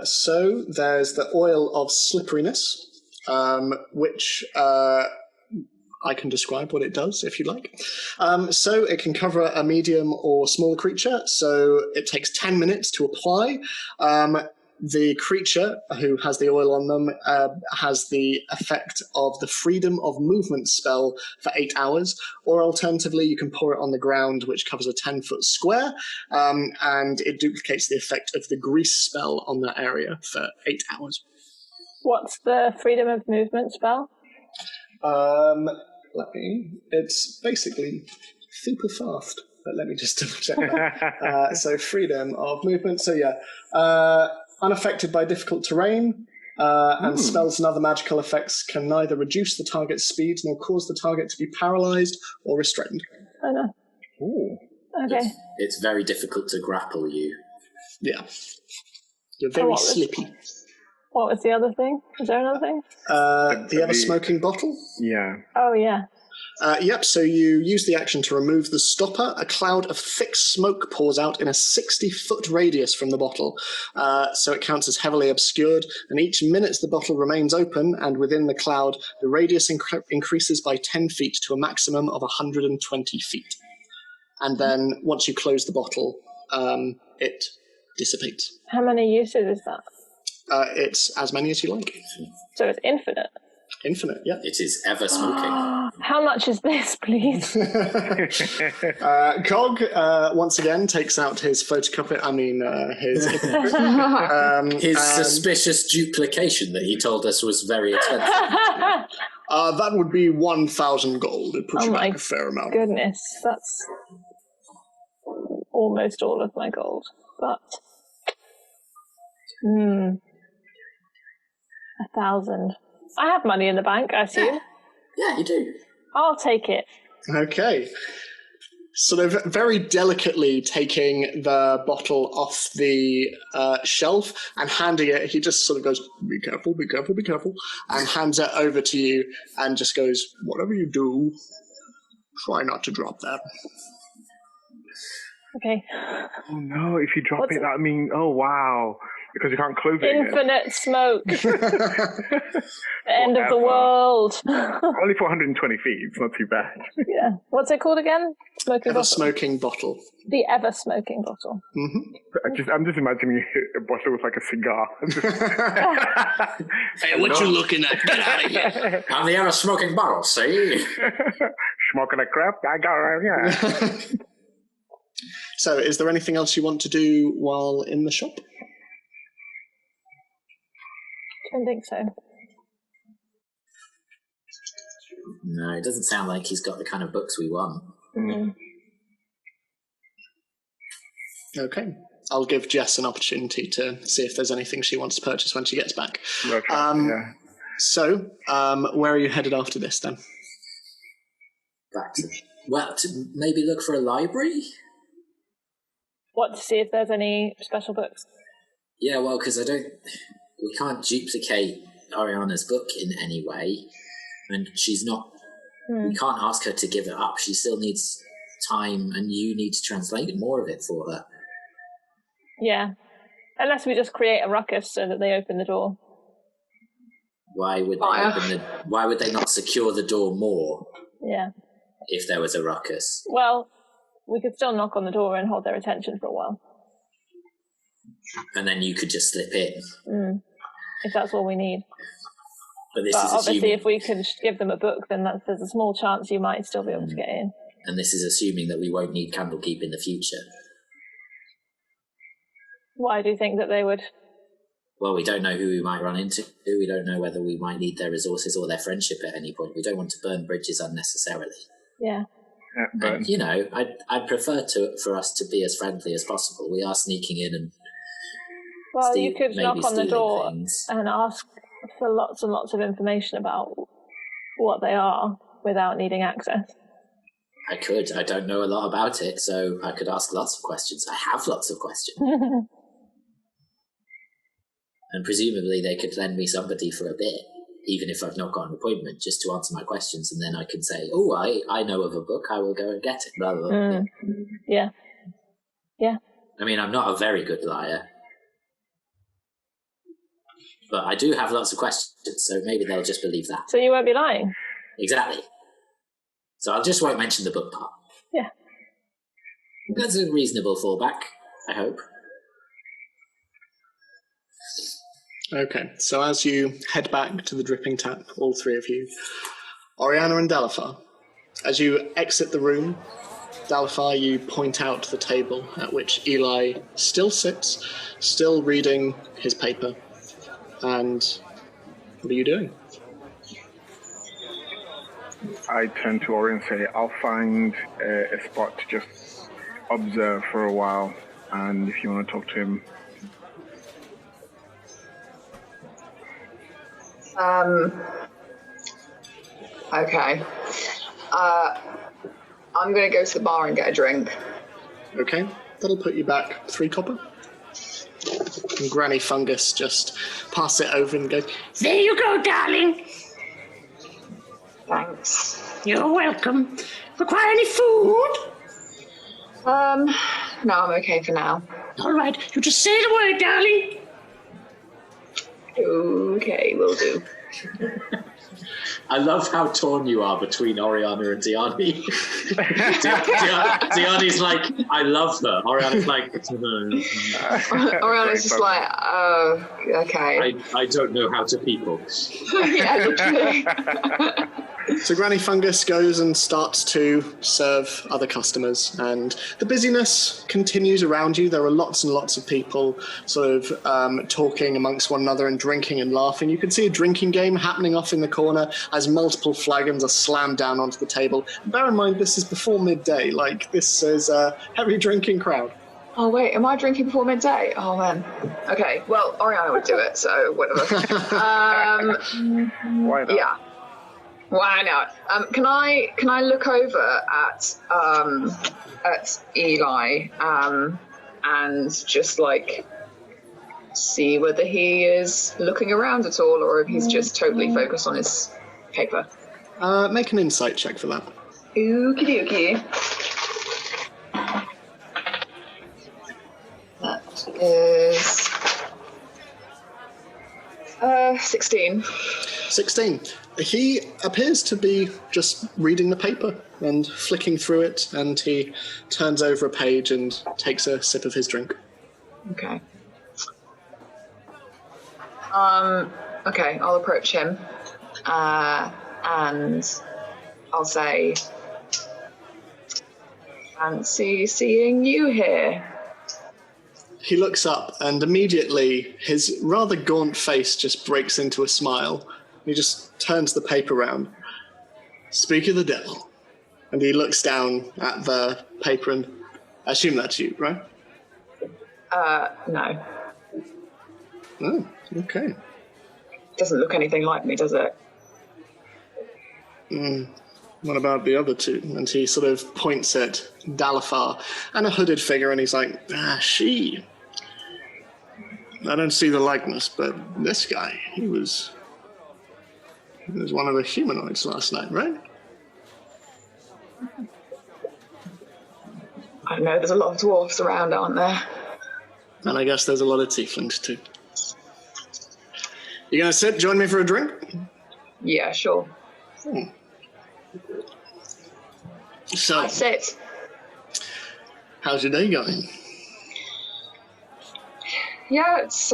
So there's the oil of slipperiness, which I can describe what it does if you like. So it can cover a medium or small creature, so it takes 10 minutes to apply. The creature who has the oil on them has the effect of the freedom of movement spell for 8 hours, or alternatively you can pour it on the ground, which covers a 10-foot square, and it duplicates the effect of the grease spell on that area for 8 hours. What's the freedom of movement spell? It's basically super fast, but let me just double check. So freedom of movement, so yeah. Unaffected by difficult terrain, and spells and other magical effects can neither reduce the target's speed nor cause the target to be paralyzed or restrained. I know. Ooh. Okay. It's very difficult to grapple you. Yeah. You're very slippy. What was the other thing? Is there another thing? The ever-smoking bottle? Yeah. Oh, yeah. Yep, so you use the action to remove the stopper. A cloud of thick smoke pours out in a 60-foot radius from the bottle, so it counts as heavily obscured, and each minute the bottle remains open, and within the cloud, the radius increases by 10 feet to a maximum of 120 feet. And then, once you close the bottle, it dissipates. How many uses is that? It's as many as you like. So it's infinite? Infinite, yeah. It is ever smoking. How much is this, please? Cog, once again, takes out his photocopy, his suspicious duplication that he told us was very expensive. That would be 1,000 gold. It puts you back a fair amount. Goodness, that's almost all of my gold. But, 1,000. I have money in the bank, I assume. Yeah, you do. I'll take it. Okay. Sort of very delicately taking the bottle off the shelf and handing it, he just sort of goes, be careful, be careful, be careful, and hands it over to you and just goes, whatever you do, try not to drop that. Okay. Oh no, if you drop it, that means, oh wow. Because you can't close it. Infinite smoke. The end of the world. Only for 120 feet. It's not too bad. Yeah. What's it called again? Smoking bottle. The ever smoking bottle. Mm-hmm. I'm just imagining a bottle with like a cigar. Hey, what you looking at? Get out of here. I'm the ever smoking bottle, see? Smoking a crap? I got it, yeah. So, is there anything else you want to do while in the shop? I don't think so. No, it doesn't sound like he's got the kind of books we want. Okay. I'll give Jess an opportunity to see if there's anything she wants to purchase when she gets back. Okay, yeah. So, where are you headed after this, then? Back to maybe look for a library? What, to see if there's any special books? Yeah, well, because we can't duplicate Ariana's book in any way, and she's not. We can't ask her to give it up. She still needs time, and you need to translate more of it for her. Yeah, unless we just create a ruckus so that they open the door. Why would they not secure the door more? Yeah. If there was a ruckus. Well, we could still knock on the door and hold their attention for a while. And then you could just slip in. If that's all we need. But obviously, if we could give them a book, then there's a small chance you might still be able to get in. And this is assuming that we won't need Candlekeep in the future. Why do you think that they would? Well, we don't know who we might run into. We don't know whether we might need their resources or their friendship at any point. We don't want to burn bridges unnecessarily. Yeah. And, you know, I'd prefer for us to be as friendly as possible. We are sneaking in and you could knock on the door things. And ask for lots and lots of information about what they are without needing access. I could. I don't know a lot about it, so I could ask lots of questions. I have lots of questions. And presumably they could lend me somebody for a bit, even if I've not got an appointment, just to answer my questions, and then I can say, I know of a book, I will go and get it. Blah, blah, blah. Yeah. Yeah. I mean, I'm not a very good liar. But I do have lots of questions, so maybe they'll just believe that. So you won't be lying? Exactly. So I just won't mention the book part. Yeah. That's a reasonable fallback, I hope. Okay, so as you head back to the dripping tap, all three of you, Oriana and Dalifar, as you exit the room, Dalifar, you point out the table at which Eli still sits, still reading his paper. And what are you doing? I turn to Ori and say, I'll find a spot to just observe for a while, and if you want to talk to him. Okay. I'm going to go to the bar and get a drink. Okay, that'll put you back 3 copper. And Granny Fungus just pass it over and goes, "There you go, darling." Thanks. You're welcome. Require any food? No, I'm okay for now. All right, you just say the word, darling. Okay, will do. I love how torn you are between Oriana and Diani. Diani's like, I love her. Oriana's like, Oriana's just like, oh, okay. I don't know how to people. Yeah, literally. So Granny Fungus goes and starts to serve other customers, and the busyness continues around you. There are lots and lots of people sort of talking amongst one another and drinking and laughing. You can see a drinking game happening off in the corner as multiple flagons are slammed down onto the table. And bear in mind, this is before midday. Like, this is a heavy drinking crowd. Oh, wait, am I drinking before midday? Oh, man. Okay, well, Oriana would do it, so whatever. Why not? Yeah. Why not? Can I look over at Eli and just like see whether he is looking around at all, or if he's just totally focused on his paper? Make an insight check for that. Okie dokie. That is 16. 16. He appears to be just reading the paper and flicking through it, and he turns over a page and takes a sip of his drink. Okay. Okay, I'll approach him, and I'll say, fancy seeing you here. He looks up, and immediately his rather gaunt face just breaks into a smile. He just turns the paper around. Speak of the devil. And he looks down at the paper, and I assume that's you, right? No. Oh, okay. Doesn't look anything like me, does it? What about the other two? And he sort of points at Dalafarr and a hooded figure, and he's like, she. I don't see the likeness, but this guy, he was one of the humanoids last night, right? I don't know, there's a lot of dwarfs around, aren't there? And I guess there's a lot of tieflings too. You gonna sit, join me for a drink? Yeah, sure. So, I sit. how's your day going? Yeah, it's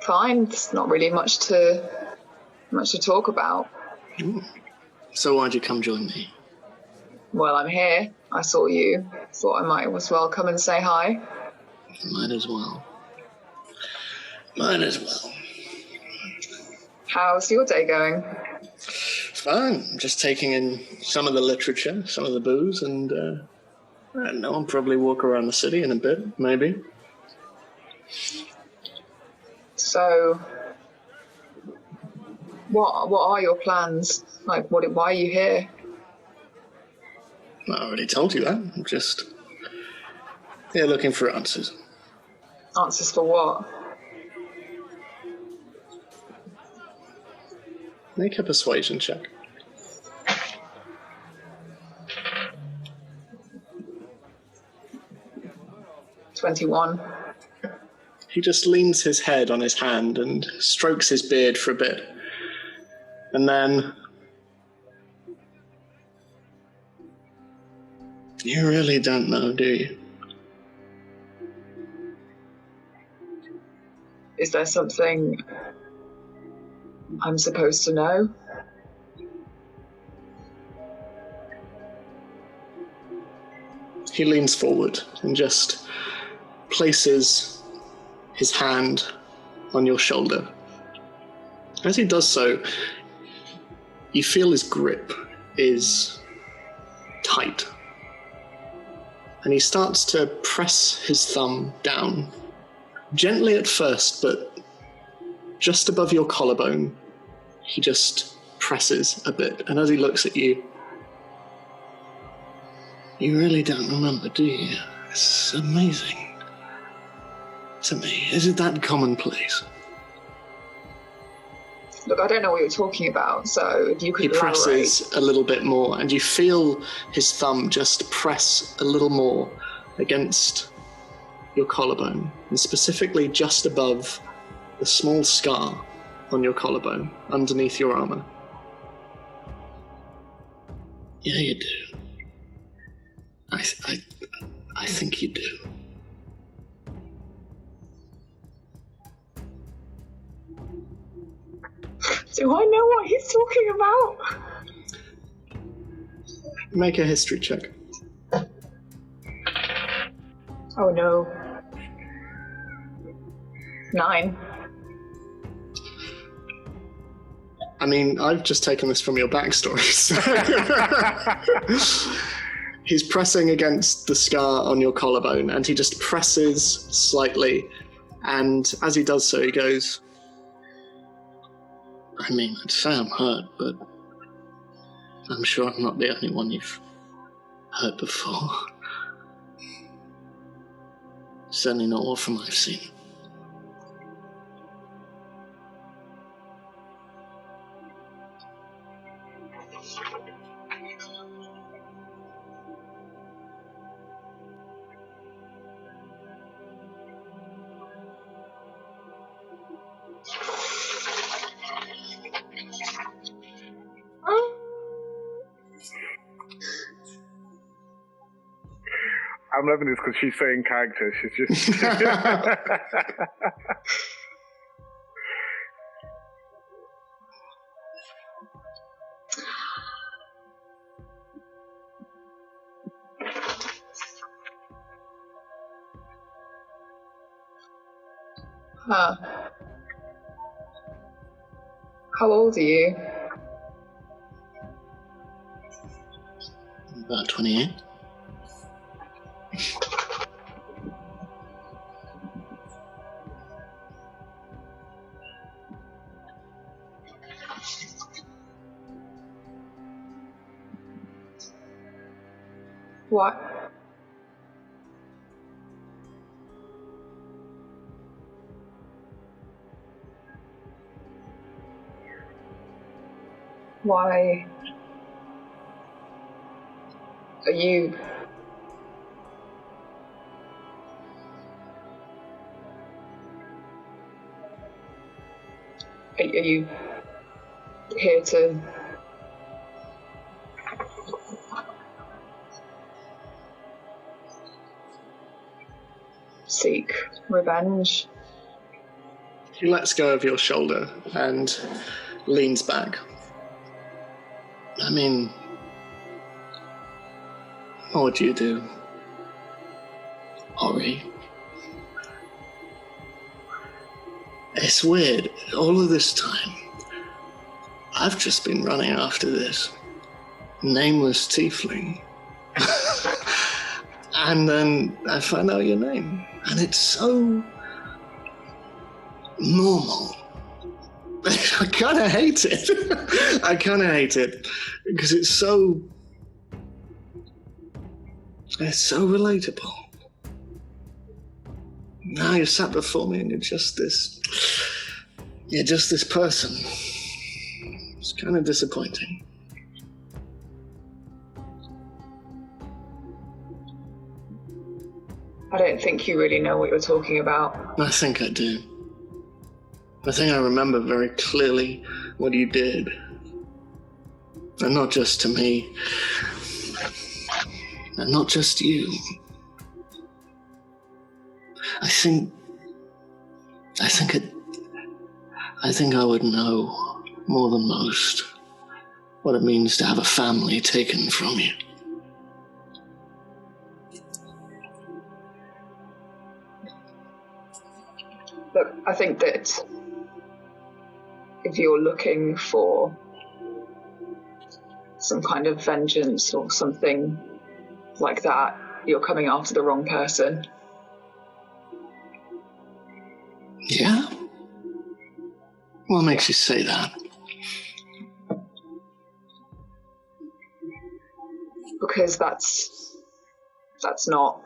fine. There's not really much to talk about. So why'd you come join me? Well, I'm here. I saw you. Thought I might as well come and say hi. Might as well. Might as well. How's your day going? Fine. Just taking in some of the literature, some of the booze, and I don't know, I'll probably walk around the city in a bit, maybe. So, what are your plans? Like, why are you here? I already told you that. I'm just here looking for answers. Answers for what? Make a persuasion check. $21. He just leans his head on his hand and strokes his beard for a bit. And then... You really don't know, do you? Is there something I'm supposed to know? He leans forward and just places his hand on your shoulder. As he does so, you feel his grip is tight. And he starts to press his thumb down, gently at first, but just above your collarbone. He just presses a bit, and as he looks at you, you really don't remember, do you? It's amazing to me. Is it that commonplace? Look, I don't know what you're talking about, so if you could He elaborate. presses a little bit more, and you feel his thumb just press a little more against your collarbone, and specifically just above the small scar on your collarbone, underneath your armor. Yeah, you do. I think you do. Do I know what he's talking about? Make a history check. Oh no. 9. I mean, I've just taken this from your backstory. So. He's pressing against the scar on your collarbone, and he just presses slightly, and as he does so, he goes, I mean, I'd say I'm hurt, but I'm sure I'm not the only one you've hurt before. Certainly not all from I've seen. I'm loving this because she's so in character. She's just... Huh. How old are you? About 28. What? Why are you... Are you here to seek revenge? He lets go of your shoulder and leans back. I mean, what would you do, Ori? It's weird. All of this time, I've just been running after this nameless tiefling. And then I find out your name. And it's so normal. I kind of hate it. I kind of hate it. Because it's so relatable. Now you're sat before me and you're just this person. It's kind of disappointing. I don't think you really know what you're talking about. I think I do. I think I remember very clearly what you did. And not just to me. And not just you. I think I would know more than most what it means to have a family taken from you. Look, I think that if you're looking for some kind of vengeance or something like that, you're coming after the wrong person. Yeah? What makes you say that? Because that's not...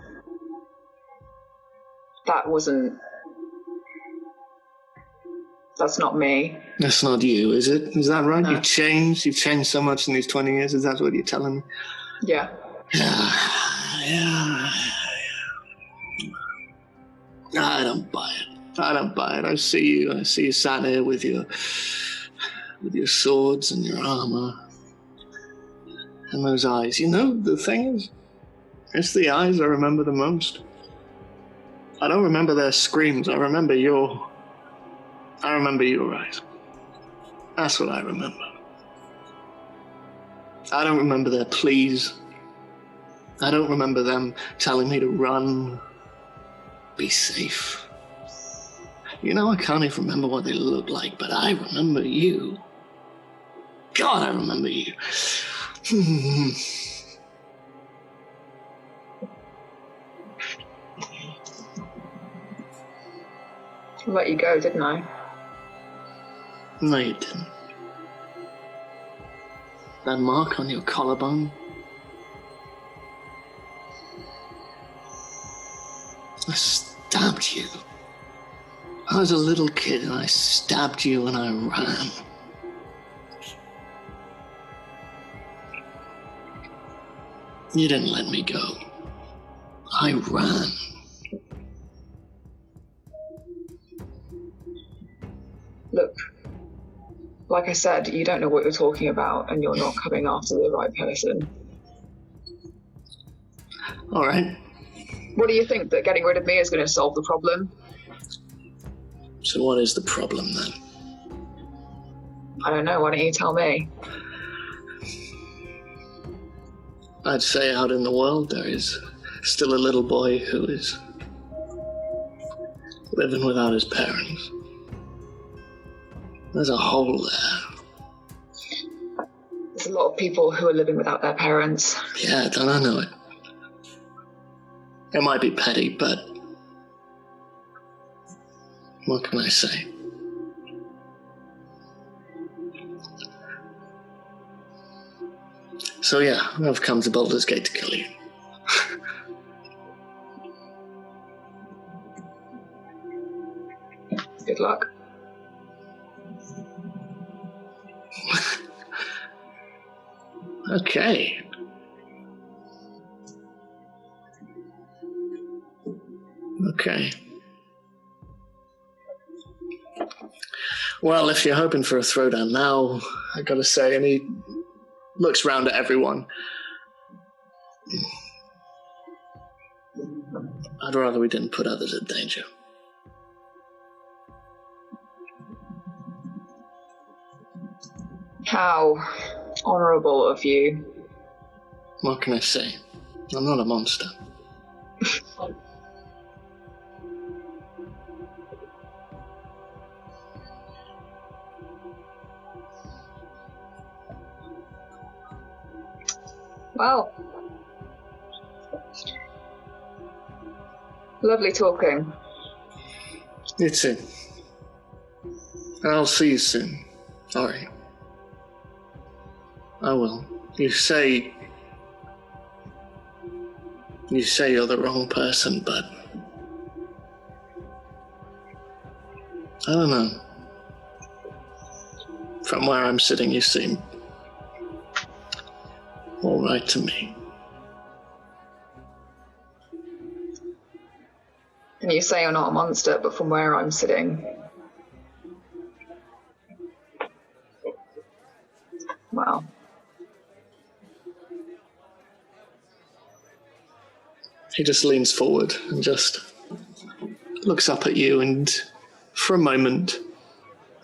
That's not me. That's not you, is it? Is that right? No. You've changed so much in these 20 years. Is that what you're telling me? Yeah. Yeah. I don't buy it. I see you sat here with your swords and your armor. And those eyes. You know, the thing is, it's the eyes I remember the most. I don't remember their screams. I remember your eyes. That's what I remember. I don't remember their pleas. I don't remember them telling me to run. Be safe. You know, I can't even remember what they look like, but I remember you. God, I remember you. I let you go, didn't I? No, you didn't. That mark on your collarbone. I stabbed you. I was a little kid and I stabbed you and I ran. You didn't let me go. I ran. Look, like I said, you don't know what you're talking about and you're not coming after the right person. All right. What do you think, that getting rid of me is going to solve the problem? So what is the problem then? I don't know. Why don't you tell me? I'd say out in the world there is still a little boy who is living without his parents. There's a hole there. There's a lot of people who are living without their parents. Yeah, don't I know it? It might be petty, but what can I say? So yeah, I've come to Baldur's Gate to kill you. Good luck. Okay. Okay. Well, if you're hoping for a throwdown now, I gotta say, and he looks round at everyone. I'd rather we didn't put others in danger. How honourable of you. What can I say? I'm not a monster. Well, lovely talking. You too. I'll see you soon. Sorry. I will. You say you're the wrong person, but I don't know. From where I'm sitting, you seem all right to me. And you say you're not a monster, but from where I'm sitting, well, he just leans forward and just looks up at you, and for a moment,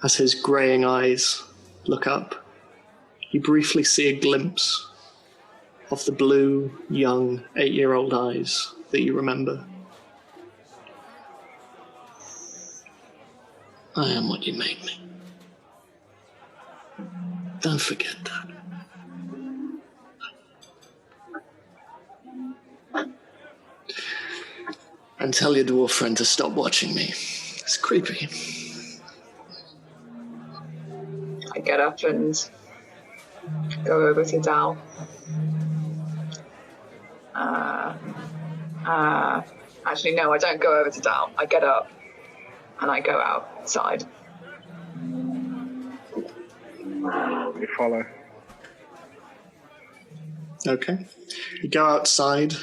as his greying eyes look up, you briefly see a glimpse of the blue, young, 8-year-old eyes that you remember. I am what you made me. Don't forget that. And tell your dwarf friend to stop watching me. It's creepy. I get up and go over to Dal. Actually, no, I don't go over to Dal. I get up and I go outside. We follow. Okay. You go outside,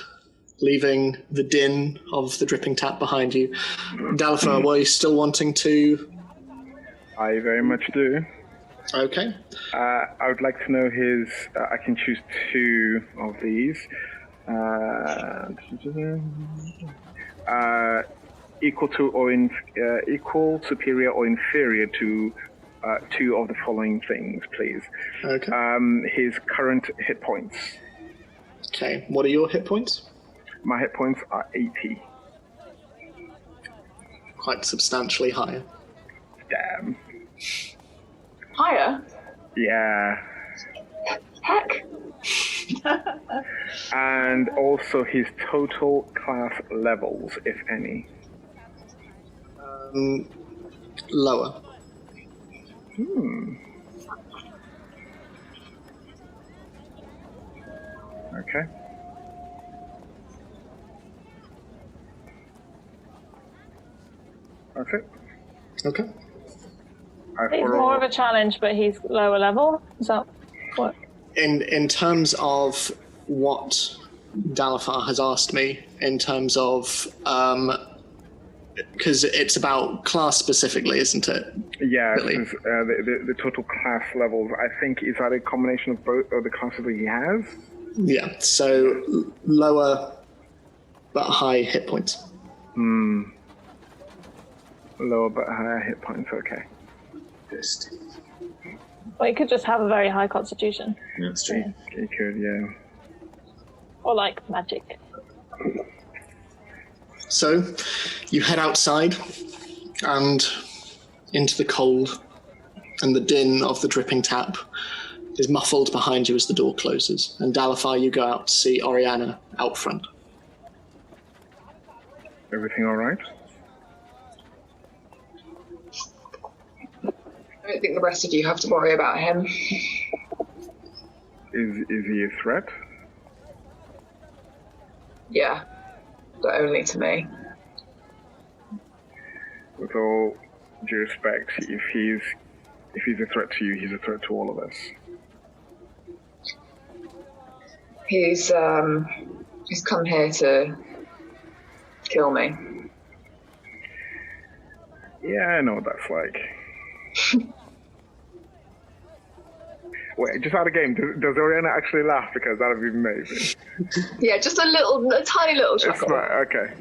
leaving the din of the dripping tap behind you. Dalathar, were you still wanting to? I very much do. Okay. I would like to know his. I can choose 2 of these. Equal to or equal, superior, or inferior to 2 of the following things, please. Okay. His current hit points. Okay. What are your hit points? My hit points are 80. Quite substantially higher. Damn. Higher? Yeah. Heck. And also his total class levels, if any. Lower. Okay. That's it. Okay. It's more of a challenge, but he's lower level. Is that what? In terms of what Dalathar has asked me, in terms of because it's about class specifically, isn't it? Yeah, Really? The total class levels. I think, is that a combination of both of the classes that he has? Yeah. So lower but high hit points. Lower but higher hit points, okay. Just. Well, you could just have a very high constitution. That's true. You could, yeah. Or like magic. So, you head outside and into the cold, and the din of the dripping tap is muffled behind you as the door closes. And Dalifar, you go out to see Oriana out front. Everything all right? I don't think the rest of you have to worry about him. Is he a threat? Yeah, but only to me. With all due respect, if he's a threat to you, he's a threat to all of us. He's come here to kill me. Yeah, I know what that's like. Wait, just out of game, does Oriana actually laugh? Because that would be amazing. Yeah, just a tiny little chuckle. Right, okay.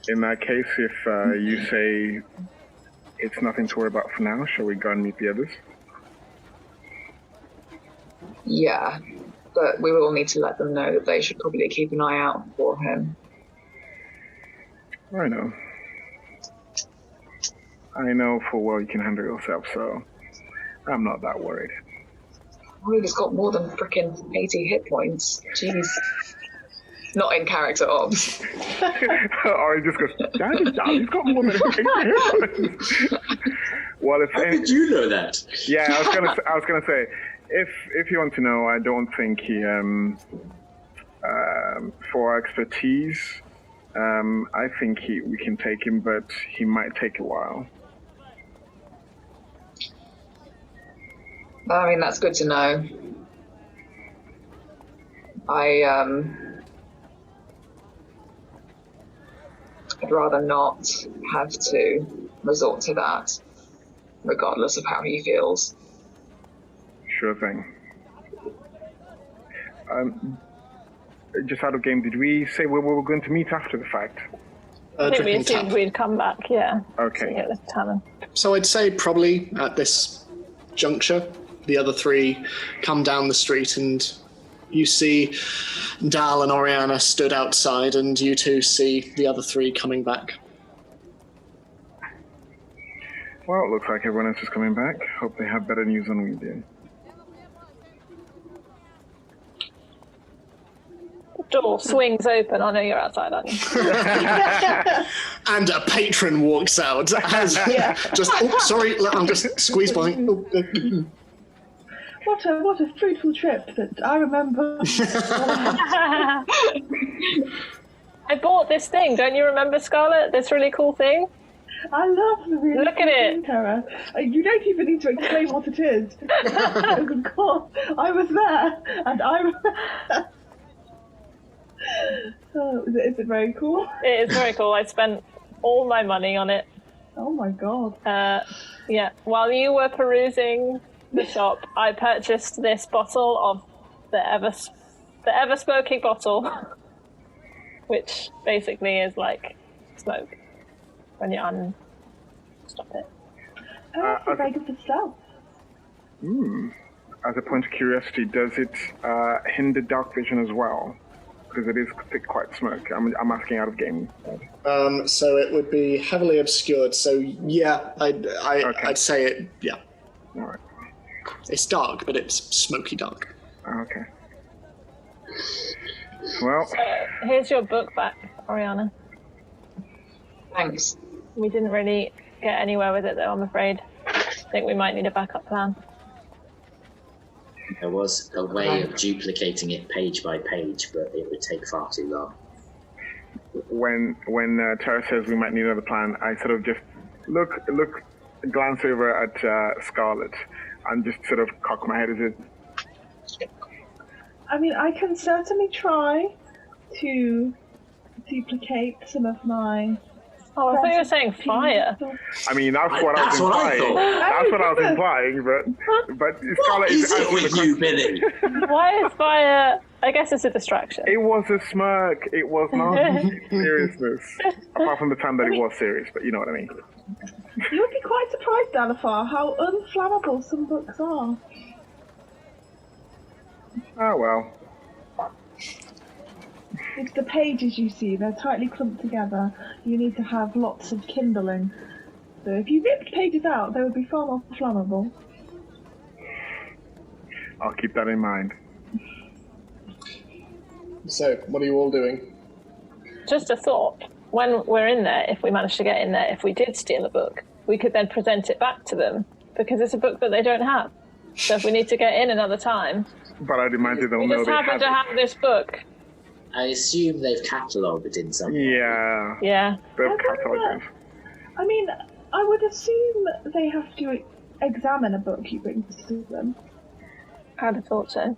In that case, if you say it's nothing to worry about for now, shall we go and meet the others? Yeah, but we will need to let them know that they should probably keep an eye out for him. I know. I know full well you can handle yourself, so I'm not that worried. Oh, he's got more than frickin' 80 hit points. Jeez. Not in character ops. Or he just goes, he's got more than 80 hit points. Well, How did you know that? Yeah, I was gonna say, if you want to know, I don't think he for expertise, I think we can take him, but he might take a while. I mean, that's good to know. I'd rather not have to resort to that, regardless of how he feels. Sure thing. Just out of game, did we say where we were going to meet after the fact? I think we assumed we'd come back, yeah. Okay. At the tavern. So I'd say probably at this juncture, the other three come down the street and you see Dal and Oriana stood outside and you two see the other three coming back. Well, it looks like everyone else is coming back. Hope they have better news than we do. Door swings open. I know you're outside, aren't you? And a patron walks out. As sorry, I'm just squeezed by. What a fruitful trip that I remember. I bought this thing. Don't you remember, Scarlett? This really cool thing? I love the really Look at it. Terror. You don't even need to explain what it is. Of course, I was there, and oh, is it very cool? It is very cool. I spent all my money on it. Oh my god. Yeah, while you were perusing the shop, I purchased this bottle of the ever smoking bottle, which basically is like smoke when you unstop it. Oh, that's very good for stealth. As a point of curiosity, does it hinder dark vision as well? Because it is quite smoke. I'm asking out of game. So it would be heavily obscured. So yeah, I'd say it. Yeah. All right. It's dark, but it's smoky dark. Okay. Well, here's your book back, Oriana. Thanks. We didn't really get anywhere with it, though. I'm afraid. I think we might need a backup plan. There was a way of duplicating it page by page, but it would take far too long. when Tara says we might need another plan, I sort of just glance over at Scarlett and just sort of cock my head as it. I mean, I can certainly try to duplicate some of my... Oh, I thought you were saying fire. I mean, that's what I was implying. That's what I was implying, but Scarlett is with you, Billy? Why is fire I guess it's a distraction. It was a smirk. It was not seriousness. Apart from the time that it was serious, but you know what I mean. You would be quite surprised, Alafar, how unflammable some books are. Oh, well. It's the pages you see, they're tightly clumped together. You need to have lots of kindling. So if you ripped pages out, they would be far more flammable. I'll keep that in mind. So, what are you all doing? Just a thought. When we're in there, if we manage to get in there, if we did steal a book, we could then present it back to them, because it's a book that they don't have. So if we need to get in another time... But I'd imagine they'll we know just they happen to have this book. I assume they've catalogued it in some way. Yeah. Yeah. They've catalogued it. I mean, I would assume they have to examine a book you bring to them. I'd have thought so.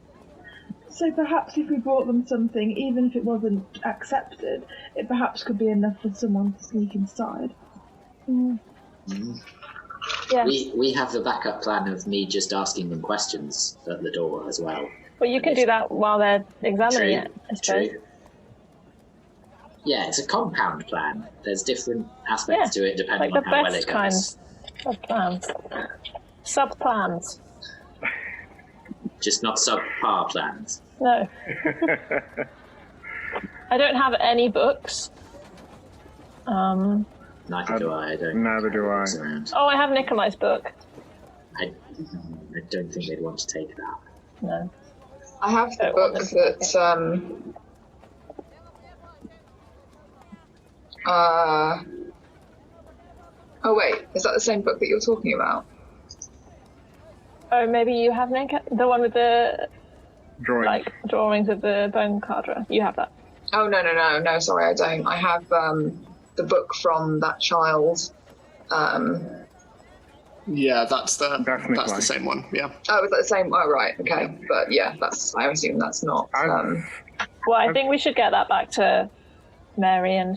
So perhaps if we brought them something, even if it wasn't accepted, it perhaps could be enough for someone to sneak inside. Mm. Yeah. We have the backup plan of me just asking them questions at the door as well. Well, you can do that while they're examining it, I suppose. True. Yeah, it's a compound plan. There's different aspects to it depending on how well it goes. Like the best kinds of plans. Sub-plans. Just not subpar plans. No. I don't have any books. Neither do I. Neither do I. Oh, I have Nikolai's book. I don't think they'd want to take that. No. I have the book that oh wait, is that the same book that you're talking about? Oh, maybe you have the one with the drawings of the bone carder. You have that. Oh no, sorry, I don't. I have the book from that child. Yeah, that's the same one. Yeah. Oh, is that the same? Oh, right. Okay, but yeah, I assume that's not. Well, I think we should get that back to Mary and.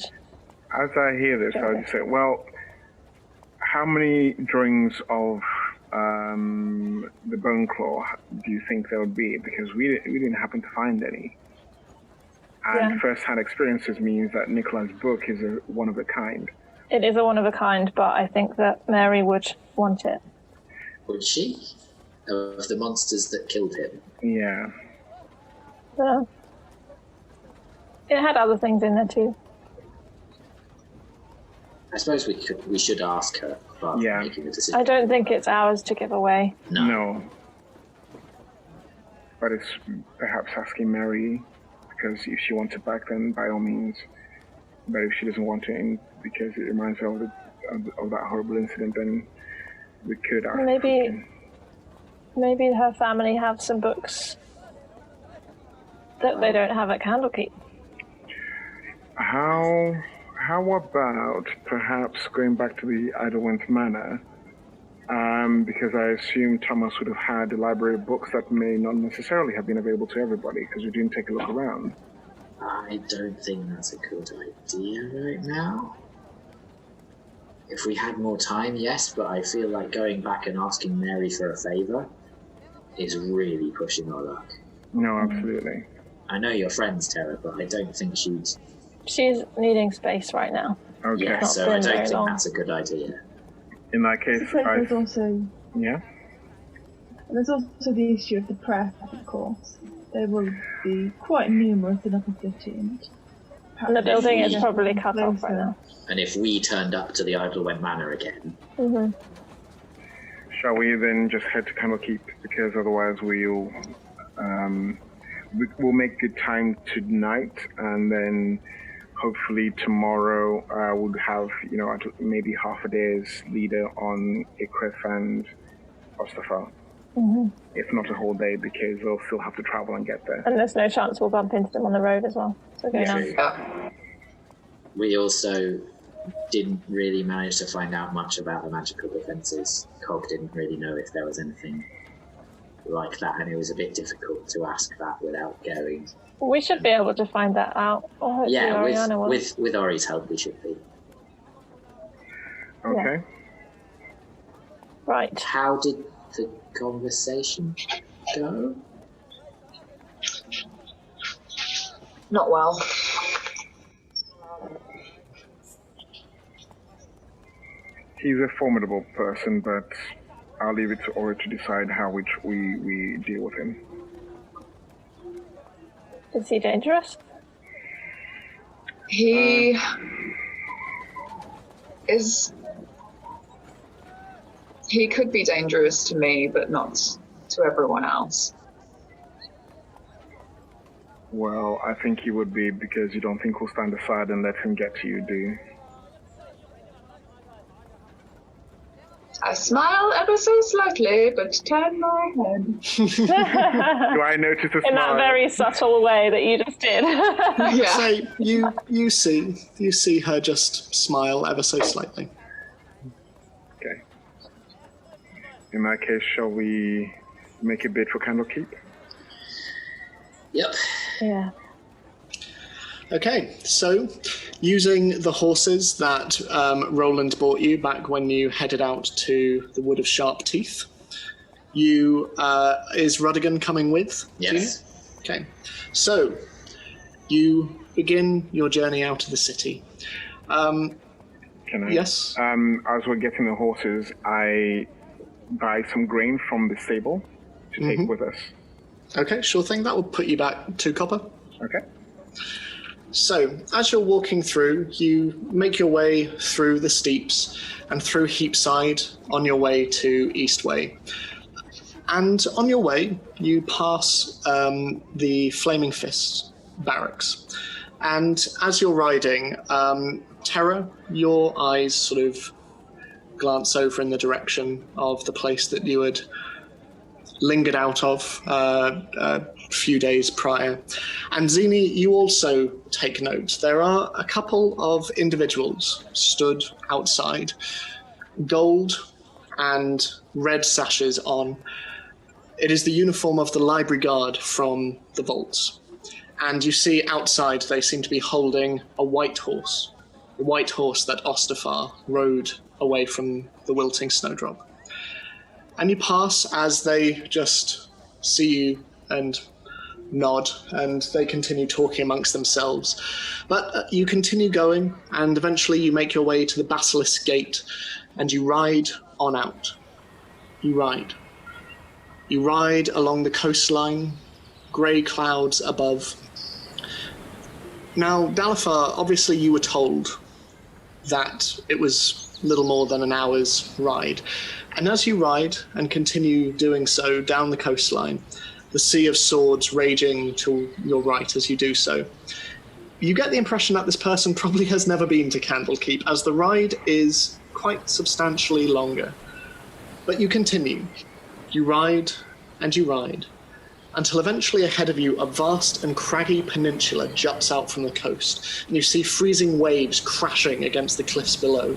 As I hear this, I would say, well, how many drawings of the bone claw do you think there would be? Because we didn't happen to find any. And first-hand experiences means that Nikolai's book is a one of a kind. It is a one of a kind, but I think that Mary would want it. Would she? Of the monsters that killed him? Yeah. It had other things in there too. I suppose we should ask her about making a decision. I don't think it's ours to give away. No. But it's perhaps asking Mary, because if she wants it back, then by all means. But if she doesn't want it, because it reminds her of that horrible incident, then we could ask. Maybe her family have some books that they don't have at Candlekeep. How about perhaps going back to the Idlewind Manor? Because I assume Thomas would have had a library of books that may not necessarily have been available to everybody, because we didn't take a look around. I don't think that's a good idea right now. If we had more time, yes, but I feel like going back and asking Mary for a favour is really pushing our luck. No, absolutely. I know you're friends, Tara, but I don't think she's needing space right now. Okay. Yeah, so I don't think that's a good idea. In that case, there's also yeah. There's also the issue of the press, of course. They will be quite numerous in Upper City, and the building is probably cut off right now. And if we turned up to the Idlewind Manor again, shall we then just head to Candlekeep, because otherwise we'll make good time tonight, and then hopefully tomorrow we'll have maybe half a day's leader on Ikrith and Ostafarr. If not a whole day, because they'll still have to travel and get there. And there's no chance we'll bump into them on the road as well. So go now. We also didn't really manage to find out much about the magical defences. Cog didn't really know if there was anything like that, and it was a bit difficult to ask that without going. We should be able to find that out. Yeah, with Ori's help, we should be. Okay. Right. How did the conversation go? Not well. He's a formidable person, but I'll leave it to Ori to decide how we deal with him. Is he dangerous? He is. He could be dangerous to me, but not to everyone else. Well, I think he would be, because you don't think we'll stand aside and let him get to you, do you? I smile ever so slightly, but turn my head. Do I notice a smile? In that very subtle way that you just did. Yeah. So you see her just smile ever so slightly. Okay. In that case, shall we make a bid for Candlekeep? Yep. Yeah. Okay, so using the horses that Roland bought you back when you headed out to the Wood of Sharp Teeth, is Rudigan coming with? Yes. Okay, so you begin your journey out of the city. Can I? Yes. As we're getting the horses, I buy some grain from the stable to take with us. Okay, sure thing. That will put you back 2 copper. Okay. So, as you're walking through, you make your way through the steeps and through Heapside on your way to Eastway. And on your way, you pass the Flaming Fist barracks. And as you're riding, Terra, your eyes sort of glance over in the direction of the place that you had lingered out of a few days prior. And Zini, you also take note. There are a couple of individuals stood outside, gold and red sashes on. It is the uniform of the library guard from the vaults. And you see outside they seem to be holding a white horse that Ostafarr rode away from the wilting snowdrop. And you pass as they just see you and nod, and they continue talking amongst themselves. But you continue going, and eventually you make your way to the Basilisk Gate, and you ride on out. You ride. You ride along the coastline, grey clouds above. Now, Dalathar, obviously you were told that it was little more than an hour's ride. And as you ride and continue doing so down the coastline, the sea of swords raging to your right as you do so, you get the impression that this person probably has never been to Candlekeep, as the ride is quite substantially longer. But you continue. You ride and you ride, until eventually ahead of you a vast and craggy peninsula juts out from the coast, and you see freezing waves crashing against the cliffs below.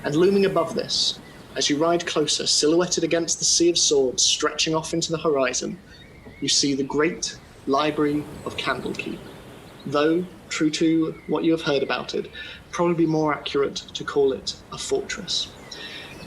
And looming above this, as you ride closer, silhouetted against the sea of swords stretching off into the horizon, you see the great library of Candlekeep. Though, true to what you have heard about it, probably more accurate to call it a fortress.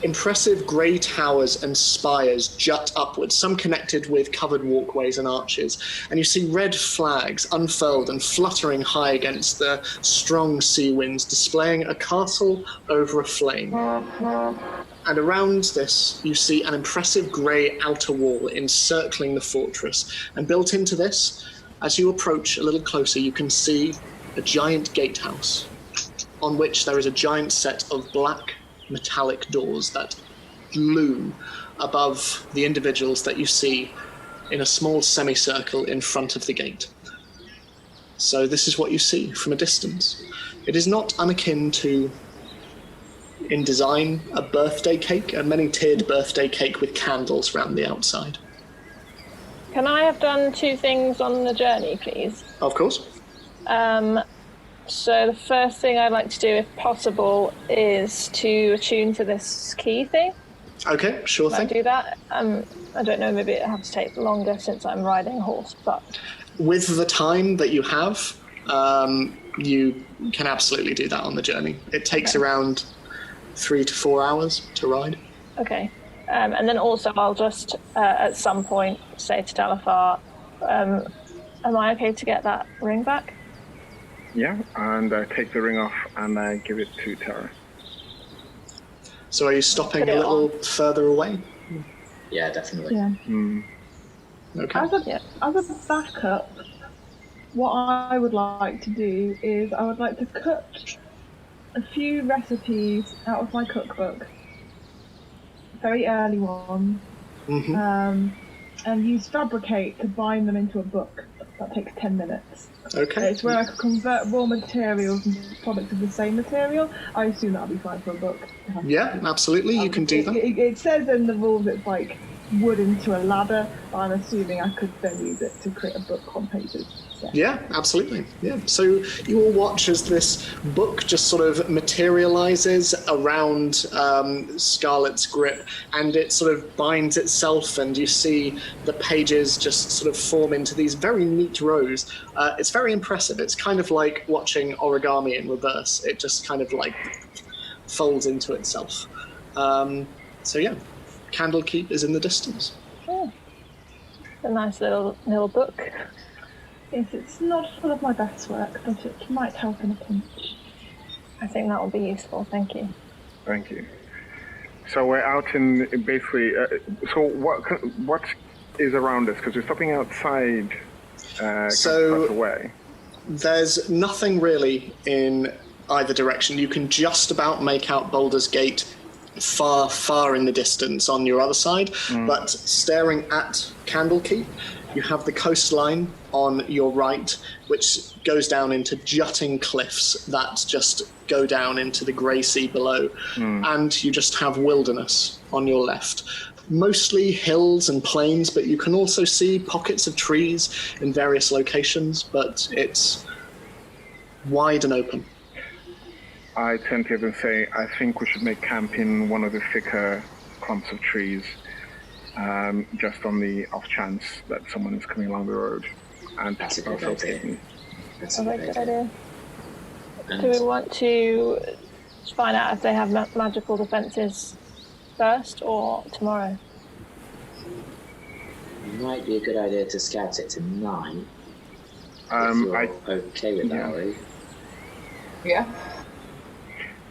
Impressive grey towers and spires jut upwards, some connected with covered walkways and arches, and you see red flags unfurled and fluttering high against the strong sea winds, displaying a castle over a flame. And around this, you see an impressive grey outer wall encircling the fortress, and built into this, as you approach a little closer, you can see a giant gatehouse, on which there is a giant set of black metallic doors that loom above the individuals that you see in a small semicircle in front of the gate. So this is what you see from a distance. It is not unakin to, in design, a birthday cake, a many-tiered birthday cake with candles around the outside. Can I have done 2 things on the journey, please? Of course. So the first thing I'd like to do, if possible, is to attune to this key thing. Okay, sure Can thing. I do that? I don't know, maybe it has to take longer since I'm riding a horse, but... With the time that you have, you can absolutely do that on the journey. It takes around 3 to 4 hours to ride. Okay. And then also I'll just, at some point, say to Dalathar, am I okay to get that ring back? Yeah, and I take the ring off and I give it to Tara. So are you stopping a little further away? Yeah, definitely. Yeah. Okay. As a backup, what I would like to do is I would like to cut a few recipes out of my cookbook, very early ones, and use Fabricate to bind them into a book. That takes 10 minutes. Okay. It's where I could convert raw materials into products of the same material. I assume that'll be fine for a book. Yeah, absolutely. You can do that. It says in the rules it's like wood into a ladder, but I'm assuming I could then use it to create a book on pages. Yeah, absolutely. Yeah. So you all watch as this book just sort of materializes around Scarlet's grip, and it sort of binds itself, and you see the pages just sort of form into these very neat rows. It's very impressive. It's kind of like watching origami in reverse. It just kind of like folds into itself. So yeah, Candlekeep is in the distance. Oh, a nice little book. Yes, it's not full of my best work, but it might help in a pinch. I think that will be useful, thank you. Thank you. So we're out in basically. So what is around us? Because we're stopping outside. So away. There's nothing really in either direction. You can just about make out Baldur's Gate far, far in the distance on your other side, but staring at Candlekeep, you have the coastline on your right, which goes down into jutting cliffs that just go down into the grey sea below, and you just have wilderness on your left. Mostly hills and plains, but you can also see pockets of trees in various locations, but it's wide and open. I tend to even say, I think we should make camp in one of the thicker clumps of trees, just on the off chance that someone is coming along the road. And That's a good also idea. That's a Good good idea. idea. Do we want to find out if they have magical defences first or tomorrow? It might be a good idea to scout it tonight. If you're okay with that, are you? Yeah.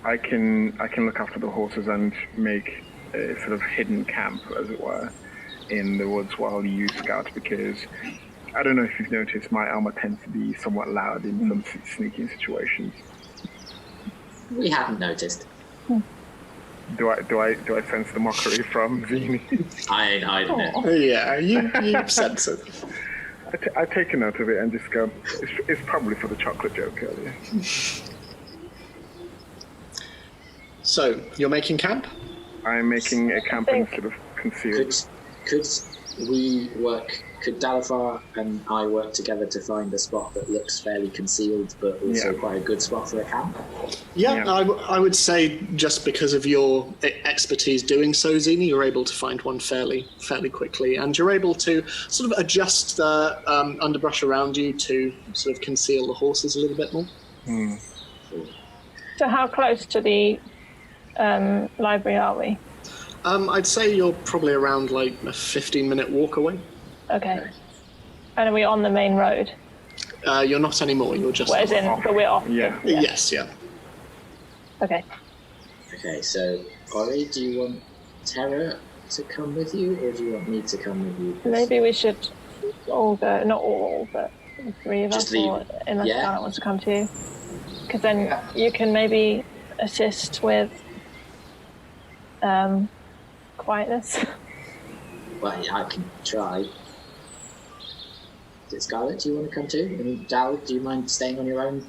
I can look after the horses and make a sort of hidden camp, as it were, in the woods while you scout, because I don't know if you've noticed, my armor tends to be somewhat loud in some sneaking situations. We haven't noticed. Do I sense the mockery from Zini? I don't know. Yeah, you sense it. I take a note of it and just go, it's probably for the chocolate joke earlier. So, you're making camp? I'm making a camp and sort of concealed. Could Dalifar and I work together to find a spot that looks fairly concealed, but also quite a good spot for a camp? Yeah. I would say just because of your expertise doing so, Zini, you're able to find one fairly quickly, and you're able to sort of adjust the underbrush around you to sort of conceal the horses a little bit more. So how close to the library are we? I'd say you're probably around like a 15-minute walk away. Okay. And are we on the main road? You're not anymore, you're just off. But we're off. Yeah. Yes, yeah. Okay. Okay, so Ori, do you want Terra to come with you, or do you want me to come with you? Maybe we should all go, not all, but the three of Just us, or unless Scarlet wants to come too. Because then you can maybe assist with quietness. Well, I can try. Scarlet, do you want to come too? And Dal, do you mind staying on your own?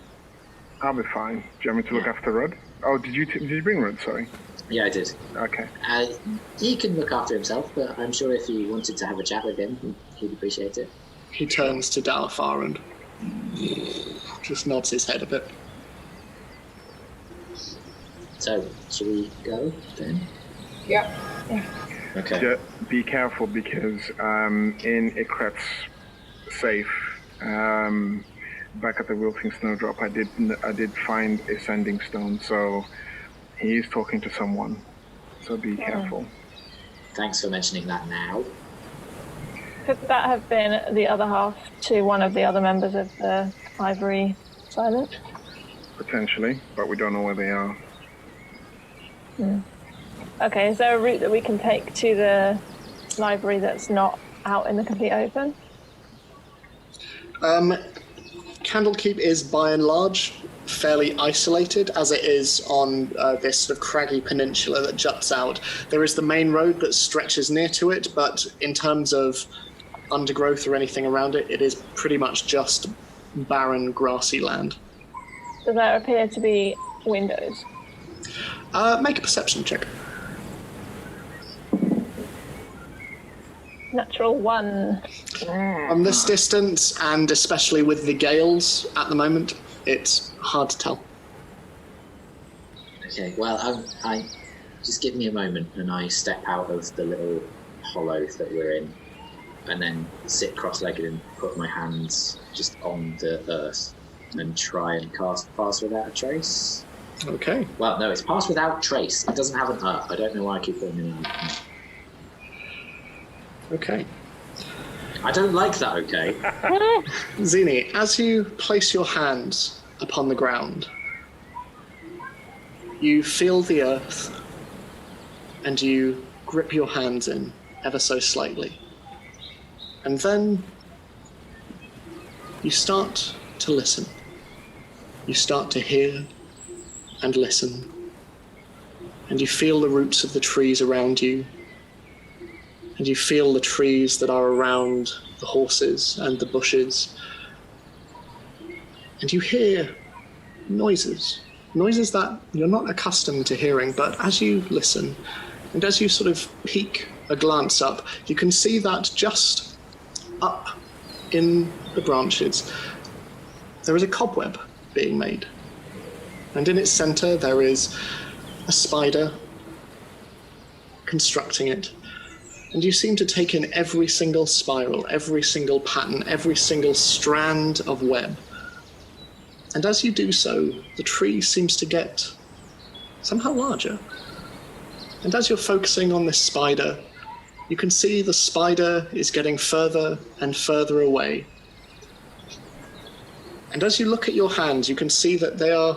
I'll be fine. Do you want me to look after Rudd? Oh, did you bring Rudd? Sorry. Yeah, I did. Okay. He can look after himself, but I'm sure if you wanted to have a chat with him, he'd appreciate it. He turns to Dalifar and just nods his head a bit. So, should we go then? Yeah. Okay. Just be careful, because in Ikret's safe, back at the Wilting Snowdrop, I did find a sending stone, so he is talking to someone. So be careful. Thanks for mentioning that now. Could that have been the other half to one of the other members of the Ivory silent? Potentially, but we don't know where they are. Okay, is there a route that we can take to the library that's not out in the complete open? Candlekeep is by and large fairly isolated, as it is on this sort of craggy peninsula that juts out. There is the main road that stretches near to it, but in terms of undergrowth or anything around it, it is pretty much just barren, grassy land. Does there appear to be windows? Make a perception check. Natural 1. From this distance, and especially with the gales at the moment, it's hard to tell. Okay, well, I just give me a moment, and I step out of the little hollow that we're in, and then sit cross-legged and put my hands just on the earth and try and cast Pass Without a Trace. Okay. Well, no, it's Pass Without Trace. It doesn't have an I don't know why I keep putting it in. Okay. I don't like that, okay? Zini, as you place your hands upon the ground, you feel the earth, and you grip your hands in ever so slightly. And then you start to listen. You start to hear and listen. And you feel the roots of the trees around you. And you feel the trees that are around the horses and the bushes. And you hear noises that you're not accustomed to hearing, but as you listen, and as you sort of peek a glance up, you can see that just up in the branches, there is a cobweb being made. And in its center, there is a spider constructing it. And you seem to take in every single spiral, every single pattern, every single strand of web. And as you do so, the tree seems to get somehow larger. And as you're focusing on this spider, you can see the spider is getting further and further away. And as you look at your hands, you can see that they are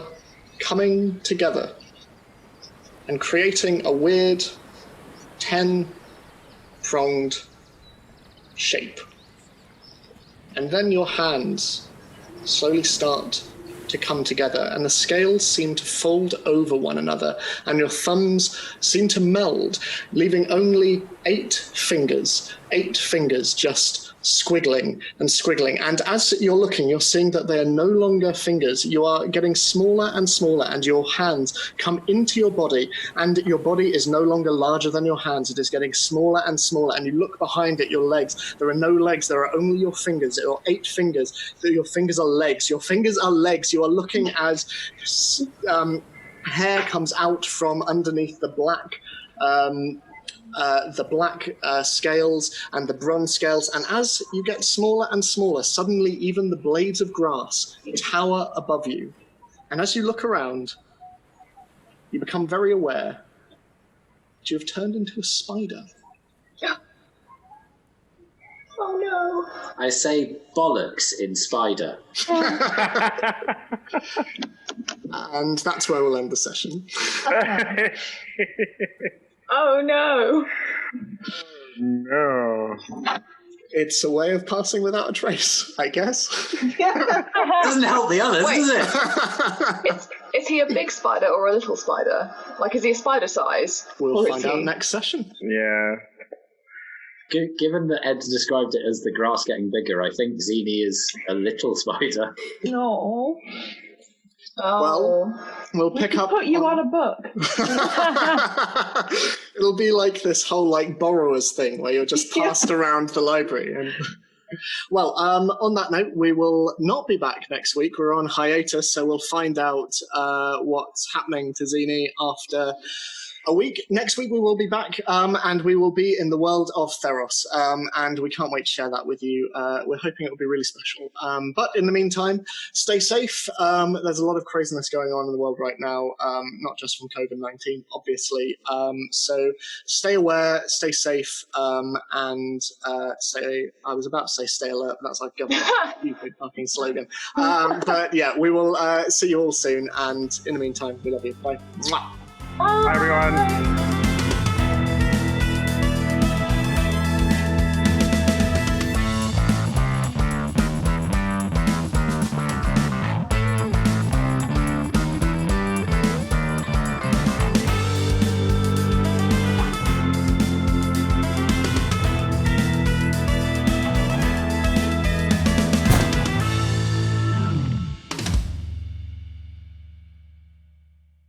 coming together and creating a weird 10-pronged shape. And then your hands slowly start to come together, and the scales seem to fold over one another, and your thumbs seem to meld, leaving only 8 fingers just squiggling and squiggling. And as you're looking, you're seeing that they are no longer fingers. You are getting smaller and smaller, and your hands come into your body, and your body is no longer larger than your hands. It is getting smaller and smaller, and you look behind at your legs. There are no legs. There are only your fingers. There are 8 fingers. Your fingers are legs. Your fingers are legs. You are looking as hair comes out from underneath the black scales and the bronze scales, and as you get smaller and smaller, suddenly even the blades of grass tower above you. And as you look around, you become very aware that you have turned into a spider. Oh no. I say bollocks in spider. And that's where we'll end the session. Oh no. No. It's a way of passing without a trace, I guess. Doesn't help the others, Wait. does it? Is he a big spider or a little spider? Like, is he a spider size? We'll find out next session. Yeah. Given that Ed described it as the grass getting bigger, I think Zini is a little spider. No. Oh. Well, we'll pick up. Put you on a book. It'll be like this whole borrowers thing where you're just passed around the library. And well, on that note, we will not be back next week. We're on hiatus, so we'll find out what's happening to Zini after a week. Next week we will be back, and we will be in the world of Theros, and we can't wait to share that with you. We're hoping it will be really special. But in the meantime, stay safe. There's a lot of craziness going on in the world right now, not just from COVID-19, obviously. So stay aware, stay safe, and stay. I was about to say stay alert, but that's like government stupid. fucking slogan. But yeah, we will see you all soon, and in the meantime, we love you. Bye. Bye everyone.